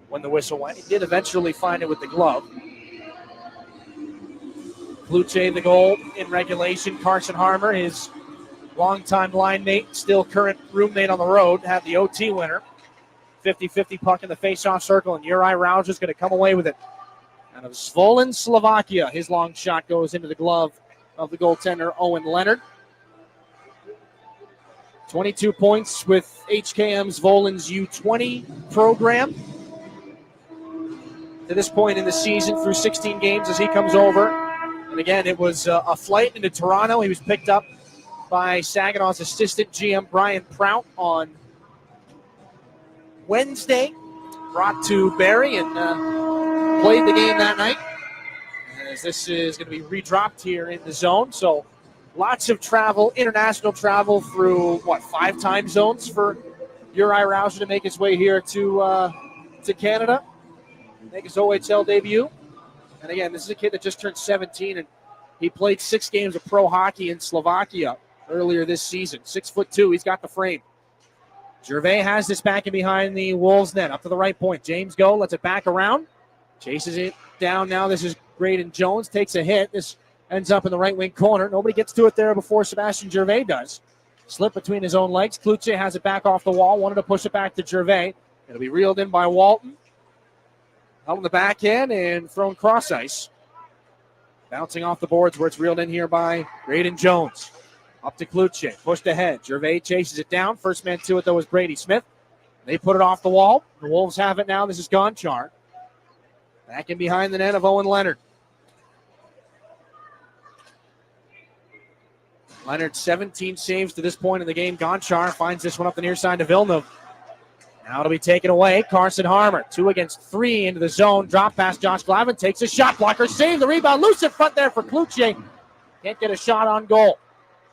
when the whistle went. He did eventually find it with the glove. Kluche, the goal in regulation. Carson Harmer, his longtime line mate, still current roommate on the road, had the OT winner. 50-50 puck in the face-off circle, and Juraj Rausch is going to come away with it. Out of Zvolen, Slovakia, his long shot goes into the glove of the goaltender, Owen Leonard. 22 points with HKM Zvolen's U20 program. To this point in the season, through 16 games as he comes over. And again, it was a flight into Toronto. He was picked up by Saginaw's assistant GM Brian Prout on Wednesday. Brought to Barrie and played the game that night. As this is going to be redropped here in the zone. So lots of travel, international travel through, 5 time zones for Juraj Rausch to make his way here to Canada. Make his OHL debut. And again, this is a kid that just turned 17, and he played 6 games of pro hockey in Slovakia earlier this season. 6'2", he's got the frame. Gervais has this back in behind the Wolves net, up to the right point. James Go lets it back around, chases it down now. This is Graydon Jones, takes a hit. This ends up in the right wing corner. Nobody gets to it there before Sebastian Gervais does. Slip between his own legs. Kluche has it back off the wall, wanted to push it back to Gervais. It'll be reeled in by Walton. Held in the backhand and thrown cross ice. Bouncing off the boards where it's reeled in here by Graydon Jones. Up to Kluche, pushed ahead. Gervais chases it down. First man to it, though, was Brady Smith. They put it off the wall. The Wolves have it now. This is Gonchar. Back in behind the net of Owen Leonard. Leonard, 17 saves to this point in the game. Gonchar finds this one up the near side to Villeneuve. Now it'll be taken away. Carson Harmer, 2 against 3 into the zone. Drop pass. Josh Glavin takes a shot. Blocker save. The rebound loose in front there for Kluche. Can't get a shot on goal.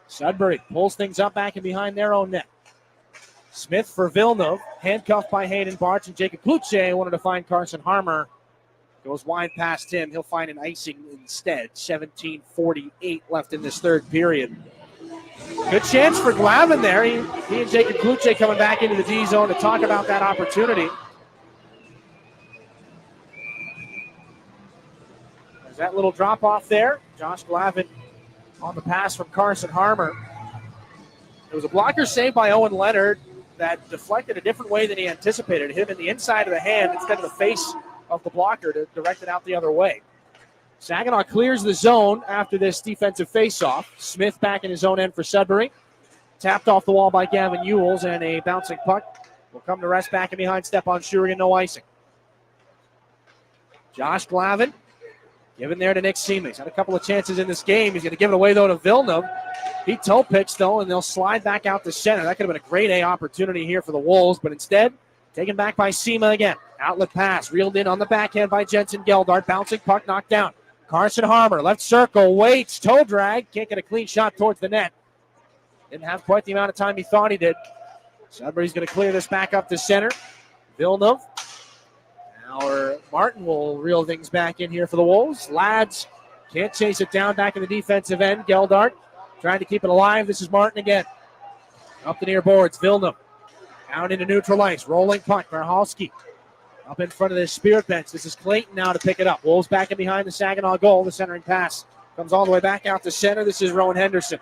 Sudbury pulls things up back and behind their own net. Smith for Villeneuve. Handcuffed by Hayden Barch, and Jacob Kluche wanted to find Carson Harmer. Goes wide past him. He'll find an icing instead. 17:48 left in this third period. Good chance for Glavin there. He and Jacob Kluche coming back into the D zone to talk about that opportunity. There's that little drop off there. Josh Glavin on the pass from Carson Harmer. It was a blocker save by Owen Leonard that deflected a different way than he anticipated. Hit him in the inside of the hand instead of the face of the blocker to direct it out the other way. Saginaw clears the zone after this defensive faceoff. Smith back in his own end for Sudbury. Tapped off the wall by Gavin Ewells, and a bouncing puck will come to rest back and behind Stepan Shurigan, no icing. Josh Glavin given there to Nick Seaman. He's had a couple of chances in this game. He's going to give it away, though, to Villeneuve. He toe picks, though, and they'll slide back out to center. That could have been a grade A opportunity here for the Wolves, but instead, taken back by Seema again. Outlet pass, reeled in on the backhand by Jensen Geldart. Bouncing puck knocked down. Carson Harmer, left circle, waits, toe drag. Can't get a clean shot towards the net. Didn't have quite the amount of time he thought he did. Sudbury's going to clear this back up to center. Villeneuve. Now Martin will reel things back in here for the Wolves. Lads can't chase it down back in the defensive end. Geldart trying to keep it alive. This is Martin again. Up the near boards. Villeneuve down into neutral ice. Rolling puck. Marhalski up in front of the Spirit bench. This is Clayton now to pick it up. Wolves back in behind the Saginaw goal. The centering pass comes all the way back out to center. This is Rowan Henderson.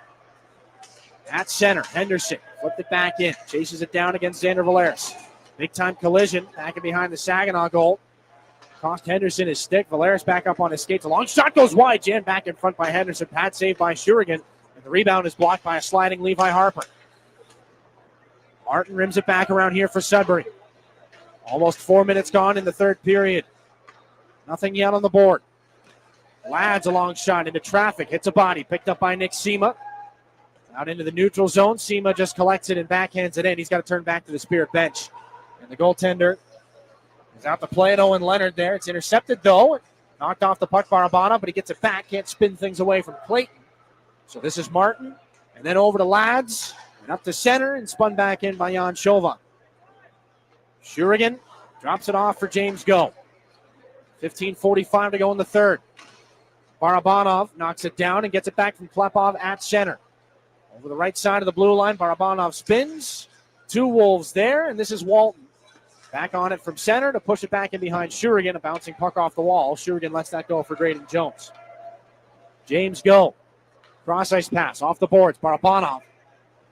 At center, Henderson flipped it back in. Chases it down against Xander Valeris. Big time collision back in behind the Saginaw goal. Cost Henderson his stick. Valeris back up on his skates. A long shot goes wide. Jan back in front by Henderson. Pad saved by Shurigan. And the rebound is blocked by a sliding Levi Harper. Martin rims it back around here for Sudbury. Almost 4 minutes gone in the third period. Nothing yet on the board. Lads a long shot into traffic. Hits a body. Picked up by Nick Seema. Out into the neutral zone. Seema just collects it and backhands it in. He's got to turn back to the Spirit bench. And the goaltender is out to play it. Owen Leonard there. It's intercepted, though. Knocked off the puck, Barabana, but he gets it back. Can't spin things away from Clayton. So this is Martin. And then over to Lads. And up to center and spun back in by Jan Chauvin. Shurigan drops it off for James Go. 15:45 to go in the third. Barabanov knocks it down and gets it back from Klepov at center. Over the right side of the blue line, Barabanov spins. 2 Wolves there, and this is Walton. Back on it from center to push it back in behind Shurigan. A bouncing puck off the wall. Shurigan lets that go for Graydon Jones. James Go. Cross-ice pass off the boards. Barabanov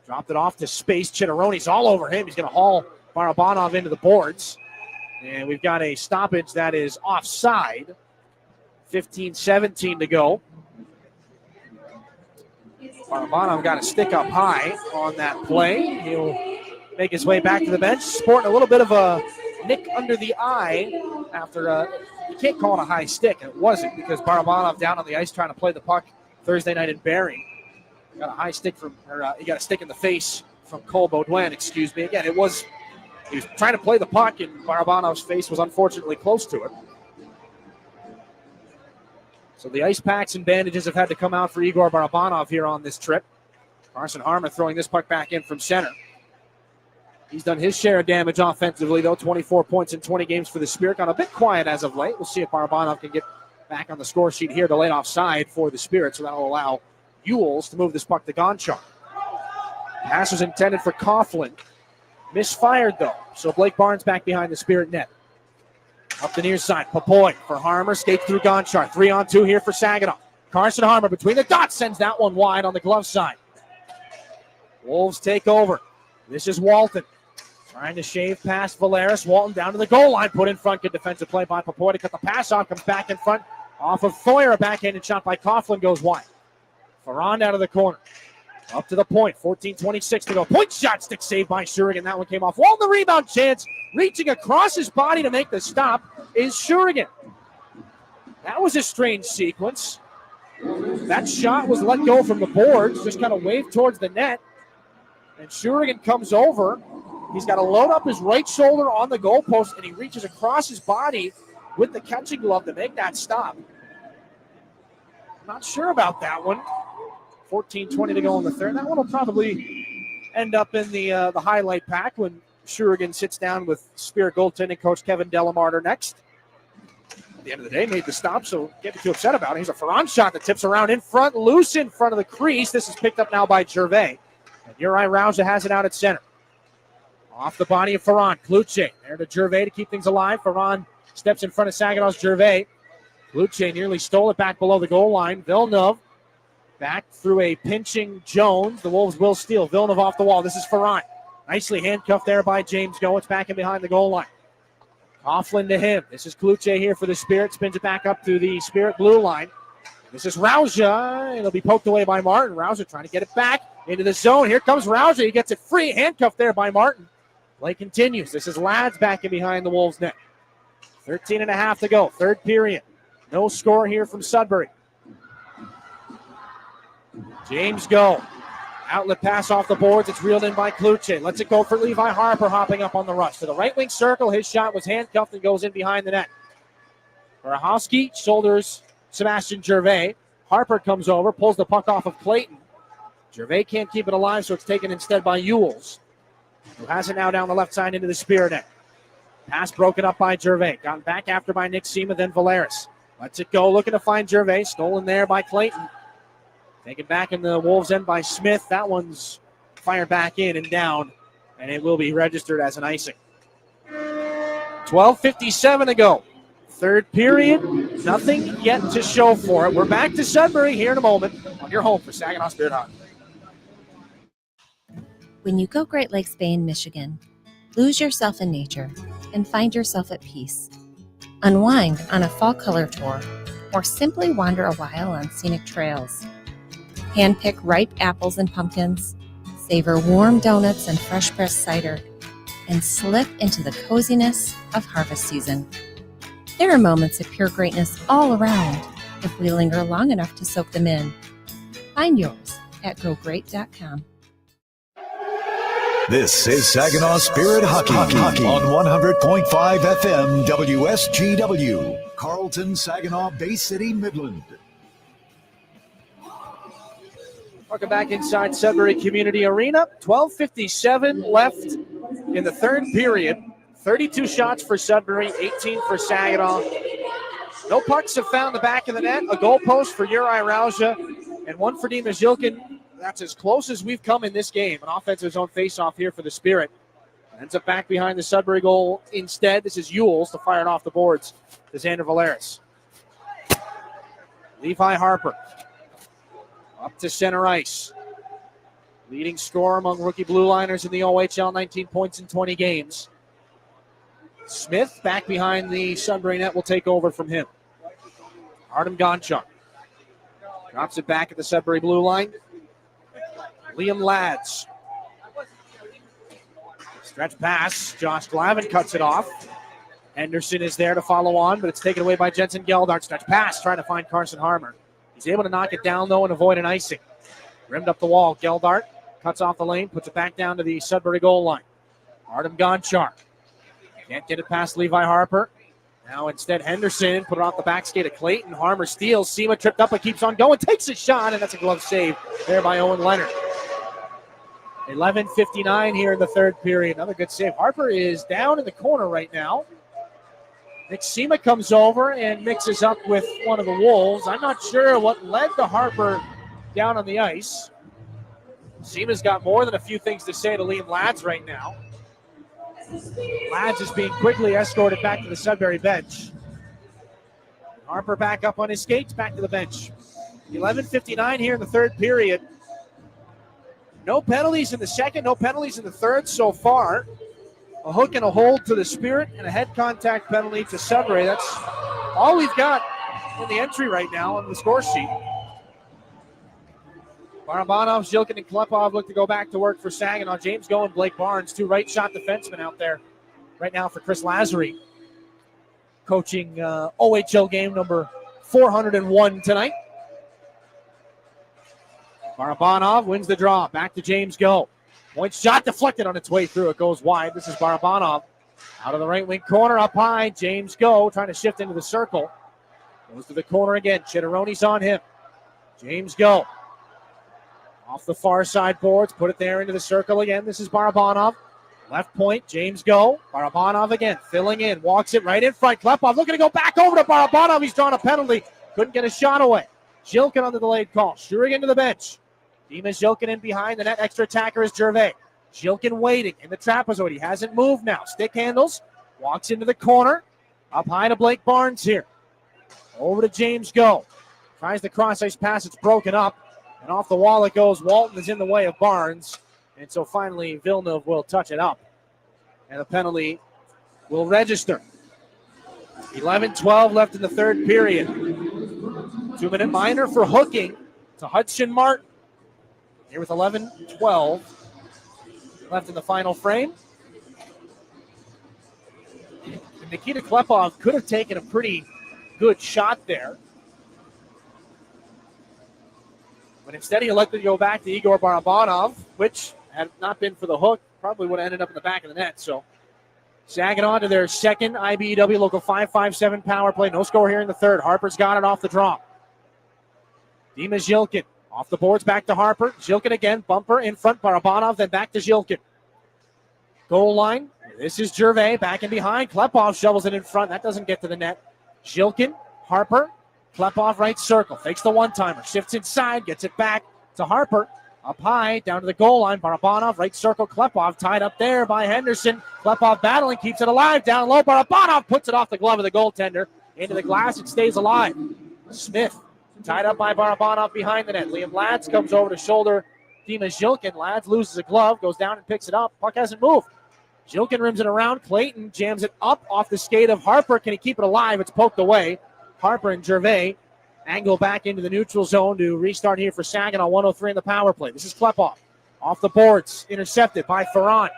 dropped it off to space. Chitteroni's all over him. He's going to haul Barabanov into the boards. And we've got a stoppage that is offside. 15-17 to go. Barabanov got a stick up high on that play. He'll make his way back to the bench, sporting a little bit of a nick under the eye after you can't call it a high stick. It wasn't, because Barabanov down on the ice trying to play the puck Thursday night in Barrie. Got a high stick he got a stick in the face from Cole Baudouin, excuse me. Again, he was trying to play the puck, and Barabanov's face was unfortunately close to it. So the ice packs and bandages have had to come out for Igor Barabanov here on this trip. Carson Harmer throwing this puck back in from center. He's done his share of damage offensively, though. 24 points in 20 games for the Spirit. Gone a bit quiet as of late. We'll see if Barabanov can get back on the score sheet here to lay offside for the Spirit, so that'll allow Ewells to move this puck to Gonchar. Pass was intended for Coughlin. Misfired, though. So Blake Barnes back behind the Spirit net. Up the near side, Papoy for Harmer. Skates through Gonchar. 3-on-2 here for Saginaw. Carson Harmer between the dots sends that one wide on the glove side. Wolves take over. This is Walton. Trying to shave past Valeris. Walton down to the goal line. Put in front. Good defensive play by Papoy to cut the pass off. Comes back in front. Off of Thoyer. A backhanded shot by Coughlin goes wide. Ferrand out of the corner. Up to the point. 14:26 to go. Point shot. Stick saved by Shurigan. That one came off. Walton the rebound chance. Reaching across his body to make the stop is Shurigan. That was a strange sequence. That shot was let go from the boards. Just kind of waved towards the net. And Shurigan comes over. He's got to load up his right shoulder on the goalpost, and he reaches across his body with the catching glove to make that stop. I'm not sure about that one. 14:20 to go in the third. That one will probably end up in the highlight pack when Shurigan sits down with Spirit goaltending coach Kevin Delamarter next. At the end of the day, made the stop, so can't be too upset about it. Here's a Ferrand shot that tips around in front, loose in front of the crease. This is picked up now by Gervais. And Uri Rauja has it out at center. Off the body of Ferrand. Kluche there to Gervais to keep things alive. Ferrand steps in front of Saginaw's Gervais. Kluche nearly stole it back below the goal line. Villeneuve back through a pinching Jones. The Wolves will steal. Villeneuve off the wall. This is Ferrand. Nicely handcuffed there by James Go. It's back in behind the goal line. Coughlin to him. This is Kluche here for the Spirit. Spins it back up to the Spirit blue line. This is Rauja. It'll be poked away by Martin. Rauja trying to get it back into the zone. Here comes Rauja. He gets it free. Handcuffed there by Martin. Play continues. This is Lads back in behind the Wolves' net. 13.5 to go. Third period. No score here from Sudbury. James Go. Outlet pass off the boards. It's reeled in by Kluche. Lets it go for Levi Harper hopping up on the rush. To the right wing circle. His shot was handcuffed and goes in behind the net. Burahowski shoulders Sebastian Gervais. Harper comes over, pulls the puck off of Clayton. Gervais can't keep it alive, so it's taken instead by Ewells, who has it now down the left side into the Spirit net. Pass broken up by Gervais. Gotten back after by Nick Seema, then Valeris. Lets it go, looking to find Gervais. Stolen there by Clayton. Taken back in the Wolves' end by Smith. That one's fired back in and down, and it will be registered as an icing. 12:57 to go. Third period, nothing yet to show for it. We're back to Sudbury here in a moment on your home for Saginaw Spirit Hockey. When you go Great Lakes Bay in Michigan, lose yourself in nature and find yourself at peace. Unwind on a fall color tour or simply wander a while on scenic trails. Handpick ripe apples and pumpkins, savor warm donuts and fresh pressed cider, and slip into the coziness of harvest season. There are moments of pure greatness all around if we linger long enough to soak them in. Find yours at GoGreat.com. This is Saginaw Spirit Hockey on 100.5 FM WSGW, Carlton, Saginaw, Bay City, Midland. Welcome back inside Sudbury Community Arena. 12:57 left in the third period. 32 shots for Sudbury, 18 for Saginaw. No pucks have found the back of the net. A goal post for Uri Rauja and one for Dimas Yilkin. that's as close as we've come in this game. An offensive zone faceoff here for the Spirit. Ends up back behind the Sudbury goal instead. This is Ewells to fire it off the boards to Xander Valeris. Levi Harper up to center ice. Leading scorer among rookie blue liners in the OHL, 19 points in 20 games. Smith back behind the Sudbury net will take over from him. Artem Gonchar drops it back at the Sudbury blue line. Liam Lads. Stretch pass. Josh Glavin cuts it off. Henderson is there to follow on, but it's taken away by Jensen Geldart. Stretch pass trying to find Carson Harmer. He's able to knock it down, though, and avoid an icing. Rimmed up the wall. Geldart cuts off the lane, puts it back down to the Sudbury goal line. Artem Gonchar can't get it past Levi Harper. Now instead Henderson put it off the back skate of Clayton. Harmer steals. Sema tripped up but keeps on going. Takes a shot, and that's a glove save there by Owen Leonard. 11:59 here in the third period. Another good save. Harper is down in the corner right now. Nick Sema comes over and mixes up with one of the Wolves. I'm not sure what led to Harper down on the ice. Sema's got more than a few things to say to Liam Lads right now. Lads is being quickly escorted back to the Sudbury bench. Harper back up on his skates, back to the bench. 11:59 here in the third period. No penalties in the second, no penalties in the third so far. A hook and a hold to the Spirit and a head contact penalty to Sudbury. That's all we've got in the entry right now on the score sheet. Barabanov, Zhilkin, and Klepov look to go back to work for Saginaw. James Go and Blake Barnes, two right shot defensemen out there right now for Chris Lazary, coaching OHL game number 401 tonight. Barabanov wins the draw. Back to James Go. Point shot deflected on its way through. It goes wide. This is Barabanov out of the right wing corner up high. James Go trying to shift into the circle. Goes to the corner again. Chitteroni's on him. James Go. Off the far side boards, put it there into the circle again. This is Barabanov. Left point, James Go. Barabanov again, filling in, walks it right in front. Klepov looking to go back over to Barabanov. He's drawn a penalty. Couldn't get a shot away. Zhilkin on the delayed call. Shurigan to the bench. Dima Zhilkin in behind. The net extra attacker is Gervais. Zhilkin waiting in the trapezoid. He hasn't moved now. Stick handles. Walks into the corner. Up high to Blake Barnes here. Over to James Go. Tries the cross-ice pass. It's broken up. And off the wall it goes. Walton is in the way of Barnes. And so finally Villeneuve will touch it up. And the penalty will register. 11-12 left in the third period. 2-minute minor for hooking to Hudson Martin. Here with 11-12 left in the final frame. And Nikita Klepov could have taken a pretty good shot there. But instead he elected to go back to Igor Barabanov, which had not been for the hook, probably would have ended up in the back of the net. So Saginaw to their second IBEW Local 557 power play. No score here in the third. Harper's got it off the draw. Dima Zhilkin off the boards, back to Harper. Zhilkin again, bumper in front. Barabanov, then back to Zhilkin. Goal line. This is Gervais back and behind. Klepov shovels it in front. That doesn't get to the net. Zhilkin, Harper. Klepov right circle, fakes the one-timer, shifts inside, gets it back to Harper. Up high, down to the goal line. Barabanov, right circle, Klepov tied up there by Henderson. Klepov battling, keeps it alive, down low. Barabanov puts it off the glove of the goaltender. Into the glass, it stays alive. Smith tied up by Barabanov behind the net. Liam Lads comes over to shoulder Dima Zhilkin. Lads loses a glove, goes down and picks it up. Puck hasn't moved. Zhilkin rims it around. Clayton jams it up off the skate of Harper. Can he keep it alive? It's poked away. Harper and Gervais angle back into the neutral zone to restart here for Saginaw. 103 in the power play. This is Klepov. Off the boards. Intercepted by Ferran.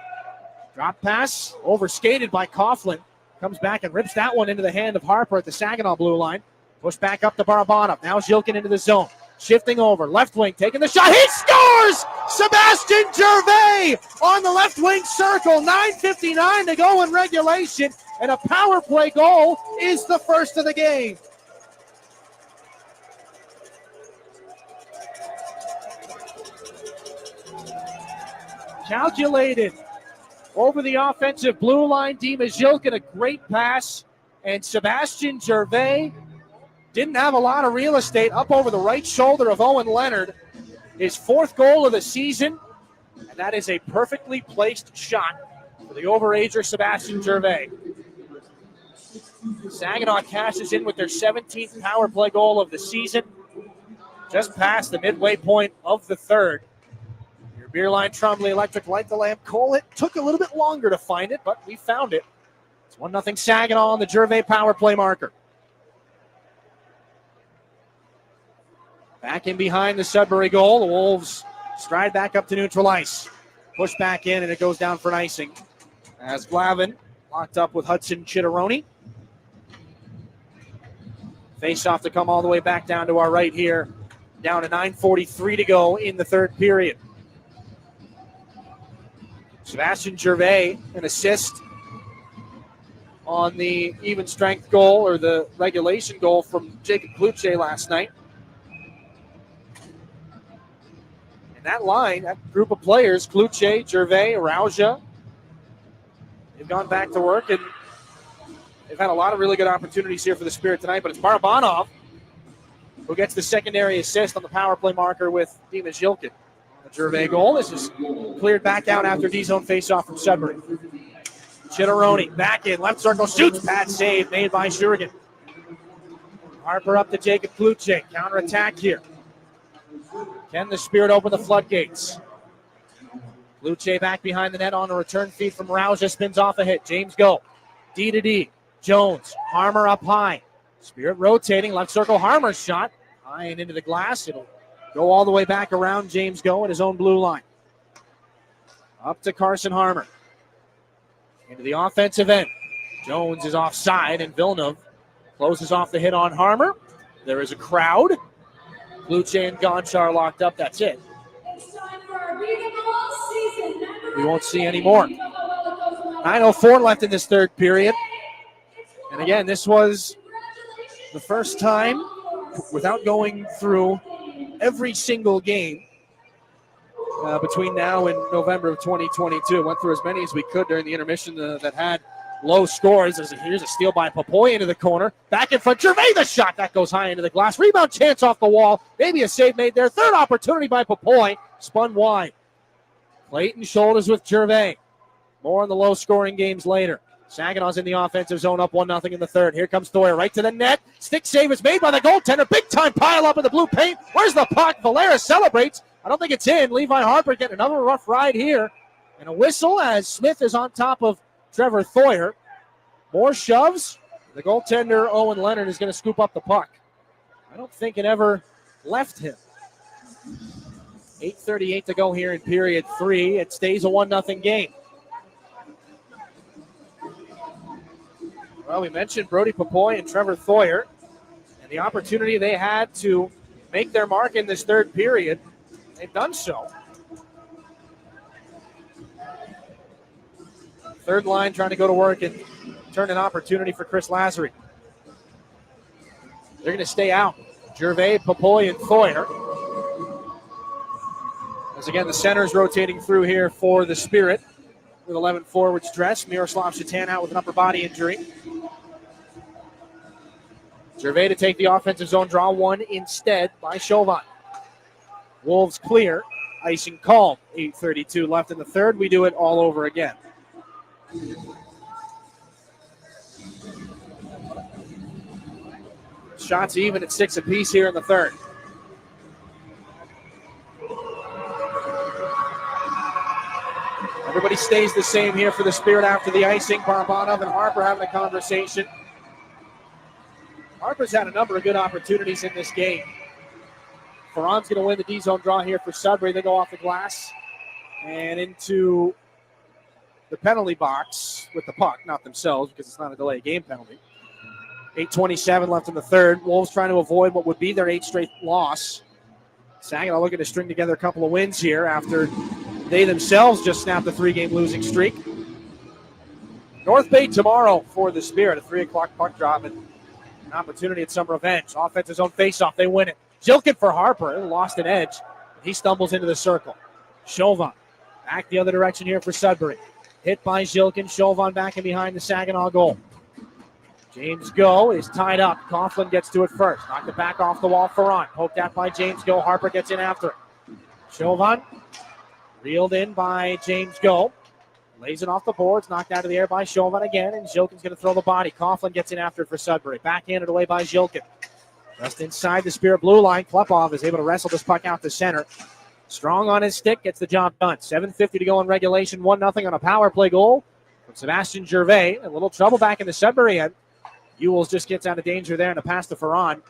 Drop pass. Overskated by Coughlin. Comes back and rips that one into the hand of Harper at the Saginaw blue line. Push back up to Barabanov. Now Zhilkin into the zone. Shifting over. Left wing. Taking the shot. He scores! Sebastian Gervais on the left wing circle. 9:59 to go in regulation. And a power play goal is the first of the game. Calculated over the offensive blue line. Dima Zhilkin, a great pass. And Sebastian Gervais didn't have a lot of real estate up over the right shoulder of Owen Leonard. his 4th goal of the season, and that is a perfectly placed shot for the overager Sebastian Gervais. Saginaw cashes in with their 17th power play goal of the season, just past the midway point of the 3rd. Your Beerline Trombley Electric Light the Lamp Cole. It took a little bit longer to find it, but we found it. It's 1-0 Saginaw on the Gervais power play marker. Back in behind the Sudbury goal. The Wolves stride back up to neutral ice. Push back in, and it goes down for an icing. As Glavin locked up with Hudson Chitteroni. Face off to come all the way back down to our right here. Down to 9:43 to go in the 3rd period. Sebastian Gervais, an assist on the even strength goal or the regulation goal from Jacob Kluche last night. And that line, that group of players, Kluche, Gervais, Arauja, they've gone back to work, and they've had a lot of really good opportunities here for the Spirit tonight, but it's Barabanov who gets the secondary assist on the power play marker with Dima Zhilkin. The Gervais goal. This is cleared back out after D-zone faceoff from Sudbury. Chitteroni back in, left circle, shoots, bad save made by Shurigan. Harper up to Jacob Kluche, counterattack here. Can the Spirit open the floodgates? Kluche back behind the net on a return feed from Rauja, spins off a hit. James Go, D to D. Jones, Harmer up high. Spirit rotating, left circle, Harmer's shot. High and into the glass. It'll go all the way back around James Go at his own blue line. Up to Carson Harmer. Into the offensive end. Jones is offside, and Villeneuve closes off the hit on Harmer. There is a crowd. Kluche and Gonchar locked up. That's it. We won't see any more. 9:04 left in this 3rd period. And again, this was the first time without going through every single game between now and November of 2022. Went through as many as we could during the intermission that had low scores. Here's a steal by Popoy into the corner. Back in front, Gervais, the shot. That goes high into the glass. Rebound chance off the wall. Maybe a save made there. 3rd opportunity by Popoy. Spun wide. Clayton shoulders with Gervais. More on the low-scoring games later. Saginaw's in the offensive zone, up 1-0 in the 3rd. Here comes Thoyer right to the net. Stick save is made by the goaltender. Big-time pile-up in the blue paint. Where's the puck? Valera celebrates. I don't think it's in. Levi Harper getting another rough ride here. And a whistle as Smith is on top of Trevor Thoyer. More shoves. The goaltender, Owen Leonard, is going to scoop up the puck. I don't think it ever left him. 8:38 to go here in period 3. It stays a 1-0 game. Well, we mentioned Brody Popoy and Trevor Thoyer and the opportunity they had to make their mark in this 3rd period. They've done so. 3rd line trying to go to work and turn an opportunity for Chris Lazary. They're going to stay out. Gervais, Popoy, and Thoyer. As again, the center's rotating through here for the Spirit with 11 forwards dressed. Miroslav Shatan out with an upper body injury. Gervais to take the offensive zone draw, one instead by Chauvin. Wolves clear, icing calm. 8:32 left in the 3rd. We do it all over again. Shots even at 6 apiece here in the 3rd. Everybody stays the same here for the Spirit after the icing. Barabanov and Harper having a conversation. Harper's had a number of good opportunities in this game. Ferran's going to win the D-zone draw here for Sudbury. They go off the glass and into the penalty box with the puck, not themselves because it's not a delay game penalty. 8:27 left in the 3rd. Wolves trying to avoid what would be their 8th straight loss. Saginaw looking to string together a couple of wins here after they themselves just snapped a 3-game losing streak. North Bay tomorrow for the Spirit, a 3 o'clock puck drop and an opportunity at some revenge. Offensive zone faceoff, they win it. Zhilkin for Harper, lost an edge. He stumbles into the circle. Chauvin back the other direction here for Sudbury. Hit by Zhilkin. Chauvin back in behind the Saginaw goal. James Go is tied up. Coughlin gets to it first. Knocked it back off the wall. Ferran poked at by James Go. Harper gets in after it. Chauvin reeled in by James Go. Lays it off the boards, knocked out of the air by Chauvin again, and Zilkin's going to throw the body. Coughlin gets in after it for Sudbury. Backhanded away by Zilkin. Just inside the Spirit blue line, Klepov is able to wrestle this puck out to center. Strong on his stick, gets the job done. 7:50 to go in regulation, 1-0 on a power play goal from Sebastian Gervais. A little trouble back in the Sudbury end. Ewells just gets out of danger there and a pass to Ferran. And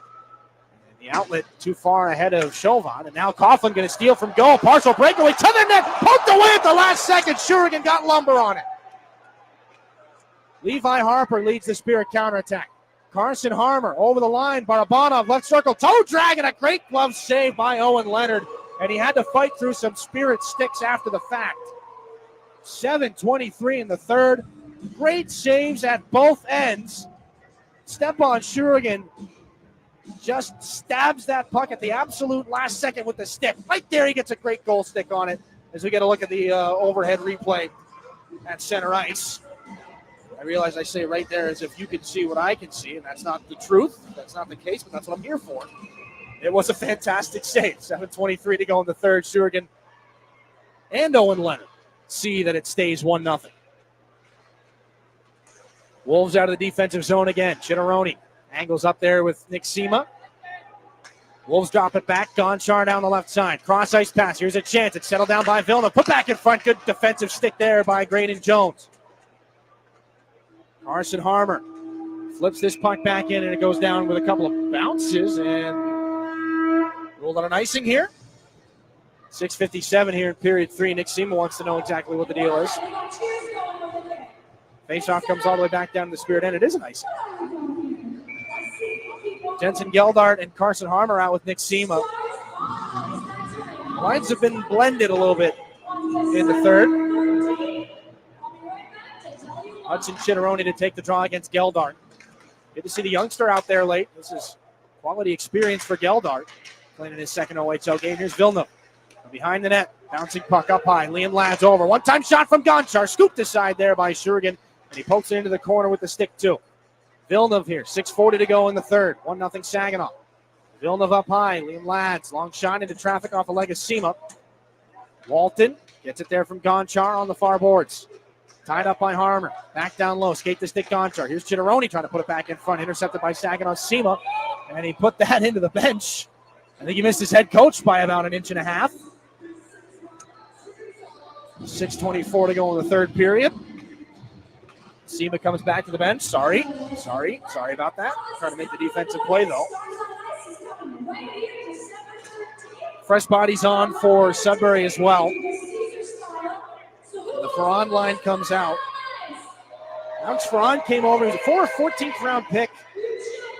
the outlet too far ahead of Chauvin. And now Coughlin going to steal from goal. Partial breakaway to the net. Poked away at the last second. Shurigan got lumber on it. Levi Harper leads the Spirit counterattack. Carson Harmer over the line. Barabanov left circle. Toe drag and a great glove save by Owen Leonard. And he had to fight through some Spirit sticks after the fact. 7:23 in the third. Great saves at both ends. Stepan Shurigan just stabs that puck at the absolute last second with the stick. Right there, he gets a great goal stick on it as we get a look at the overhead replay at center ice. I realize I say right there as if you can see what I can see, and that's not the truth. That's not the case, but that's what I'm here for. It was a fantastic save. 7:23 to go in the third. Shurigan and Owen Leonard see that it stays 1-0. Wolves out of the defensive zone again. Chitteroni angles up there with Nick Sema. Wolves drop it back. Gonchar down the left side. Cross ice pass. Here's a chance. It's settled down by Vilna. Put back in front. Good defensive stick there by Graydon Jones. Carson Harmer flips this puck back in, and it goes down with a couple of bounces and ruled on an icing here. 6:57 here in period 3. Nick Sema wants to know exactly what the deal is. Faceoff comes all the way back down to the Spirit end. It is an icing. Jensen Geldart and Carson Harmer out with Nick Sema. Lines have been blended a little bit in the third. Hudson Chitteroni to take the draw against Geldart. Good to see the youngster out there late. This is quality experience for Geldart. Playing in his second OHL game. Here's Villeneuve. Behind the net. Bouncing puck up high. Liam Ladd's over. One-time shot from Gonchar. Scooped aside there by Shurigan. And he pokes it into the corner with the stick too. Villeneuve here. 6:40 to go in the third. 1-0 Saginaw. Villeneuve up high. Liam Ladd's long shot into traffic off a leg of Sema. Walton gets it there from Gonchar on the far boards. Tied up by Harmer. Back down low. Skate the stick Gonchar. Here's Chitteroni trying to put it back in front. Intercepted by Saginaw Sema. And he put that into the bench. I think he missed his head coach by about an inch and a half. 6:24 to go in the third period. Sema comes back to the bench. Sorry about that. Trying to make the defensive play, though. Fresh bodies on for Sudbury as well. The Ferran line comes out. Alex Ferran came over. He was a 14th round pick,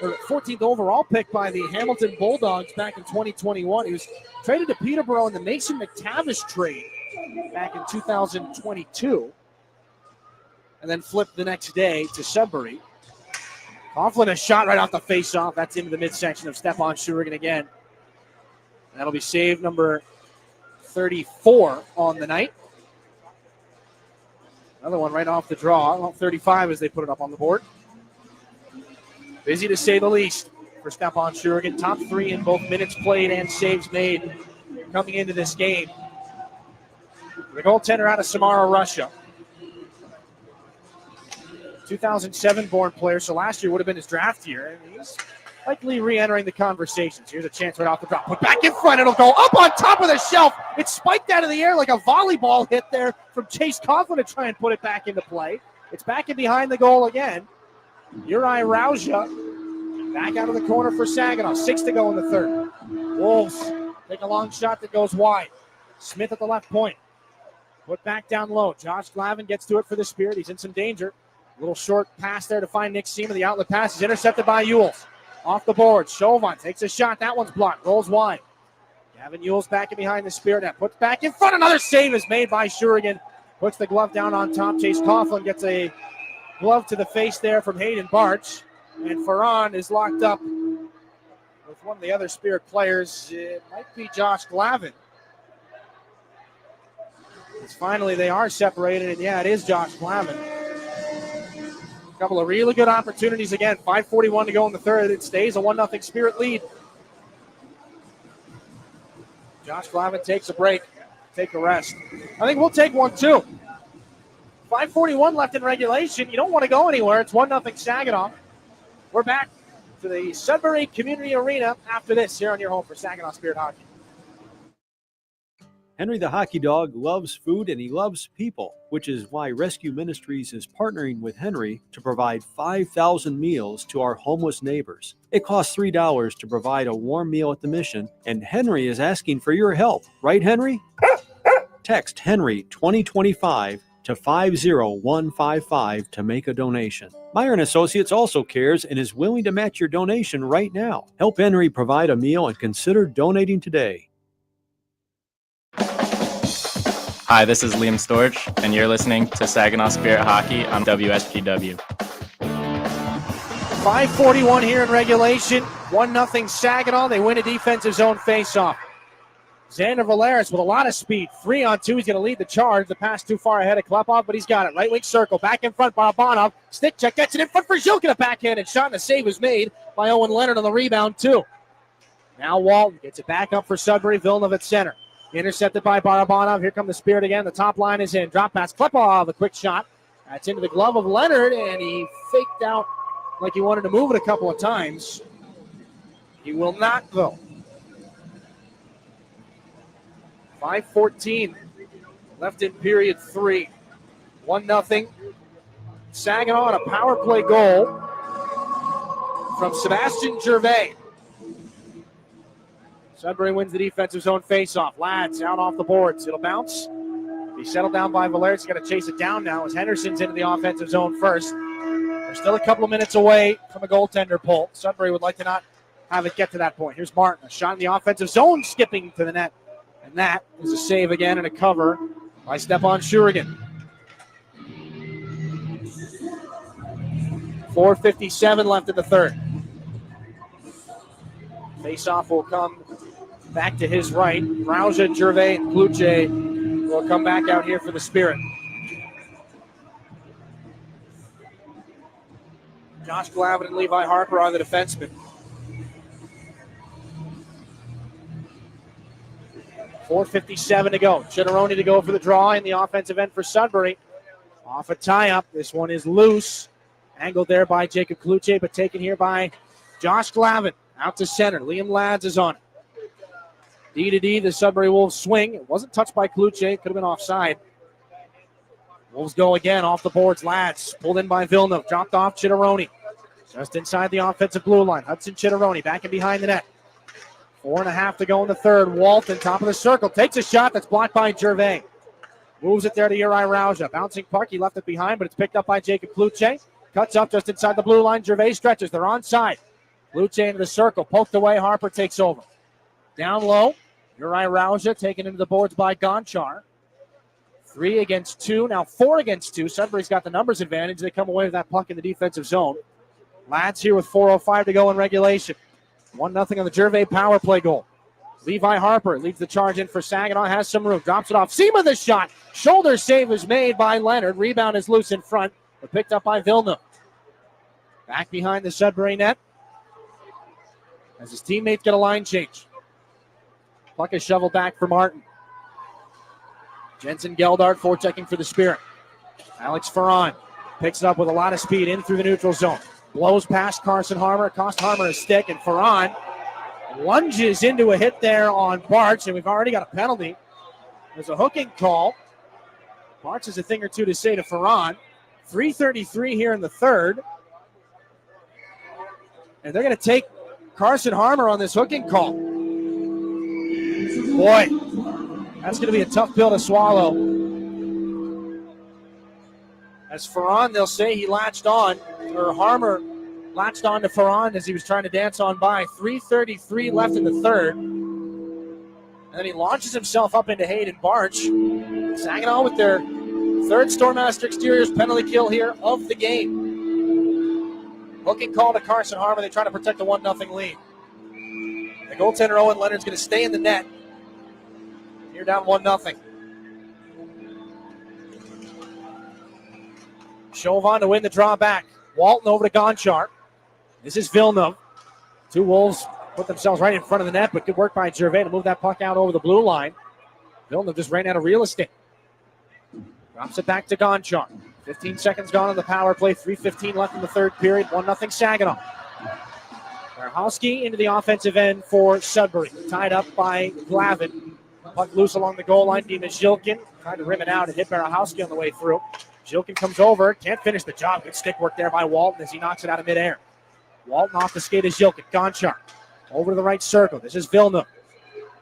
or 14th overall pick by the Hamilton Bulldogs back in 2021. He was traded to Peterborough in the Mason McTavish trade back in 2022. And then flipped the next day to Sudbury. Coughlin, a shot right off the face-off. That's into the midsection of Stepan Shurigan again. And that'll be save number 34 on the night. Another one right off the draw. Well, 35 as they put it up on the board. Busy to say the least for Stepan Shurigan. Top 3 in both minutes played and saves made coming into this game. The goaltender out of Samara, Russia. 2007 born player, so last year would have been his draft year, and he's likely re-entering the conversations. Here's a chance right off the drop. Put back in front. It'll go up on top of the shelf. It's spiked out of the air like a volleyball hit there from Chase Coughlin to try and put it back into play. It's back in behind the goal again. Uri Rauja back out of the corner for Saginaw. 6 to go in the third. Wolves take a long shot that goes wide. Smith at the left point. Put back down low. Josh Glavin gets to it for the Spirit. He's in some danger. A little short pass there to find Nick Sema. The outlet pass is intercepted by Ewells. Off the board. Chauvin takes a shot. That one's blocked. Rolls wide. Gavin Ewells back in behind the Spirit net. Puts back in front. Another save is made by Shurigan. Puts the glove down on top. Chase Coughlin gets a glove to the face there from Hayden Barch. And Ferran is locked up with one of the other Spirit players. It might be Josh Glavin. Because finally they are separated. And yeah, it is Josh Glavin. A couple of really good opportunities again. 5:41 to go in the third. It stays a 1-0 Spirit lead. Josh Glavin takes a break, take a rest. I think we'll take one too. 5:41 left in regulation. You don't want to go anywhere. It's 1-0 Saginaw. We're back to the Sudbury Community Arena after this here on your home for Saginaw Spirit Hockey. Henry the Hockey Dog loves food and he loves people, which is why Rescue Ministries is partnering with Henry to provide 5,000 meals to our homeless neighbors. It costs $3 to provide a warm meal at the mission, and Henry is asking for your help. Right, Henry? Text Henry 2025 to 50155 to make a donation. Meyer & Associates also cares and is willing to match your donation right now. Help Henry provide a meal and consider donating today. Hi, this is Liam Storch, and you're listening to Saginaw Spirit Hockey on WSGW. 5:41 here in regulation. 1-0 Saginaw. They win a defensive zone faceoff. Xander Valeris with a lot of speed. 3-on-2. He's going to lead the charge. The pass too far ahead of Klepov, but he's got it. Right wing circle. Back in front. Barabanov. Stick check. Gets it in front for Zhilkin. A backhanded shot, and a save was made by Owen Leonard on the rebound, too. Now Walton gets it back up for Sudbury. Villeneuve at center. Intercepted by Barabanov. Here come the Spirit again. The top line is in. Drop pass. Klepov, a quick shot. That's into the glove of Leonard, and he faked out like he wanted to move it a couple of times. He will not, though. 5:14 left in period 3. 1-0. Saginaw on a power play goal from Sebastian Gervais. Sudbury wins the defensive zone faceoff. Lads out off the boards. It'll bounce. Be settled down by Valeris. He's got to chase it down now as Henderson's into the offensive zone first. They're still a couple of minutes away from a goaltender pull. Sudbury would like to not have it get to that point. Here's Martin. A shot in the offensive zone, skipping to the net. And that is a save again and a cover by Stepan Shurigan. 4:57 left in the third. Faceoff will come back to his right. Rauja, Gervais, and Kluche will come back out here for the Spirit. Josh Glavin and Levi Harper are the defensemen. 4:57 to go. Chitteroni to go for the draw in the offensive end for Sudbury. Off a tie-up. This one is loose. Angled there by Jacob Kluche, but taken here by Josh Glavin. Out to center. Liam Lads is on it. D to D, the Sudbury Wolves swing. It wasn't touched by Kluche. Could have been offside. Wolves go again off the boards. Lads pulled in by Villeneuve. Dropped off Chitteroni. Just inside the offensive blue line. Hudson Chitteroni back in behind the net. 4.5 to go in the third. Walton, top of the circle. Takes a shot that's blocked by Gervais. Moves it there to Uri Rauja. Bouncing puck. He left it behind, but it's picked up by Jacob Kluche. Cuts up just inside the blue line. Gervais stretches. They're onside. Kluche into the circle. Poked away. Harper takes over. Down low. Uri Rauja taken into the boards by Gonchar. 3 against 2. Now 4 against 2. Sudbury's got the numbers advantage. They come away with that puck in the defensive zone. Lads here with 4:05 to go in regulation. 1-0 on the Gervais power play goal. Levi Harper leads the charge in for Saginaw. Has some room. Drops it off. Seema the shot. Shoulder save is made by Leonard. Rebound is loose in front, but picked up by Villeneuve. Back behind the Sudbury net as his teammates get a line change. Puck is shoveled back for Martin. Jensen Geldart forechecking for the Spirit. Alex Ferron picks it up with a lot of speed in through the neutral zone. Blows past Carson Harmer. Cost Harmer a stick, and Ferron lunges into a hit there on Bartz, and we've already got a penalty. There's a hooking call. Bartz has a thing or two to say to Ferron. 3:33 here in the third. And they're going to take Carson Harmer on this hooking call. Boy, that's going to be a tough pill to swallow. As Ferron, they'll say he latched on, or Harmer latched on to Ferron as he was trying to dance on by. 3:33 left in the third. And then he launches himself up into Hayden Barch. Saginaw with their third Stormmaster Exteriors penalty kill here of the game. Hooking call to Carson Harmer. They try to protect a 1-0 lead. The goaltender Owen Leonard's going to stay in the net. You're down 1-0. Chauvin to win the draw back. Walton over to Gonchar. This is Villeneuve. Two Wolves put themselves right in front of the net, but good work by Gervais to move that puck out over the blue line. Villeneuve just ran out of real estate. Drops it back to Gonchar. 15 seconds gone on the power play. 3:15 left in the third period. 1-0 Saginaw. Warhowski into the offensive end for Sudbury. Tied up by Glavin. Puck loose along the goal line. Dima Zhilkin tried to rim it out and hit Warhowski on the way through. Zhilkin comes over. Can't finish the job. Good stick work there by Walton as he knocks it out of midair. Walton off the skate of Zhilkin. Gonchar over to the right circle. This is Villeneuve.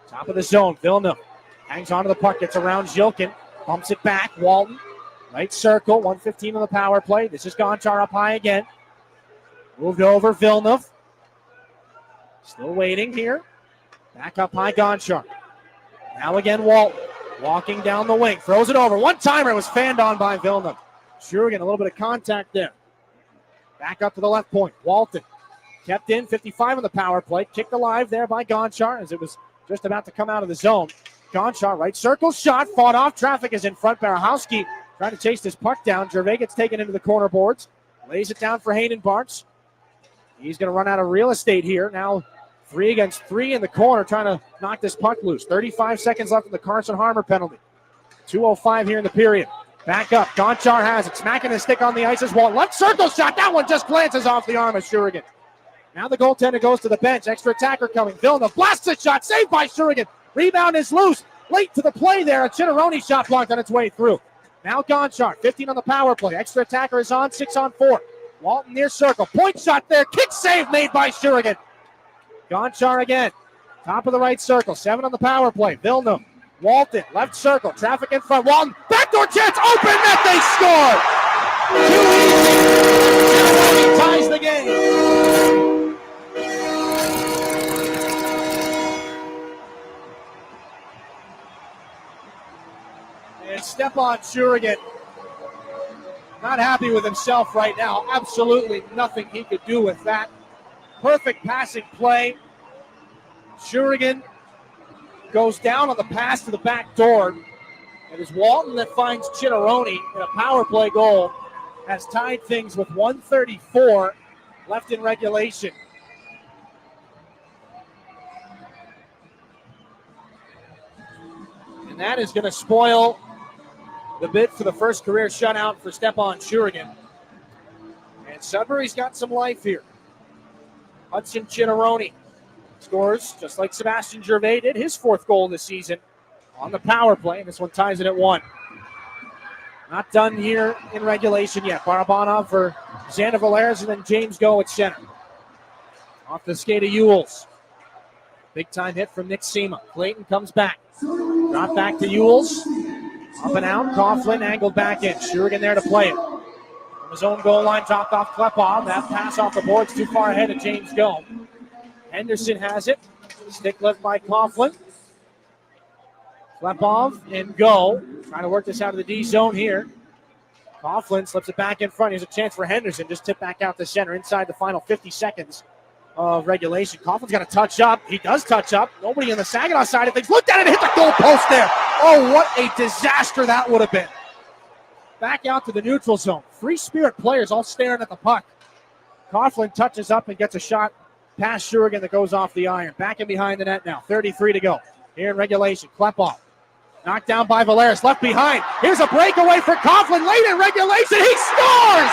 Top of the zone. Villeneuve hangs onto the puck. Gets around Zhilkin. Bumps it back. Walton. Right circle. 1:15 on the power play. This is Gonchar up high again. Moved over. Villeneuve. Still waiting here. Back up high, Gonchar. Now again, Walton. Walking down the wing. Throws it over. One-timer. It was fanned on by Villeneuve. Shurigan, a little bit of contact there. Back up to the left point. Walton. Kept in. 55 on the power play. Kicked alive there by Gonchar as it was just about to come out of the zone. Gonchar, right circle shot. Fought off. Traffic is in front. Warhowski trying to chase this puck down. Gervais gets taken into the corner boards. Lays it down for Hayden Bartz. He's going to run out of real estate here. Now 3 against 3 in the corner, trying to knock this puck loose. 35 seconds left in the Carson Harmer penalty. 2:05 here in the period. Back up. Gonchar has it. Smacking his stick on the ice as well. Left circle shot. That one just glances off the arm of Shurigan. Now the goaltender goes to the bench. Extra attacker coming. Villeneuve blasts a shot. Saved by Shurigan. Rebound is loose. Late to the play there. A Chitteroni shot blocked on its way through. Now Gonchar. 15 on the power play. Extra attacker is on. 6-on-4. Walton near circle. Point shot there. Kick save made by Shurigan. Gonchar again. Top of the right circle. 7 on the power play. Villeneuve. Walton. Left circle. Traffic in front. Walton. Backdoor chance. Open net. They score. 2-easy. Ties the game. And Stepan Shurigan not happy with himself right now. Absolutely nothing he could do with that. Perfect passing play. Shurigan goes down on the pass to the back door. It is Walton that finds Chitteroni in a power play goal. Has tied things with 1:34 left in regulation. And that is going to spoil the bid for the first career shutout for Stepan Shurigan. And Sudbury's got some life here. Hudson Chitteroni scores just like Sebastian Gervais did, his 4th goal of the season on the power play. And this one ties it at 1. Not done here in regulation yet. Barabanov for Xander Valeras and then James Go at center. Off the skate of Ewells. Big time hit from Nick Sema. Clayton comes back. Drop back to Ewells. Up and out. Coughlin angled back in. Shurigan there to play it. From his own goal line, dropped off Klepov. That pass off the boards too far ahead of James Go. Henderson has it. Stick lift by Coughlin. Klepov and Go. Trying to work this out of the D zone here. Coughlin slips it back in front. Here's a chance for Henderson. Just tip back out to center inside the final 50 seconds of regulation. Coughlin's got to touch up. He does touch up. Nobody on the Saginaw side of things. Looked at it and hit the goal post there. Oh, what a disaster that would have been. Back out to the neutral zone. 3 Spirit players all staring at the puck. Coughlin touches up and gets a shot past Shurigan that goes off the iron. Back in behind the net now. 33 to go. Here in regulation. Klepov. Knocked down by Valeras. Left behind. Here's a breakaway for Coughlin. Late in regulation. He scores!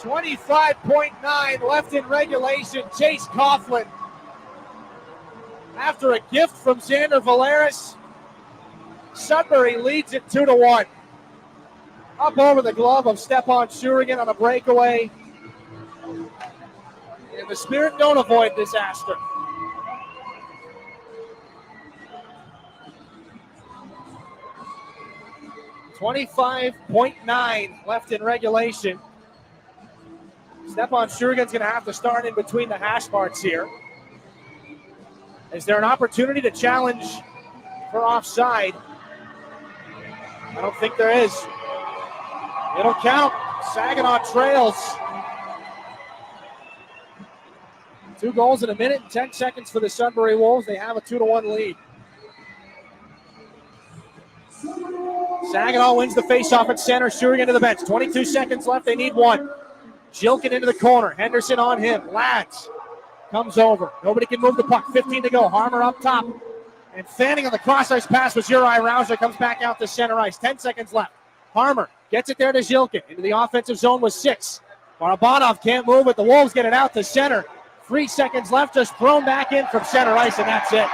25.9 left in regulation. Chase Coughlin. After a gift from Xander Valeras, Sudbury leads it 2-1. Up over the glove of Stepan Shurigan on a breakaway. And the Spirit don't avoid disaster. .9 left in regulation. Stepan Shurigan's going to have to start in between the hash marks here. Is there an opportunity to challenge for offside? I don't think there is. It'll count. Saginaw trails. 2 goals in a minute and 10 seconds for the Sudbury Wolves. They have a 2-1 lead. Saginaw wins the faceoff at center. Shurigan to the bench. 22 seconds left. They need one. Jilkin into the corner. Henderson on him. Lads comes over. Nobody can move the puck. 15 to go. Harmer up top. And fanning on the cross-ice pass was Uri Rouser. Comes back out to center ice. 10 seconds left. Harmer gets it there to Jilkin. Into the offensive zone with 6. Barabanov can't move it. The Wolves get it out to center. 3 seconds left. Just thrown back in from center ice, and that's it.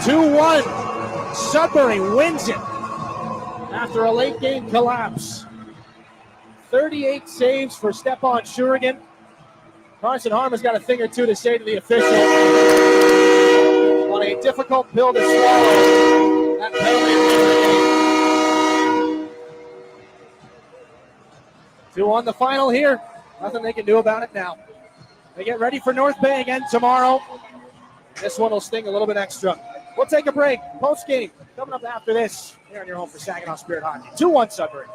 2-1. Sudbury wins it after a late game collapse. 38 saves for Stepan Shurigan. Carson Harmer's got a thing or two to say to the official on a difficult pill to swallow. That penalty. 2-1 the final here. Nothing they can do about it now. They get ready for North Bay again tomorrow. This one will sting a little bit extra. We'll take a break. Post game coming up after this here on your home for Saginaw Spirit Hockey. 2-1 Sudbury.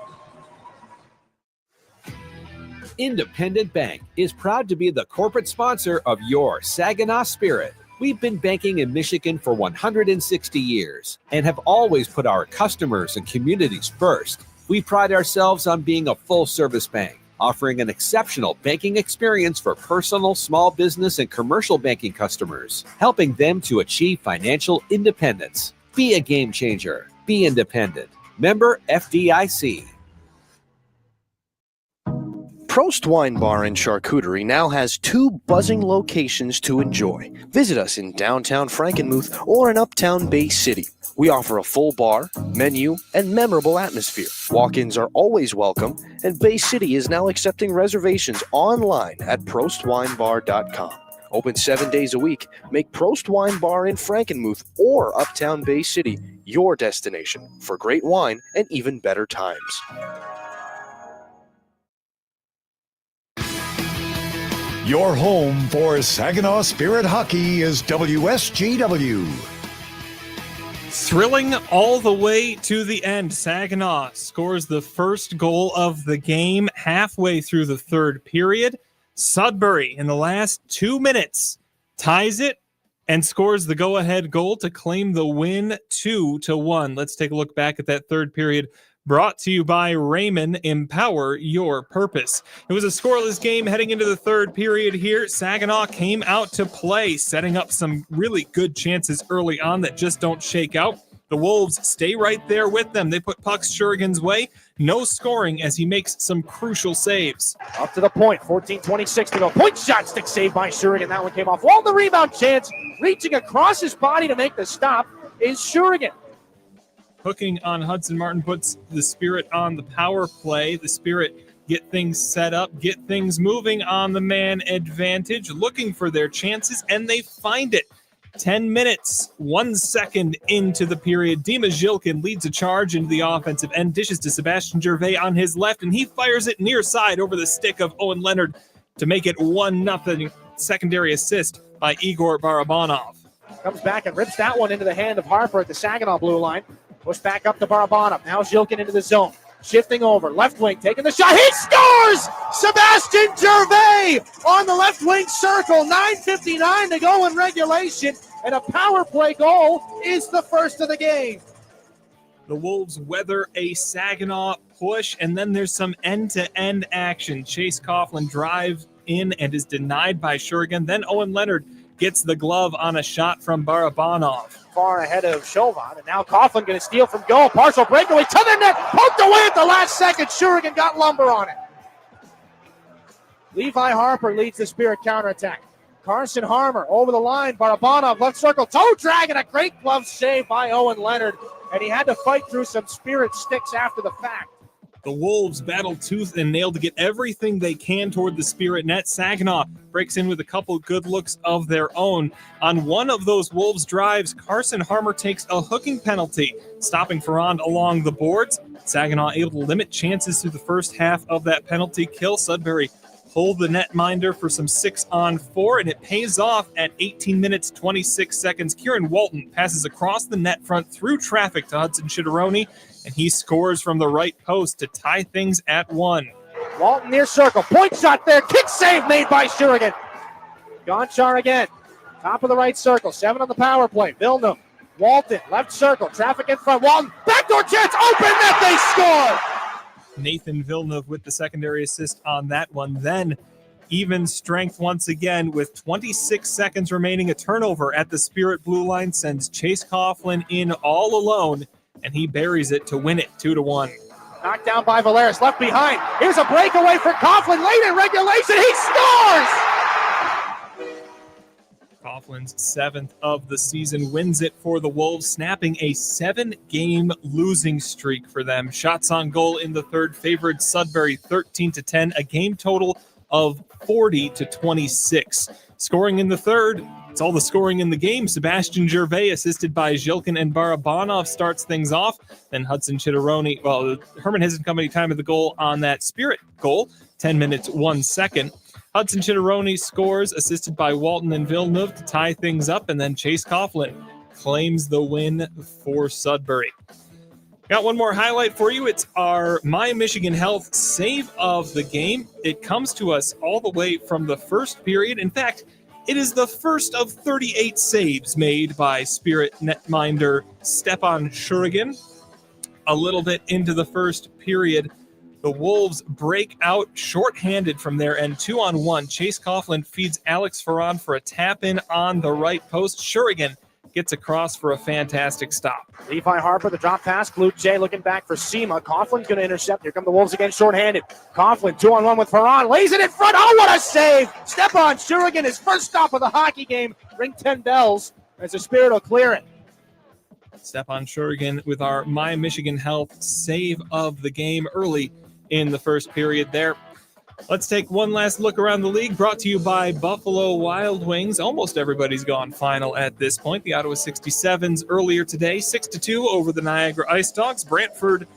Independent Bank is proud to be the corporate sponsor of your Saginaw Spirit. We've been banking in Michigan for 160 years and have always put our customers and communities first. We pride ourselves on being a full-service bank, offering an exceptional banking experience for personal, small business, and commercial banking customers, helping them to achieve financial independence. Be a game changer. Be independent. Member FDIC. Prost Wine Bar and Charcuterie now has 2 buzzing locations to enjoy. Visit us in downtown Frankenmuth or in uptown Bay City. We offer a full bar, menu, and memorable atmosphere. Walk-ins are always welcome, and Bay City is now accepting reservations online at prostwinebar.com. Open 7 days a week. Make Prost Wine Bar in Frankenmuth or uptown Bay City your destination for great wine and even better times. Your home for Saginaw Spirit Hockey is WSGW. Thrilling all the way to the end. Saginaw scores the first goal of the game halfway through the third period. Sudbury, in the last 2 minutes, ties it and scores the go-ahead goal to claim the win 2-1. Let's take a look back at that third period. Brought to you by Raymond. Empower your purpose. It was a scoreless game heading into the third period here. Saginaw came out to play, setting up some really good chances early on that just don't shake out. The Wolves stay right there with them. They put pucks Shurigan's way. No scoring as he makes some crucial saves. Up to the point, 14:26 to go. Point shot, stick saved by Shurigan. That one came off. Wall the rebound chance. Reaching across his body to make the stop is Shurigan. Hooking on Hudson Martin puts the Spirit on the power play. The Spirit get things set up, get things moving on the man advantage, looking for their chances, and they find it. 10 minutes, 1 second into the period. Dima Jilkin leads a charge into the offensive end, dishes to Sebastian Gervais on his left, and he fires it near side over the stick of Owen Leonard to make it 1-0. Secondary assist by Igor Barabanov. Comes back and rips that one into the hand of Harper at the Saginaw blue line. Push back up to Barabanov. Now Jilkin into the zone. Shifting over. Left wing taking the shot. He scores! Sebastian Gervais on the left wing circle. 9:59 to go in regulation. And a power play goal is the first of the game. The Wolves weather a Saginaw push, and then there's some end-to-end action. Chase Coughlin drive in and is denied by Shurigan. Then Owen Leonard gets the glove on a shot from Barabanov. Far ahead of Chauvin, and now Coughlin going to steal from goal. Partial breakaway to the net, poked away at the last second. Shurigan got lumber on it. Levi Harper leads the Spirit counterattack. Carson Harmer over the line. Barabanov left circle, toe drag, and a great glove save by Owen Leonard. And he had to fight through some Spirit sticks after the fact. The Wolves battle tooth and nail to get everything they can toward the Spirit net. Saginaw breaks in with a couple good looks of their own. On one of those Wolves drives, Carson Harmer takes a hooking penalty, stopping Ferrand along the boards. Saginaw able to limit chances through the first half of that penalty kill. Sudbury hold the netminder for some 6-on-4, and it pays off at 18 minutes, 26 seconds. Kieran Walton passes across the net front through traffic to Hudson Chitteroni, and he scores from the right post to tie things at 1. Walton near circle. Point shot there. Kick save made by Shurigan. Gonchar again. Top of the right circle. 7 on the power play. Vilnum Walton, left circle, traffic in front. Walton, backdoor chance, open net, they score! Nathan Villeneuve with the secondary assist on that one. Then even strength once again with 26 seconds remaining. A turnover at the Spirit blue line sends Chase Coughlin in all alone, and he buries it to win it 2-1. Knocked down by Valeris, left behind. Here's a breakaway for Coughlin, late in regulation, he scores! Coughlin's 7th of the season wins it for the Wolves, snapping a 7-game losing streak for them. Shots on goal in the third favored Sudbury 13-10, a game total of 40-26. Scoring in the third, it's all the scoring in the game. Sebastian Gervais, assisted by Zhilkin and Barabanov, starts things off. Then Hudson Chitteroni, Herman hasn't come any time at the goal on that Spirit goal, 10 minutes, 1 second. Hudson Chitteroni scores, assisted by Walton and Villeneuve to tie things up, and then Chase Coughlin claims the win for Sudbury. Got one more highlight for you. It's our My Michigan Health save of the game. It comes to us all the way from the first period. In fact, it is the first of 38 saves made by Spirit netminder Stepan Shurigan. A little bit into the first period, the Wolves break out shorthanded from their end, 2-on-1. Chase Coughlin feeds Alex Ferran for a tap-in on the right post. Shurigan gets across for a fantastic stop. Levi Harper, the drop pass. Cloutier looking back for Sema. Coughlin's going to intercept. Here come the Wolves again, shorthanded. Coughlin, 2-on-1 with Ferran. Lays it in front. Oh, what a save! Stepan Shurigan, his first stop of the hockey game. Ring 10 bells as the Spirit will clear it. Stepan Shurigan with our My Michigan Health save of the game early in the first period there. Let's take one last look around the league, brought to you by Buffalo Wild Wings. Almost everybody's gone final at this point. The Ottawa 67s earlier today, 6-2 over the Niagara Ice Dogs. Brantford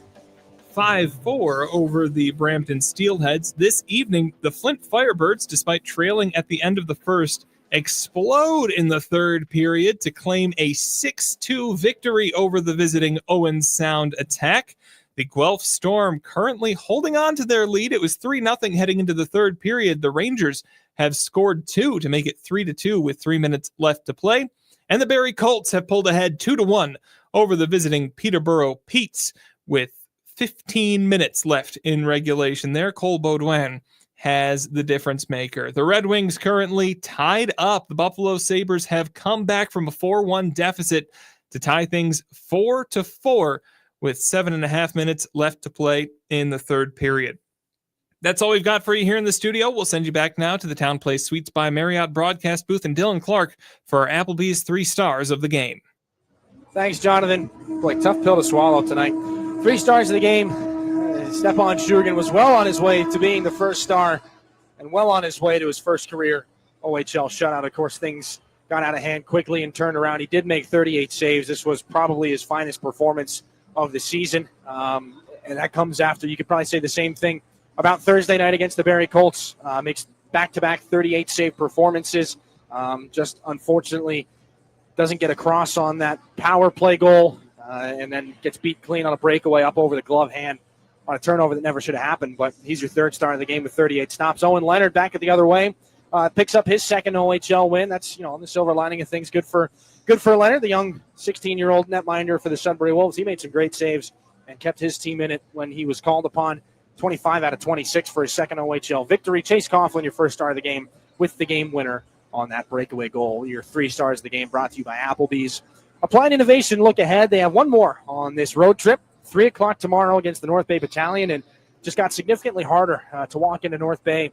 5-4 over the Brampton Steelheads. This evening, the Flint Firebirds, despite trailing at the end of the first, explode in the third period to claim a 6-2 victory over the visiting Owens Sound Attack. The Guelph Storm currently holding on to their lead. It was 3-0 heading into the third period. The Rangers have scored 2 to make it 3-2 with 3 minutes left to play. And the Barrie Colts have pulled ahead 2-1 over the visiting Peterborough Petes with 15 minutes left in regulation there. Cole Baudouin has the difference maker. The Red Wings currently tied up. The Buffalo Sabres have come back from a 4-1 deficit to tie things 4-4 with 7.5 minutes left to play in the third period. That's all we've got for you here in the studio. We'll send you back now to the Town Place Suites by Marriott broadcast booth and Dylan Clark for our Applebee's 3 stars of the game. Thanks, Jonathan. Boy, tough pill to swallow tonight. 3 stars of the game. Stepan Shurigan was well on his way to being the first star and well on his way to his first career OHL shutout. Of course, things got out of hand quickly and turned around. He did make 38 saves. This was probably his finest performance of the season, and that comes after, you could probably say the same thing about Thursday night against the Barrie Colts. Makes back-to-back 38 save performances. Just unfortunately doesn't get across on that power play goal, and then gets beat clean on a breakaway up over the glove hand on a turnover that never should have happened. But he's your third star of the game with 38 stops. Owen Leonard back at the other way, picks up his second OHL win. That's, on the silver lining of things, good for Leonard, the young 16-year-old netminder for the Sudbury Wolves. He made some great saves and kept his team in it when he was called upon. 25 out of 26 for his second OHL victory. Chase Coughlin, your first star of the game, with the game winner on that breakaway goal. Your 3 stars of the game brought to you by Applebee's. Applied Innovation look ahead. They have one more on this road trip. 3 o'clock tomorrow against the North Bay Battalion, and just got significantly harder to walk into North Bay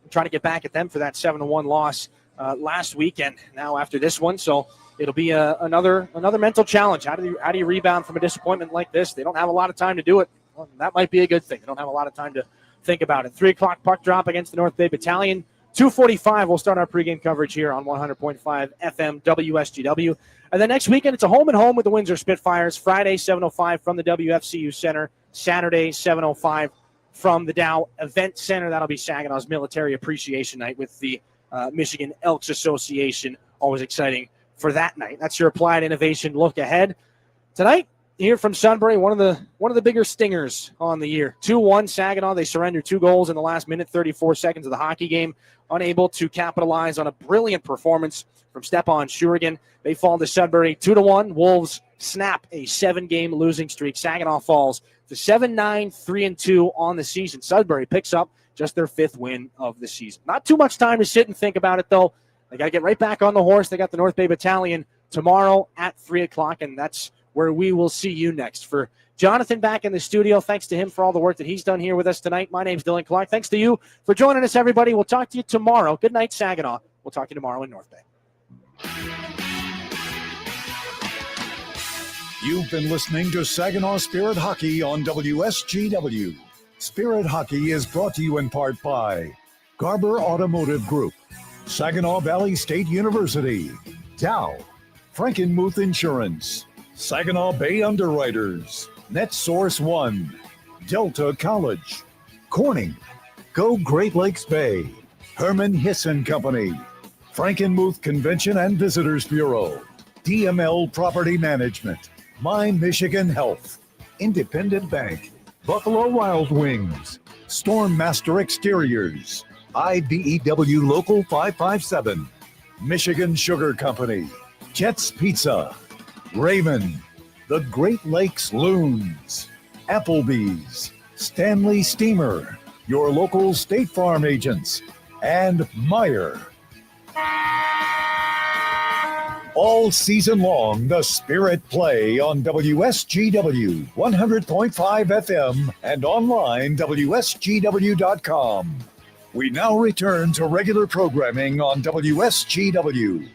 and try to get back at them for that 7-1 loss last weekend. Now after this one, so it'll be another mental challenge. How do you rebound from a disappointment like this? They don't have a lot of time to do it. Well, that might be a good thing. They don't have a lot of time to think about it. 3 o'clock puck drop against the North Bay Battalion. 2:45, we'll start our pregame coverage here on 100.5 FM WSGW. And then next weekend, it's a home-and-home with the Windsor Spitfires. Friday, 7:05 from the WFCU Center. Saturday, 7:05 from the Dow Event Center. That'll be Saginaw's Military Appreciation Night with the Michigan Elks Association. Always exciting for that night. That's your Applied Innovation look ahead. Tonight here from Sudbury, one of the bigger stingers on the year. 2-1 Saginaw. They surrendered 2 goals in the last minute, 34 seconds of the hockey game, unable to capitalize on a brilliant performance from Stepan Shurigan. They fall to Sudbury 2-1. Wolves snap a 7-game losing streak. Saginaw falls to 7-9, 3-2 on the season. Sudbury picks up just their 5th win of the season. Not too much time to sit and think about it, though. They got to get right back on the horse. They got the North Bay Battalion tomorrow at 3 o'clock, and that's where we will see you next. For Jonathan back in the studio, thanks to him for all the work that he's done here with us tonight. My name's Dylan Clark. Thanks to you for joining us, everybody. We'll talk to you tomorrow. Good night, Saginaw. We'll talk to you tomorrow in North Bay. You've been listening to Saginaw Spirit Hockey on WSGW. Spirit Hockey is brought to you in part by Garber Automotive Group, Saginaw Valley State University, Dow, Frankenmuth Insurance, Saginaw Bay Underwriters, NetSource One, Delta College, Corning, Go Great Lakes Bay, Herman Hisson Company, Frankenmuth Convention and Visitors Bureau, DML Property Management, My Michigan Health, Independent Bank, Buffalo Wild Wings, Stormmaster Exteriors, IBEW Local 557, Michigan Sugar Company, Jets Pizza, Raymond, the Great Lakes Loons, Applebee's, Stanley Steamer, your local State Farm agents, and Meyer. All season long, the Spirit play on WSGW 100.5 FM and online WSGW.com. We now return to regular programming on WSGW.